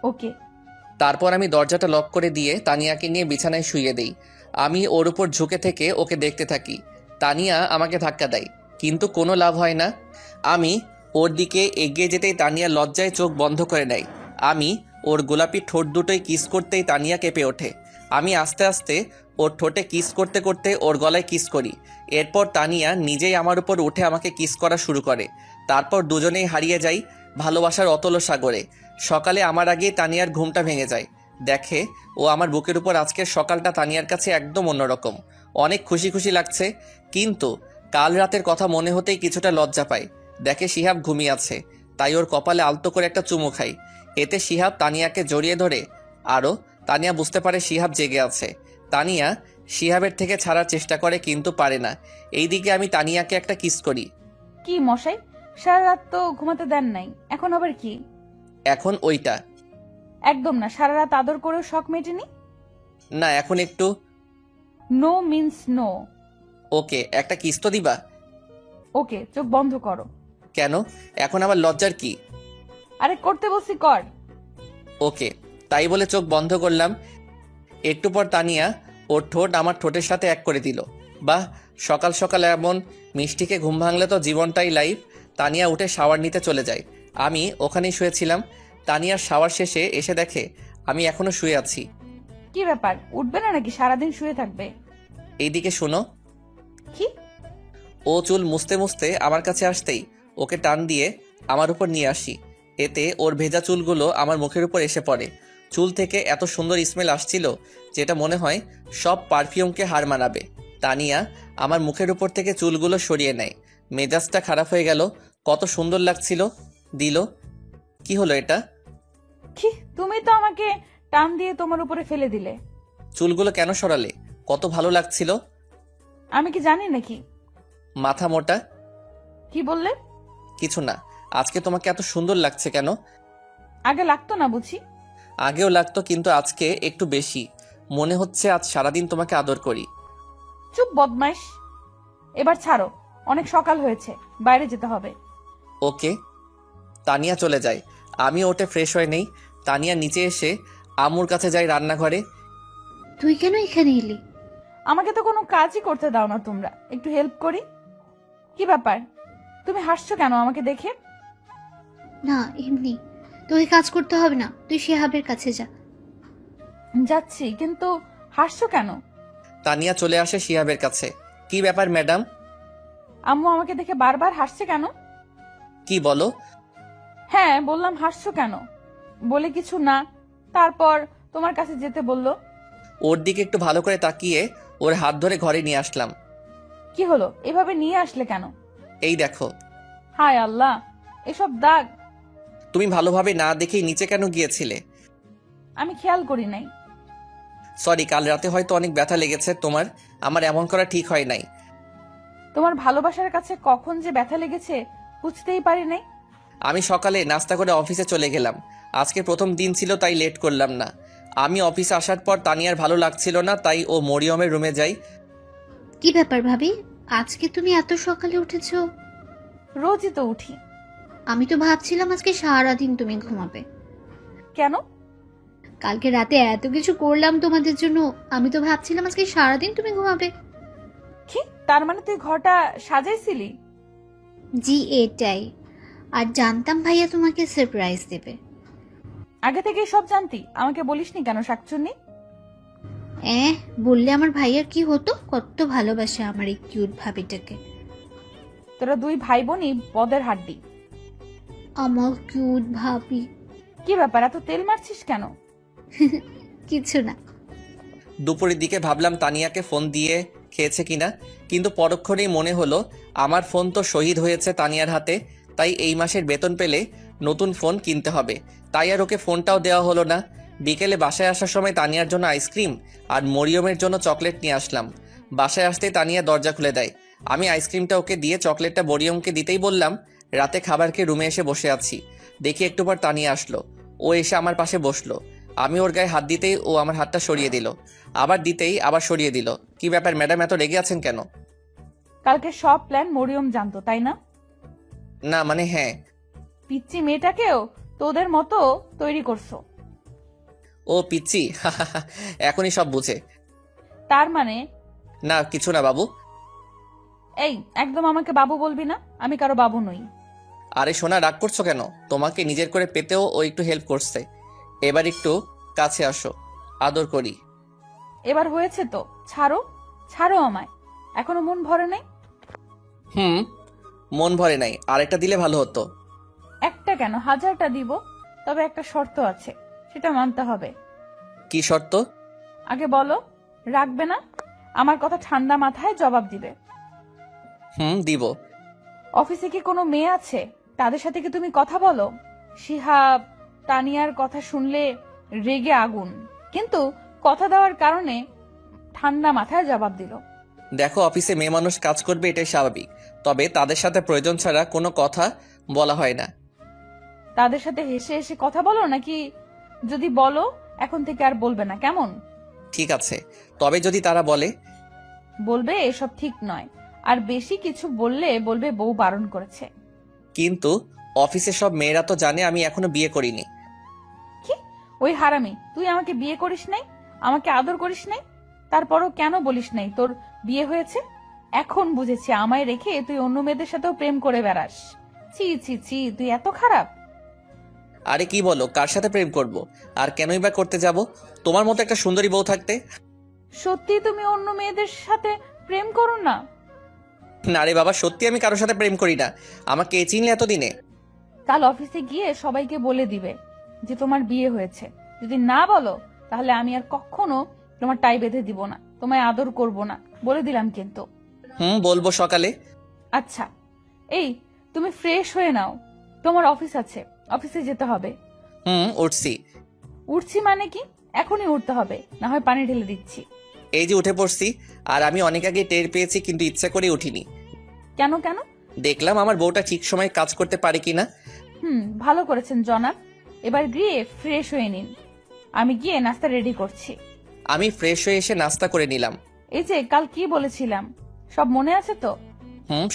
Speaker 5: ওকে।
Speaker 1: তারপর আমি দরজাটা লক করে দিয়ে তানিয়াকে নিয়ে বিছানায় শুইয়ে দেই। আমি ওর উপর ঝুঁকে থেকে ওকে দেখতে থাকি। তানিয়া আমাকে ধাক্কা দেয়, কিন্তু কোনো লাভ হয় না। আমি ওর দিকে এগিয়ে যেতেই তানিয়া লজ্জায় চোখ বন্ধ করে নেয়। আমি ওর গোলাপি ঠোঁট দুটোই কিস করতেই তানিয়া কেঁপে ওঠে। আমি আস্তে আস্তে ওর ঠোঁটে কিস করতে করতে ওর গলায় কিস করি। এরপর তানিয়া নিজেই আমার উপর উঠে আমাকে কিস করা শুরু করে। তারপর দুজনেই হারিয়ে যাই ভালোবাসার অতল সাগরে। সকালে আমার আগেই তানিয়ার ঘুমটা ভেঙে যায়। দেখে ও আমার বুকের উপর আজকের সকালটা তানিয়ার কাছে একদম অন্যরকম। অনেক খুশি খুশি লাগছে, কিন্তু কাল রাতের কথা মনে হতেই কিছুটা লজ্জা পায়। দেখে শিহাব ঘুমিয়ে আছে, তাই ওর কপালে আলতো করে একটা চুমু খাই। এতে শিহাব তানিয়াকে জড়িয়ে ধরে। আরও তানিয়া বুঝতে পারে শিহাব জেগে আছে। তানিয়া শিহাবের থেকে ছাড়ার চেষ্টা করে, কিন্তু পারে না। এইদিকে আমি তানিয়াকে একটা কিস করি।
Speaker 5: কি মশাই, সারা রাত তো ঘুমাতে দেন নাই, এখন আবার কি?
Speaker 1: এখন ওইটা
Speaker 5: একদম না, সারা রাত আদর করেও শখ মেটেনি।
Speaker 1: না, এখন একটু।
Speaker 5: No means no.
Speaker 1: ওকে, একটা কিস তো দিবা?
Speaker 5: ওকে, চোখ বন্ধ করো।
Speaker 1: কেন, এখন আবার লজ্জার কি?
Speaker 5: আরে করতে বলছি কর।
Speaker 1: ওকে, তাই বলে চোখ বন্ধ করলাম। একটু পর তানিয়া ওর ঠোঁট আমার ঠোঁটের সাথে এক করে দিল। বাহ, সকাল সকাল এমন মিষ্টিকে ঘুম ভাঙলে তো জীবনটাই লাইফ। তানিয়া উঠে শাওয়ার নিতে চলে যায়। আমি ওখানেই শুয়েছিলাম। তানিয়ার শাওয়ার শেষে এসে দেখে আমি এখনো শুয়ে আছি।
Speaker 5: কি ব্যাপার, উঠবে না নাকি সারাদিন শুয়ে থাকবে?
Speaker 1: এইদিকে শোনো।
Speaker 5: কি?
Speaker 1: ও চুল মুছতে মুছতে আমার কাছে আসতেই ওকে টান দিয়ে আমার উপর নিয়ে আসি। এতে ওর ভেজা চুলগুলো আমার মুখের উপর এসে পড়ে। চুল থেকে এত সুন্দর স্মেল আসছিল যেটা মনে হয় সব পারফিউমকে হার মানাবে। তানিয়া আমার মুখের উপর থেকে চুলগুলো সরিয়ে নেয়। মেজাজটা খারাপ হয়ে গেল। কত সুন্দর লাগছিল দিল। কি হলো এটা?
Speaker 5: কি, তুমি তো আমাকে টান দিয়ে তোমার উপরে ফেলে দিলে।
Speaker 1: চুলগুলো কেন সরালে? কত ভালো লাগছিল।
Speaker 5: আমি কি জানি নাকি?
Speaker 1: মাথা মোটা।
Speaker 5: কি বললে?
Speaker 1: কিছু না। আজকে তোমাকে এত সুন্দর লাগছে কেন?
Speaker 5: আগে লাগতো না বুঝি?
Speaker 1: আগেও লাগতো, কিন্তু আজকে একটু বেশি। মনে হচ্ছে আজ সারাদিন তোমাকে আদর করি।
Speaker 5: চুপ বদমাইশ। এবার ছাড়ো, অনেক সকাল হয়েছে, বাইরে যেতে হবে।
Speaker 1: ওকে। তানিয়া চলে যায়। আমি ওঠে ফ্রেশ হয়ে নেই। তানিয়া নিচে এসে আম্মুর কাছে যাই রান্নাঘরে।
Speaker 4: তুই কেন এখানে এলি?
Speaker 5: আমাকে তো কোনো কাজই করতে দাও না তোমরা, একটু হেল্প করি। কি ব্যাপার, তুমি হাসছো কেন আমাকে দেখে?
Speaker 4: না এমনি, তোকে কাজ করতে হবে না, তুই শিহাবের কাছে যা।
Speaker 5: যাচ্ছি, কিন্তু হাসছো কেন?
Speaker 1: তানিয়া চলে আসে শিহাবের কাছে। কি ব্যাপার ম্যাডাম?
Speaker 5: আম্মু আমাকে দেখে বারবার হাসছে কেন?
Speaker 1: কি বলো?
Speaker 5: হ্যাঁ বললাম, হাসছো কেন? বলে কিছু না, তারপর তোমার কাছে যেতে বললো।
Speaker 1: ওর দিকে একটু ভালো করে তাকিয়ে ওর হাত ধরে ঘরে নিয়ে আসলাম।
Speaker 5: কি হলো, এভাবে নিয়ে আসলে কেন?
Speaker 1: এই দেখো।
Speaker 5: হায় আল্লাহ, এসব দাগ।
Speaker 1: তুমি ভালোভাবে না দেখেই নিচে কেন গিয়েছিলে?
Speaker 5: আমি খেয়াল করি নাই।
Speaker 1: সরি, কাল রাতে হয়তো অনেক ব্যথা লেগেছে তোমার। আমার এমন করা ঠিক হয় নাই।
Speaker 5: তোমার ভালোবাসার কাছে কখন যে ব্যথা লেগেছে বুঝতেই পারি নাই।
Speaker 1: আমি সকালে নাস্তা করে অফিসে চলে গেলাম। আজকে প্রথম দিন ছিল, তাই লেট করলাম না। আমি অফিসে আসার পর তানিয়ার ভালো লাগছিল না, তাই ও মরিয়মের রুমে যাই।
Speaker 4: কি ব্যাপার ভাবি, আজকে তুমি এত সকালে উঠেছো?
Speaker 5: রোজই তো উঠি।
Speaker 4: আমি তো ভাবছিলাম আজকে সারাদিন তুমি ঘুমাবে।
Speaker 5: কেন?
Speaker 4: কালকে রাতে এত কিছু করলাম তোমাদের জন্য, আমি তো ভাবছিলাম আজকে সারাদিন তুমি ঘুমাবে।
Speaker 5: কি, তার মানে তুই ঘরটা সাজাইছিলি?
Speaker 4: জি এটাই। আর জানতাম ভাইয়া তোমাকে সারপ্রাইজ দেবে।
Speaker 5: আগে থেকেই সব জানতি, আমাকে বলিসনি কেন শাকচুন্নি?
Speaker 4: বললে আমার ভাইয়ার কি হতো, কত ভালোবাসে আমার এই কিউট ভাবিটাকে।
Speaker 5: তোরা দুই ভাই বোনই পদের হাড্ডি।
Speaker 4: আমার কিউট ভাবি।
Speaker 5: কি ব্যাপার, এত তেল মারছিস কেন?
Speaker 4: কিছু না।
Speaker 1: দুপুরের দিকে ভাবলাম তানিয়াকে ফোন দিয়ে খেয়েছে কিনা, কিন্তু পরক্ষণেই মনে হলো আমার ফোন তো শহীদ হয়েছে তানিয়ার হাতে। তাই এই মাসের বেতন পেলে নতুন ফোন কিনতে হবে। তাই আর ওকে ফোনটাও দেওয়া হলো না। বিকেলে বাসায় আসার সময় তানিয়ার জন্য আইসক্রিম আর মরিয়মের জন্য চকলেট নিয়ে আসলাম। বাসায় আসতেই তানিয়া দরজা খুলে দেয়। আমি আইসক্রিমটা ওকে দিয়ে চকলেটটা মরিয়মকে দিতেই বললাম, রাতে খাবার খেয়ে রুমে এসে বসে আছি। দেখি একটু পর তানিয়া আসলো। ও এসে আমার পাশে বসলো। আমি ওর গায়ে হাত দিতেই ও আমার হাতটা সরিয়ে দিল, আবার দিতেই আবার সরিয়ে দিল। কি ব্যাপার ম্যাডাম, এত রেগে আছেন কেন?
Speaker 5: কালকে সব প্ল্যান মরিয়ম জানতো, তাই না?
Speaker 1: না মানে হ্যাঁ।
Speaker 5: পিচ্চি মেয়েটাকেও তোদের মতো তৈরি করছো।
Speaker 1: ও পিচ্ছি, এখনই সব বুঝে।
Speaker 5: তার মানে?
Speaker 1: না কিছু না বাবু।
Speaker 5: এই, একদম আমাকে বাবু বলবি না, আমি কারো বাবু নই।
Speaker 1: আরে সোনা, রাগ করছো কেন? তোমাকে নিজের করে পেতেও ও একটু হেল্প করছে। এবার একটু কাছে আসো, আদর করি।
Speaker 5: এবার হয়েছে তো, ছাড়ো ছাড়ো আমায়, এখনো মন ভরে নাই।
Speaker 1: মন ভরে নাই, আরেকটা দিলে ভালো হতো।
Speaker 5: একটা কেন, 1000টা দিব, তবে একটা শর্ত আছে, সেটা মানতে হবে।
Speaker 1: কি শর্ত?
Speaker 5: আগে বলো, রাখবে না? আমার কথা ঠান্ডা মাথায় জবাব দিবে।
Speaker 1: দিব।
Speaker 5: অফিসে কি কোনো মেয়ে আছে, তাদের সাথে কি তুমি কথা বলো? শিহাব তানিয়ার কথা শুনলে রেগে আগুন, কিন্তু কথা দেওয়ার কারণে ঠান্ডা মাথায় জবাব দিল।
Speaker 1: দেখো, অফিসে মেয়ে মানুষ কাজ করবে, এটাই স্বাভাবিক। তবে তাদের সাথে প্রয়োজন ছাড়া কোনো কথা বলা হয় না।
Speaker 5: তাদের সাথে হেসে হেসে কথা বলো নাকি? যদি বলো এখন থেকে আর বলবে না, কেমন?
Speaker 1: ঠিক আছে, তবে যদি তারা বলে?
Speaker 5: বলবে এসব ঠিক নয়, আর বেশি কিছু বললে বলবে বউ বারণ করেছে।
Speaker 1: কিন্তু অফিসে সব মেয়েরা তো জানে আমি এখনো বিয়ে করিনি।
Speaker 5: কি, ওই হারামি, তুই আমাকে বিয়ে করিস নাই, আমাকে আদর করিস নাই, তারপরও কেন বলিস নাই তোর বিয়ে হয়েছে? এখন বুঝেছি, আমায় রেখে তুই অন্য মেয়েদের সাথেও প্রেম করে বেড়াস। ছি ছি ছি, তুই এত খারাপ।
Speaker 1: আরে কি বলো, কার সাথে প্রেম করব? আর কেনই বা করতে যাব তোমার মতো একটা সুন্দরী বউ থাকতে?
Speaker 5: সত্যি তুমি অন্য মেয়েদের সাথে প্রেম করো না?
Speaker 1: না রে বাবা, সত্যি আমি কারোর সাথে প্রেম করি না। আমাকে চিনলে এতদিনে?
Speaker 5: কাল অফিসে গিয়ে সবাইকে বলে দিবে যে তোমার বিয়ে হয়েছে। যদি না বলো তাহলে আমি আর কখনো তোমার টাই বেঁধে দিব না, তোমায় আদর করব না, বলে দিলাম কিন্তু।
Speaker 1: বলবো সকালে।
Speaker 5: আচ্ছা, এই তুমি ফ্রেশ হয়ে নাও, তোমার অফিস আছে, অফিসে যেতে হবে।
Speaker 1: উঠছি।
Speaker 5: উঠছি মানে কি? এখনই উঠতে হবে, না হয় পানি ঢেলে দিচ্ছি।
Speaker 1: এই যে উঠে পড়ছি, আর আমি অনেক আগে টের পেয়েছি, কিন্তু ইচ্ছা করে উঠিনি।
Speaker 5: কেন কেন?
Speaker 1: দেখলাম আমার বউটা ঠিক সময় কাজ করতে পারে কিনা।
Speaker 5: ভালো করেছেন জনাব। এবার গিয়ে ফ্রেশ হয়ে নিন, আমি গিয়ে নাস্তা রেডি করছি।
Speaker 1: আমি ফ্রেশ হয়ে এসে নাস্তা করে নিলাম।
Speaker 5: এই যে কাল কি বলেছিলাম, সব মনে আছে তো?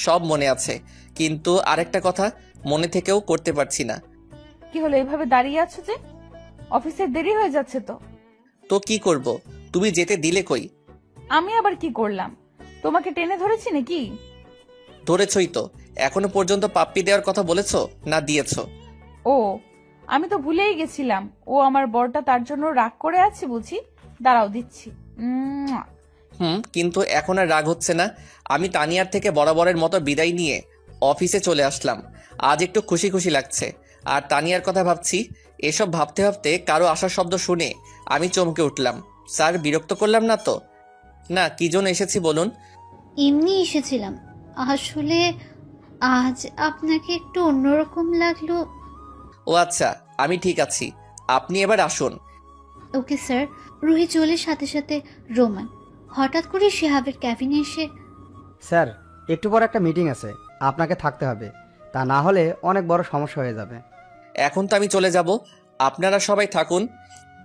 Speaker 1: সব মনে আছে, কিন্তু আরেকটা কথা মনে থেকেও করতে পারছি না।
Speaker 5: কি হলো, এভাবে দাঁড়িয়ে আছো যে? অফিসের দেরি হয়ে যাচ্ছে তো।
Speaker 1: তো কি করব, তুমি যেতে দিলে কই?
Speaker 5: আমি আবার কি করলাম? তোমাকে টেনে ধরেছি নাকি?
Speaker 1: ধরেছই তো। এখনো পর্যন্ত পাপ্পি দেওয়ার কথা বলেছো না দিয়েছো?
Speaker 5: ও, আমি তো ভুলেই গেছিলাম। ও আমার বরটা, তার জন্য রাগ করে আছে বুঝি। দাঁড়াও দিচ্ছি।
Speaker 1: কিন্তু এখন আর রাগ হচ্ছে না। আমি তানিয়ার থেকে বরাবরের মতো বিদায় নিয়ে অফিসে চলে আসলাম। আজ একটু খুশি খুশি লাগছে। আর তানিয়ার কথা ভাবছি। এসব ভাবতে ভাবতে কারো আসার শব্দ শুনে আমি চমকে উঠলাম। স্যার, বিরক্ত করলাম না তো? না, কি জন্য এসেছি বলুন?
Speaker 4: এমনি এসেছিলাম। আসলে আজ আপনাকে একটু অন্যরকম লাগলো।
Speaker 1: ও আচ্ছা, আমি ঠিক আছি, আপনি এবার আসুন।
Speaker 4: Okay sir. রুহি চলে সাথে সাথে রোমান। হঠাৎ করে শিহাবের ক্যাবিনে এসে,
Speaker 3: স্যার, একটু পর একটা মিটিং আছে, আপনাকে থাকতে হবে, তা না হলে অনেক বড় সমস্যা হয়ে যাবে।
Speaker 1: এখন তো আমি চলে যাব, আপনারা সবাই থাকুন।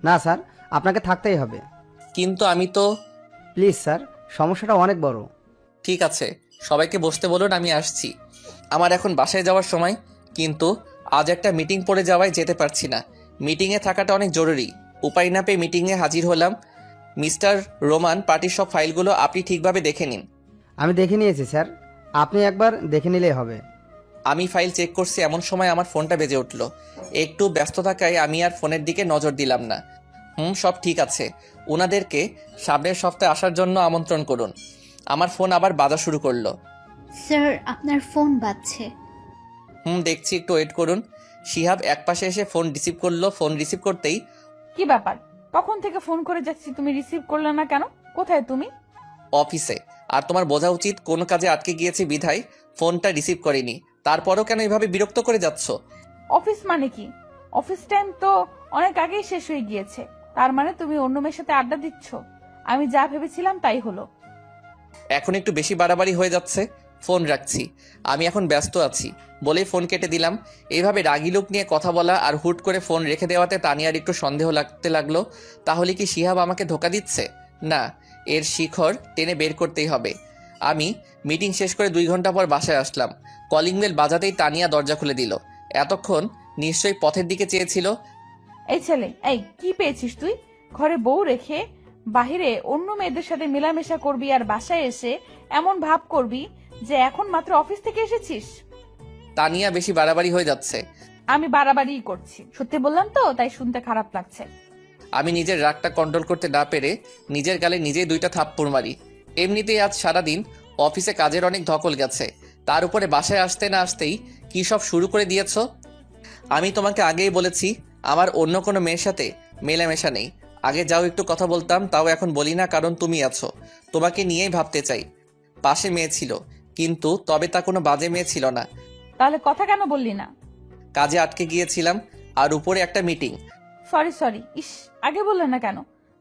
Speaker 3: না স্যার, আপনাকে থাকতেই হবে।
Speaker 1: কিন্তু আমি তো।
Speaker 3: প্লিজ স্যার, সমস্যাটা অনেক বড়।
Speaker 1: ঠিক আছে, সবাইকে বসতে বলুন, আমি আসছি। আমার এখন বাসায় যাওয়ার সময়, কিন্তু আজ একটা মিটিং পড়ে যাওয়ায় যেতে পারছি না। মিটিংয়ে থাকাটা অনেক জরুরি। উপায় না পেয়ে মিটিংয়ে হাজির হলাম। মিস্টার রোমান, পার্টির সব ফাইলগুলো আপনি ঠিকভাবে দেখে নিন।
Speaker 3: আমি দেখে নিয়েছি স্যার, আপনি একবার দেখে নিলেই হবে।
Speaker 1: আমি ফাইল চেক করছি, এমন সময় আমার ফোনটা বেজে উঠল। একটু ব্যস্ত থাকায় আমি আর ফোনের দিকে নজর দিলাম না। সব ঠিক আছে। ওনাদেরকে সামনের সপ্তাহে আসার জন্য আমন্ত্রণ করুন। আমার ফোন আবার বাজা শুরু করলো।
Speaker 4: স্যার আপনার ফোন বাজছে।
Speaker 1: দেখছি, একটু ওয়েট করুন। শিহাব একপাশে এসে ফোন রিসিভ করলো। ফোন রিসিভ করতেই,
Speaker 5: কি ব্যাপার? কখন থেকে ফোন করে যাচ্ছি, তুমি রিসিভ করলে না কেন? কোথায় তুমি?
Speaker 1: অফিসে। আর তোমার বোঝা উচিত কোন কাজে আটকে গিয়েছে বিধায় ফোনটা রিসিভ করিনি। তারপরও কেন এভাবে বিরক্ত করে যাচ্ছ?
Speaker 5: অফিস মানে কি? অফিস টাইম তো অনেক আগেই শেষ হয়ে গিয়েছে। তার মানে তুমি অন্য মেয়ের সাথে আড্ডা দিচ্ছ? আমি যা ভেবেছিলাম তাই হলো।
Speaker 1: এখন একটু বেশি বাড়াবাড়ি হয়ে যাচ্ছে। ফোন রাখছি, আমি এখন ব্যস্ত আছি বলেই ফোন কেটে দিলাম। এইভাবে রাগী লোক নিয়ে কথা বলা আর হুট করে ফোন রেখে দেওয়াতে তানিয়ার একটু সন্দেহ লাগতে লাগলো। তাহলে কি শিহাব আমাকে ধোকা দিচ্ছে? না, এর শিখর টেনে বের করতেই হবে। আমি মিটিং শেষ করে 2 ঘন্টা পর বাসায় আসলাম। কলিং বেল বাজাতেই তানিয়া দরজা খুলে দিল। এতক্ষণ নিশ্চয়ই পথের দিকে চেয়েছিল।
Speaker 5: এই ছেলে, এই কি পেয়েছিস তুই? ঘরে বউ রেখে বাহিরে অন্য মেয়েদের সাথে মেলামেশা করবি, আর বাসায় এসে এমন ভাব করবি যে এখন মাত্র অফিস থেকে এসেছিস।
Speaker 1: তানিয়া বেশি বাড়াবাড়ি হয়ে যাচ্ছে।
Speaker 5: আমি বাড়াবাড়িই করছি, সত্যি বললাম তো, তাই শুনতে খারাপ লাগছে।
Speaker 1: আমি নিজের রাগটা কন্ট্রোল করতে না পেরে নিজের গালে নিজেই 2টা থাপ্পড় মারি। এমনিতেই আজ সারাদিন অফিসে কাজের অনেক ধকল গেছে, তার উপরে বাসায় আসতে না আসতেই কি সব শুরু করে দিয়েছ। আমি তোমাকে আগেই বলেছি আমার অন্য কোনো মেয়ের সাথে মেলামেশা নেই। আগে যাও একটু কথা বলতাম, তাও এখন বলি না, কারণ তুমি আছো। তোমাকে নিয়েই ভাবতে চাই। পাশে মেয়ে ছিল, কিন্তু তবে তা কোনো বাজে মেয়ে ছিল না।
Speaker 5: তাহলে কথা কেন বললি না?
Speaker 1: কাজে আটকে গিয়েছিলাম, আর উপরে একটা মিটিং।
Speaker 5: সরি সরি, ইস, আগে বললে না কেন?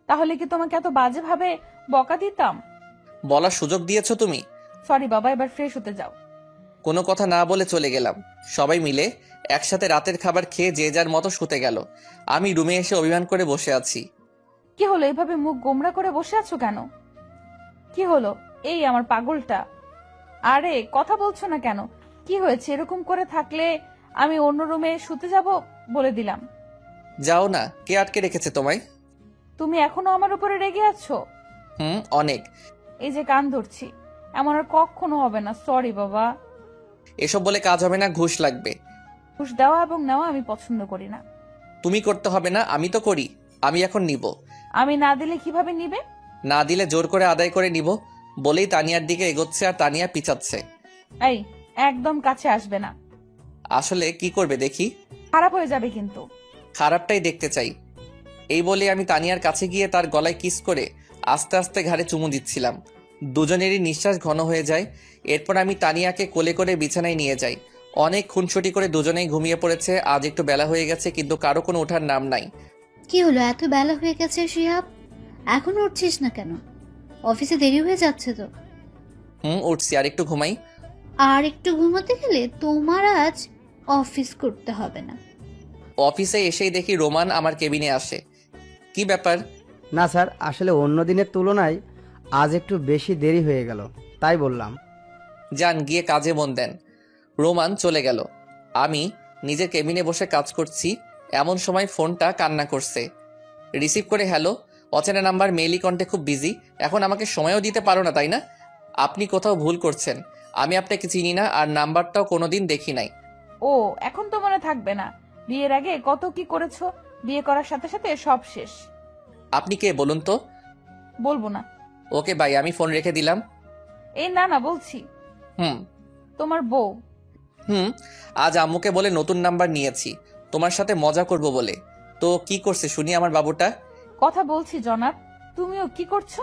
Speaker 5: তাহলে কি তোমাকে এত বাজে ভাবে বকা দিতাম?
Speaker 1: বলার সুযোগ দিয়েছো তুমি।
Speaker 5: সরি বাবা, এবার ফ্রেশ হতে যাও।
Speaker 1: কোনো কথা না বলে চলে গেলাম। সবাই মিলে একসাথে রাতের খাবার খেয়ে যে যার মতো শুতে গেল। আমি রুমে এসে অভিমান করে বসে আছি।
Speaker 5: কি হলো, এভাবে মুখ গোমড়া করে বসে আছো কেন? কি হলো? এই আমার পাগলটা, আরে কথা বলছো না কেন? কি হয়েছে? এরকম করে থাকলে আমি অন্য রুমে শুতে যাব বলে দিলাম।
Speaker 1: যাও না, কে আটকে রেখেছে তোমায়?
Speaker 5: তুমি এখনো আমার উপরে রেগে আছো?
Speaker 1: অনেক।
Speaker 5: এই যে কান ধরছি, এমন আর কখনো হবে না। সরি বাবা।
Speaker 1: এসব বলে কাজ হবে না, ঘুষ লাগবে।
Speaker 5: ঘুষ দেওয়া এবং নেওয়া আমি পছন্দ করি না।
Speaker 1: তুমি করতে হবে না, আমি তো করি। আমি এখন নিব।
Speaker 5: আমি না দিলে কিভাবে নিবে?
Speaker 1: না দিলে জোর করে আদায় করে নিব বলেই তানিয়ার দিকে এগোচ্ছে, আর তানিয়া পিছাচ্ছে।
Speaker 5: এই, একদম কাছে আসবে না।
Speaker 1: আসলে কি করবে দেখি।
Speaker 5: খারাপ হয়ে যাবে কিন্তু।
Speaker 1: খারাপটাই দেখতে চাই। এই বলে আমি তানিয়ার কাছে গিয়ে তার গলায় কিস করে আস্তে আস্তে ঘাড়ে চুমু দিচ্ছিলাম। দুজনেরই নিঃশ্বাস ঘন হয়ে যায়। এরপর আমি তানিয়াকে কোলে করে বিছানায় নিয়ে যাই। অনেক খুনসুটি করে দুজনেই ঘুমিয়ে পড়েছে। আজ একটু বেলা হয়ে গেছে, কিন্তু কারো কোনো ওঠার নাম নাই।
Speaker 4: কি হলো, এত বেলা হয়ে গেছে শিহাব, এখন উঠছিস না কেন? অফিসে দেরি হয়ে যাচ্ছে তো।
Speaker 1: উঠছি, আর একটু ঘুমাই।
Speaker 4: আর একটু ঘুমাতে গেলে তোমার আজ অফিস করতে হবে না।
Speaker 1: অফিসে এসেই দেখি রোমান আমার কেবিনে আসে। কি ব্যাপার?
Speaker 3: না স্যার, আসলে অন্য দিনের তুলনায় আজ একটু বেশি দেরি হয়ে গেল, তাই বললাম।
Speaker 1: যান, গিয়ে কাজে মন দেন। রোমান চলে গেল। আমি নিজের কেবিনে বসে কাজ করছি। এমন সময় ফোনটা কান্না করছে। রিসিভ করে, হ্যালো। অচেনা নাম্বার, মেইলি কন্টে খুব বিজি। এখন আমাকে সময়ও দিতে পারো না, তাই না? আপনি কোথাও ভুল করছেন। আমি আপনাকে চিনি না, আর নাম্বারটাও কোনোদিন দেখি নাই।
Speaker 5: ও, এখন তো মনে থাকবে না? বিয়ের আগে কত কি করেছো, বিয়ে করার সাথে সাথে সব শেষ।
Speaker 1: আপনি কে বলুন তো?
Speaker 5: বলবো না।
Speaker 1: ওকে বাই, আমি ফোন রেখে দিলাম।
Speaker 5: এই না না বলছি,
Speaker 1: হুম
Speaker 5: তোমার বউ।
Speaker 1: আজ আম্মুকে বলে নতুন নাম্বার নিয়েছি, তোমার সাথে মজা করব বলে। তো কি করছে শুনি আমার বাবুটা?
Speaker 5: কথা বলছি জনাব, তুমিও কি করছো?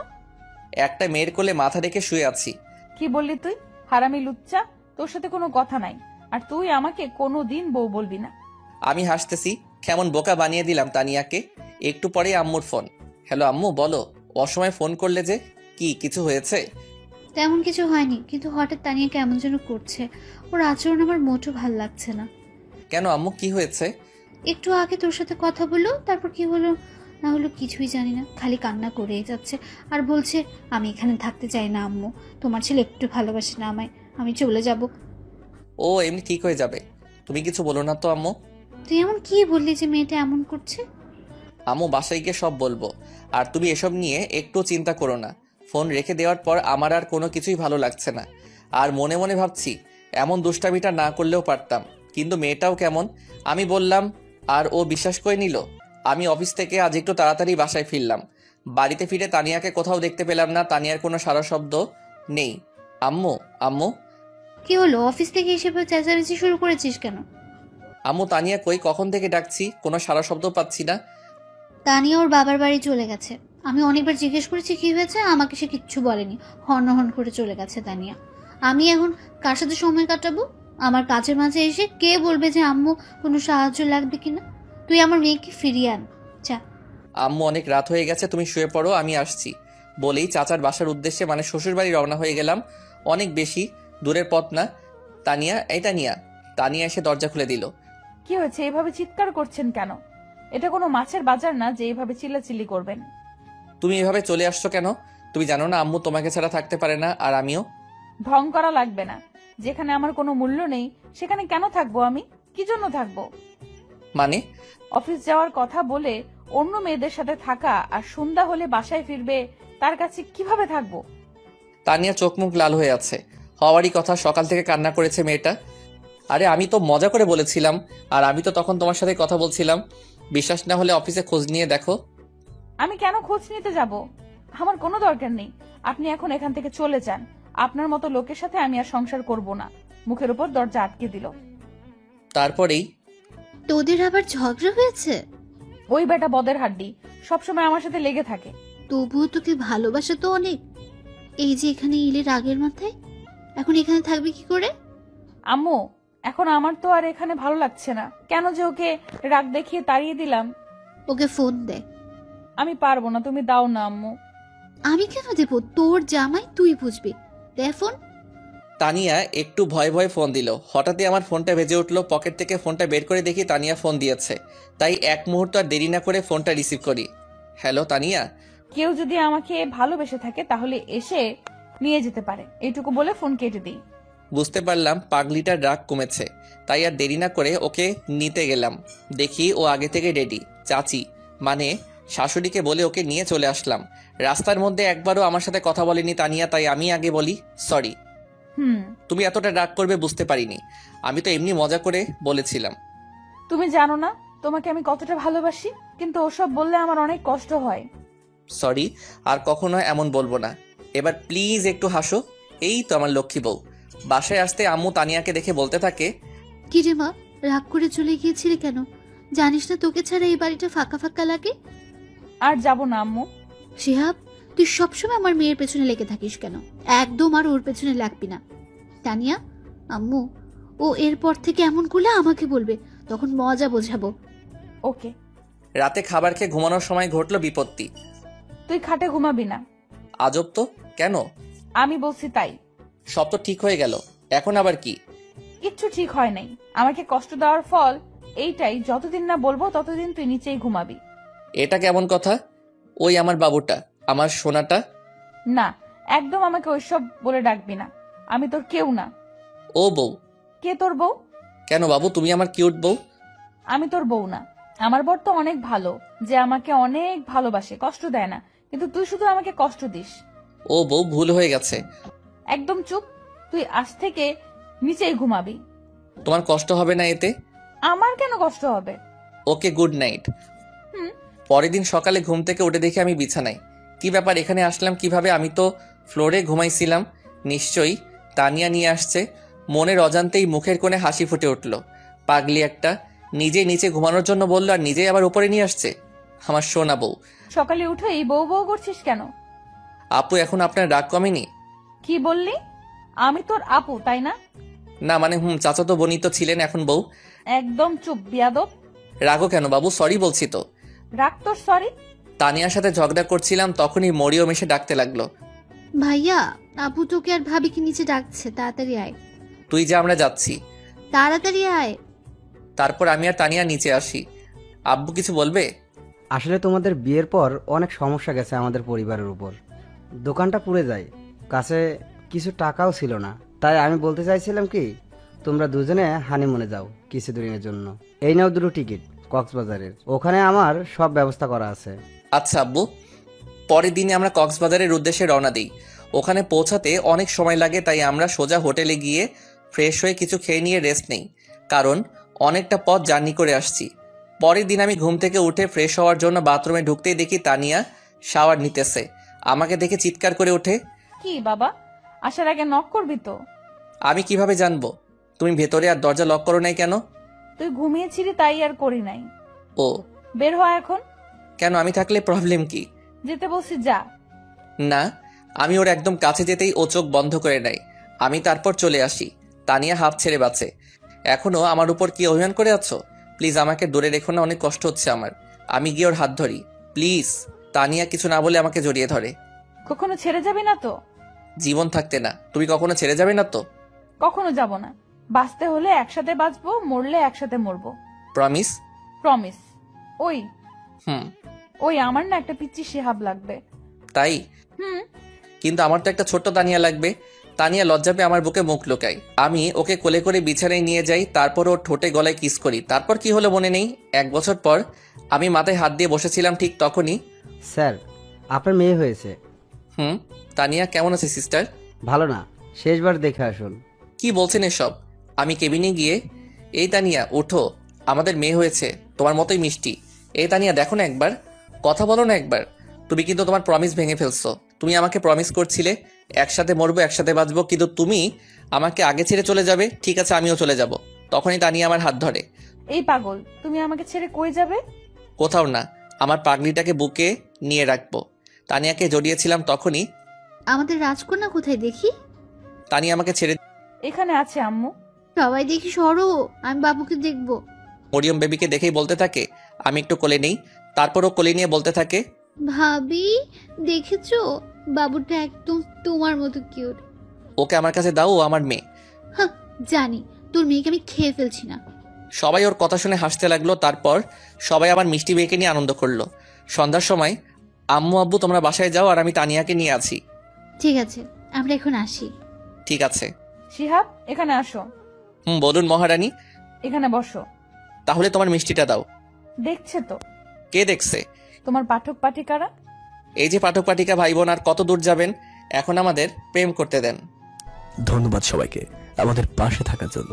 Speaker 1: একটা মেয়ের কোলে মাথা রেখে শুয়ে আছি।
Speaker 5: কি বললি তুই? হারামি লুচ্চা, তোর সাথে কোনো কথা নাই। আর তুই আমাকে কোনো দিন বউ বলবি না।
Speaker 1: আমি হাসতেছি, কেমন বোকা বানিয়ে দিলাম তানিয়াকে। একটু পরে আম্মুর ফোন। হ্যালো আম্মু, বলো। অসময় ফোন করলে যে? কি কিছু হয়েছে?
Speaker 4: তেমন কিছু হয়নি, কিন্তু হঠাৎ তানিয়া কেমন যেন করছে। ওর আচরণ আমার মোটেও ভাল লাগছে না।
Speaker 1: কেন আম্মু, কি হয়েছে?
Speaker 4: একটু আগে তোর সাথে কথা বললো, তারপর কি হলো না হলো কিছুই জানি না, খালি কান্না করেই যাচ্ছে। আর বলছে আমি এখানে থাকতে চাই না আম্মু, তোমার ছেলে একটু ভালোবাসে না আমায়, আমি চলে যাব।
Speaker 1: ও এমনি ঠিক হয়ে যাবে, তুমি কিছু বলো না তো আম্মু।
Speaker 4: তুই এমন কি বললি যে মেয়েটা এমন করছে?
Speaker 1: আম্মু বাসায় গিয়ে সব বলবো। আর তুমি এসব নিয়ে একটু চিন্তা করো না। ফোন রেখে দেওয়ার পর আমার আর কোনো কিছুই ভালো লাগছে না। আর মনে মনে ভাবছি এমন দুষ্টামিটা না করলেও পারতাম, কিন্তু মেয়েটাও কেমন। আমি বললাম আর ও বিশ্বাস করে নিল। আমি অফিস থেকে আজ একটু তাড়াতাড়ি বাসায় ফিরলাম। বাড়িতে ফিরে তানিয়াকে কোথাও দেখতে পেলাম না, তানিয়ার কোনো সারা শব্দ নেই। আম্মু আম্মু
Speaker 4: কি হলো, অফিস থেকে এসে চেঁচামেচি শুরু করেছিস কেন?
Speaker 1: আম্মু তানিয়া কই, কখন থেকে ডাকছি, কোনো সারা শব্দ পাচ্ছি না।
Speaker 4: তানিয়া ওর বাবার বাড়ি চলে গেছে। আমি অনেকবার জিজ্ঞেস করেছি কি হয়েছে, আমাকে সে কিচ্ছু বলেনি। হন হন করে চলে গেছে তানিয়া। আমি এখন কার সাথে সময় কাটাবো? আমার কাজের মাঝে এসে কে বলবে যে আম্মু কোনো সাহায্য লাগবে কিনা? তুই আমার মেয়েকে ফিরিয়ে আন, চা।
Speaker 1: আম্মু অনেক রাত হয়ে গেছে, তুমি শুয়ে পড়ো, আমি আসছি। বলেই চাচার বাসার উদ্দেশ্যে মানে শ্বশুর বাড়ি রওনা হয়ে গেলাম। অনেক বেশি দূরের পথ না। তানিয়া, এই তানিয়া। তানিয়া এসে দরজা খুলে দিল।
Speaker 5: কি হয়েছে, এভাবে চিৎকার করছেন কেন? এটা কোনো মাছের বাজার না যে এইভাবে চিল্লাচিল্লি করবেন।
Speaker 1: তুমি এভাবে চলে আসছো কেন? তুমি জানো না আম্মু তোমাকে ছাড়া থাকতে পারে না, আর আমিও।
Speaker 5: ঢং করা লাগবে না। যেখানে আমার কোনো মূল্য নেই সেখানে কেন থাকবো আমি? কি জন্য থাকবো?
Speaker 1: মানে?
Speaker 5: অফিস যাওয়ার কথা বলে অন্য মেয়েদের সাথে থাকা, আর সন্ধ্যা হলে বাসায় ফিরবে, তার কাছে কিভাবে থাকবো?
Speaker 1: তানিয়া চোখ মুখ লাল হয়ে আছে। হওয়ারই কথা, সকাল থেকে কান্না করেছে মেয়েটা। আরে আমি তো মজা করে বলেছিলাম, আর আমি তো তখন তোমার সাথে কথা বলছিলাম। বিশ্বাস না হলে অফিসে খোঁজ নিয়ে দেখো।
Speaker 5: আমি কেন খোঁজ নিতে যাব? আমার কোনো দরকার নেই। আপনি এখন এখান থেকে চলে যান। আপনার মতো লোকের সাথে আমি আর সংসার করব না। মুখের উপর দরজা আটকে দিল।
Speaker 1: তারপরেই
Speaker 4: তোদের আবার ঝগড়া হয়েছে?
Speaker 5: ওই বেটা বদের হাড্ডি, সবসময় আমার সাথে লেগে থাকে।
Speaker 4: তবুও তোকে ভালোবাসা তো অনেক। এই যে এখানে এলে রাগের মাথায়, এখন এখানে থাকবি কি করে?
Speaker 5: আম্মু, এখন আমার তো আর এখানে ভালো লাগছে না। কেন যে ওকে রাগ দেখিয়ে তাড়িয়ে দিলাম।
Speaker 4: ওকে ফোন দে।
Speaker 5: আমি পারবো না, তুমি দাও না আম্মু।
Speaker 4: আমি কেন দেব? তোর জামাই, তুই বুঝবি। দে ফোন।
Speaker 1: তানিয়া একটু ভয়ে ভয়ে ফোন দিল। হঠাৎই আমার ফোনটা বেজে উঠলো। পকেট থেকে ফোনটা বের করে দেখি তানিয়া ফোন দিয়েছে। তাই এক মুহূর্ত আর দেরি না করে ফোনটা রিসিভ করি। হ্যালো তানিয়া।
Speaker 5: কেউ যদি আমাকে ভালোবেসে থাকে তাহলে এসে নিয়ে যেতে পারে, এইটুকু বলে ফোন কেটে দিই।
Speaker 1: বুঝতে পারলাম পাগলিটার রাগ কমেছে, তাই আর দেরি না করে ওকে নিতে গেলাম। দেখি ও আগে থেকে রেডি। চাচি মানে শাশুড়িকে বলে ওকে নিয়ে চলে আসলাম। রাস্তার মধ্যে একবারও আমার সাথে কথা বলেনি তানিয়া, তাই আমি আগে বলি সরি। তুমি এতটা রাগ করবে বুঝতে পারিনি, আমি তো এমনি মজা করে বলেছিলাম।
Speaker 5: তুমি জানো না তোমাকে আমি কতটা ভালোবাসি, কিন্তু ওসব বললে আমার অনেক কষ্ট হয়।
Speaker 1: সরি, আর কখনো এমন বলবো না। এবার প্লিজ একটু হাসো। এই তো আমার লক্ষ্মী বউ। বাসায় আসতে আম্মু তানিয়াকে দেখে বলতে থাকে,
Speaker 4: কি রে মা, রাগ করে চলে গিয়েছিলে কেন? জানিস না তোকে ছাড়া এই বাড়িটা ফাঁকা ফাঁকা লাগে?
Speaker 5: আর যাব না আম্মু।
Speaker 4: শিহাব, তুই সবসময় আমার মেয়ের পেছনে লেগে থাকিস কেন? একদম আর ওর পেছনে লাগবি না। তানিয়া, আম্মু, ও এরপর থেকে এমন করলে আমাকে বলবে, তখন মজা বোঝাবো।
Speaker 5: ওকে।
Speaker 1: রাতে খাবার খেয়ে ঘুমানোর সময় ঘটলো বিপত্তি।
Speaker 5: তুই খাটে ঘুমাবি না।
Speaker 1: আজব তো, কেন?
Speaker 5: আমি বলছি তাই।
Speaker 1: সব তো ঠিক হয়ে গেল, এখন আবার কি?
Speaker 5: কিচ্ছু ঠিক হয় নাই। আমাকে কষ্ট দেওয়ার ফল এইটাই, যতদিন না বলবো ততদিন তুই নিচেই ঘুমাবি।
Speaker 1: এটা কেমন কথা? ওই আমার বাবুটা, আমার সোনাটা।
Speaker 5: না, একদম আমাকে ওইসব বলে ডাকবি না। আমি তোর কেউ না।
Speaker 1: ও বউ।
Speaker 5: কে তোর বউ?
Speaker 1: কেন বাবু, তুমি আমার কিউট বউ।
Speaker 5: আমি তোর বউ না। আমার বর তো অনেক ভালো, যে আমাকে অনেক ভালোবাসে, কষ্ট দেয় না। কিন্তু তুই শুধু আমাকে কষ্ট দিস।
Speaker 1: ও বউ, ভুল হয়ে গেছে।
Speaker 5: একদম চুপ। তুই আজ থেকে নিচেই ঘুমাবি।
Speaker 1: তোমার কষ্ট হবে না এতে?
Speaker 5: আমার কেন কষ্ট হবে?
Speaker 1: ওকে, গুড নাইট।
Speaker 5: হুম।
Speaker 1: পরের দিন সকালে ঘুম থেকে উঠে দেখি আমি বিছানায়। কি ব্যাপার, এখানে আসলাম কিভাবে? আমি তো ফ্লোরে ঘুমাইছিলাম। নিশ্চয়ই তানিয়া নিয়ে আসছে। মনের অজান্তেই মুখের কোণে হাসি ফুটে উঠল। পাগলি একটা, নিজেই নিচে ঘুমানোর জন্য বললো আর নিজেই আবার উপরে নিয়ে আসছে। আমার সোনা বউ।
Speaker 5: সকালে উঠে এই বউ বউ করছিস কেন?
Speaker 1: আপু, এখন আপনার রাগ কমেনি?
Speaker 5: কি বললি? আমি তোর আপু, তাই না?
Speaker 1: না মানে চাচাতো বোনই তো ছিলেন, এখন বউ।
Speaker 5: একদম চুপ, বিয়াদব।
Speaker 1: রাগো কেন বাবু? সরি বলছি তো।
Speaker 5: রাগ তোর সরি?
Speaker 1: তানিয়ার সাথে ঝগড়া করছিলাম, তখনই মরিয়ম এসে ডাকতে লাগলো।
Speaker 4: ভাইয়া, আপু তোকে আর ভাবিকে নিচে ডাকছে, তাড়াতাড়ি আয়।
Speaker 1: তুই যা, আমরা যাচ্ছি।
Speaker 4: তাড়াতাড়ি আয়।
Speaker 1: তারপর আমি আর তানিয়া নিচে আসি। আব্বু কিছু বলবে?
Speaker 3: আসলে তোমাদের বিয়ের পর অনেক সমস্যা গেছে আমাদের পরিবারের উপর। দোকানটা পুড়ে যায়, কাছে কিছু টাকাও ছিল না। তাই আমি বলতে চাইছিলাম কি, তোমরা দুজনে হানিমুনে যাও কিছুদিনের জন্য। এই নাও 2 টিকিট কক্সবাজারের, ওখানে আমার সব ব্যবস্থা করা আছে।
Speaker 1: আচ্ছা আব্বু। পরের দিনে আমরা কক্সবাজারের উদ্দেশ্যে রওনা দিই। ওখানে পৌঁছাতে অনেক সময় লাগে, তাই আমরা সোজা হোটেলে গিয়ে ফ্রেশ হয়ে কিছু খেয়ে নিয়ে রেস্ট নেই, কারণ অনেকটা পথ জার্নি করে আসছি। পরের দিন আমি ঘুম থেকে উঠে ফ্রেশ হওয়ার জন্য বাথরুমে ঢুকতেই দেখি তানিয়া শাওয়ার নিতেছে। আমাকে দেখে চিৎকার করে ওঠে।
Speaker 5: কি বাবা, আসার আগে নক করবি তো?
Speaker 1: আমি কিভাবে জানবো? তুমি ভেতরে আর দরজা লক করো নাই কেন?
Speaker 5: তুই ঘুমিয়েছিলি তাই আর করি নাই।
Speaker 1: ও,
Speaker 5: বের হয় এখন।
Speaker 1: কেন? আমি থাকলে প্রবলেম কি?
Speaker 5: যেতে বলছি যা।
Speaker 1: না, আমি ওর একদম কাছে যেতেই ও চোখ বন্ধ করে নেয়। আমি তারপর চলে আসি। তানিয়া হাফ ছেড়ে বাঁচে। এখনো আমার উপর কি অভিমান করে আছো? প্লিজ আমাকে দূরে রেখো না, অনেক কষ্ট হচ্ছে আমার। আমি গিয়ে ওর হাত ধরি, প্লিজ। তানিয়া কিছু না বলে আমাকে জড়িয়ে ধরে।
Speaker 5: কখনো ছেড়ে যাবি না তো?
Speaker 1: জীবন থাকতে না। তুমি কখনো ছেড়ে যাবে না তো?
Speaker 5: কখনো যাব না। বাঁচতে হলে একসাথে বাঁচবো, মরলে একসাথে মরবো।
Speaker 1: প্রমিস?
Speaker 5: প্রমিস। ওই
Speaker 1: হুম।
Speaker 5: ওই আমার না একটা পিচ্চি শিহাব লাগবে।
Speaker 1: তাই?
Speaker 5: হুম।
Speaker 1: কিন্তু আমার তো একটা ছোট্ট তানিয়া লাগবে। তানিয়া লজ্জা পেয়ে আমার বুকে মুখ লুকাই। আমি ওকে কোলে করে বিছানায় নিয়ে যাই, তারপর ওর ঠোঁটে গলায় কিস করি। তারপর কি হলো মনে নেই। 1 বছর পর আমি মাথায় হাত দিয়ে বসেছিলাম, ঠিক তখনই।
Speaker 3: স্যার, আপনার মেয়ে হয়েছে।
Speaker 1: তানিয়া কেমন আছে সিস্টার?
Speaker 3: ভালো না, শেষবার দেখে আসুন।
Speaker 1: কি বলছেন এসব? আমি কেবিনে গিয়ে, এই তানিয়া ওঠো, আমাদের মেয়ে হয়েছে, তোমার মতোই মিষ্টি। এই তানিয়া দেখো না একবার, কথা বলো না একবার। তুমি কিন্তু তোমার প্রমিস ভেঙে ফেলছো। তুমি আমাকে প্রমিস করছিলে একসাথে মরবো একসাথে বাঁচবো, কিন্তু তুমি আমাকে আগে ছেড়ে চলে যাবে। ঠিক আছে, আমিও চলে যাব। তখনই তানিয়া আমার হাত ধরে।
Speaker 5: এই পাগল, তুমি আমাকে ছেড়ে কই যাবে?
Speaker 1: কোথাও না, আমার পাগলিটাকে বুকে নিয়ে রাখবো। তানিয়াকে জড়িয়েছিলাম তখনই।
Speaker 4: আমাদের রাজকন্যা কোথায় দেখি?
Speaker 1: তানিয়া আমাকে ছেড়ে
Speaker 5: এখানে আছে আম্মু।
Speaker 4: সবাই দেখি সরো, আমি বাবুকে দেখবো।
Speaker 1: মরিয়ম বেবিকে দেখেই বলতে থাকে। আমি একটু কোলে নেই, তারপরও কোলে নিয়ে বলতে থাকে,
Speaker 4: ভাবি দেখেছো, বাবুটা একদম তোমার মতো কিউট।
Speaker 1: ওকে আমার কাছে দাও, ও আমার মেয়ে।
Speaker 4: হ্যাঁ, জানি তোর মেয়েকে আমি খেয়ে ফেলছি না।
Speaker 1: সবাই ওর কথা শুনে হাসতে লাগলো। তারপর সবাই আমার মিষ্টি মেয়েকে নিয়ে আনন্দ করলো। সন্ধ্যার সময় আম্মু আব্বু তোমরা বাসায় যাও, আর আমি তানিয়াকে নিয়ে আছি।
Speaker 4: ঠিক আছে, আমরা এখন আসি।
Speaker 1: ঠিক আছে।
Speaker 5: শিহাব, এখানে আসো।
Speaker 1: বলুন মহারানী।
Speaker 5: এখানে বসো।
Speaker 1: তাহলে তোমার মিষ্টিটা দাও।
Speaker 5: দেখছে তো?
Speaker 1: কে দেখছে?
Speaker 5: তোমার পাঠক পাঠিকারা।
Speaker 1: এই যে পাঠক পাঠিকা ভাই বোন, আর কত দূর যাবেন? এখন আমাদের প্রেম করতে দেন।
Speaker 8: ধন্যবাদ সবাইকে আমাদের পাশে থাকার জন্য।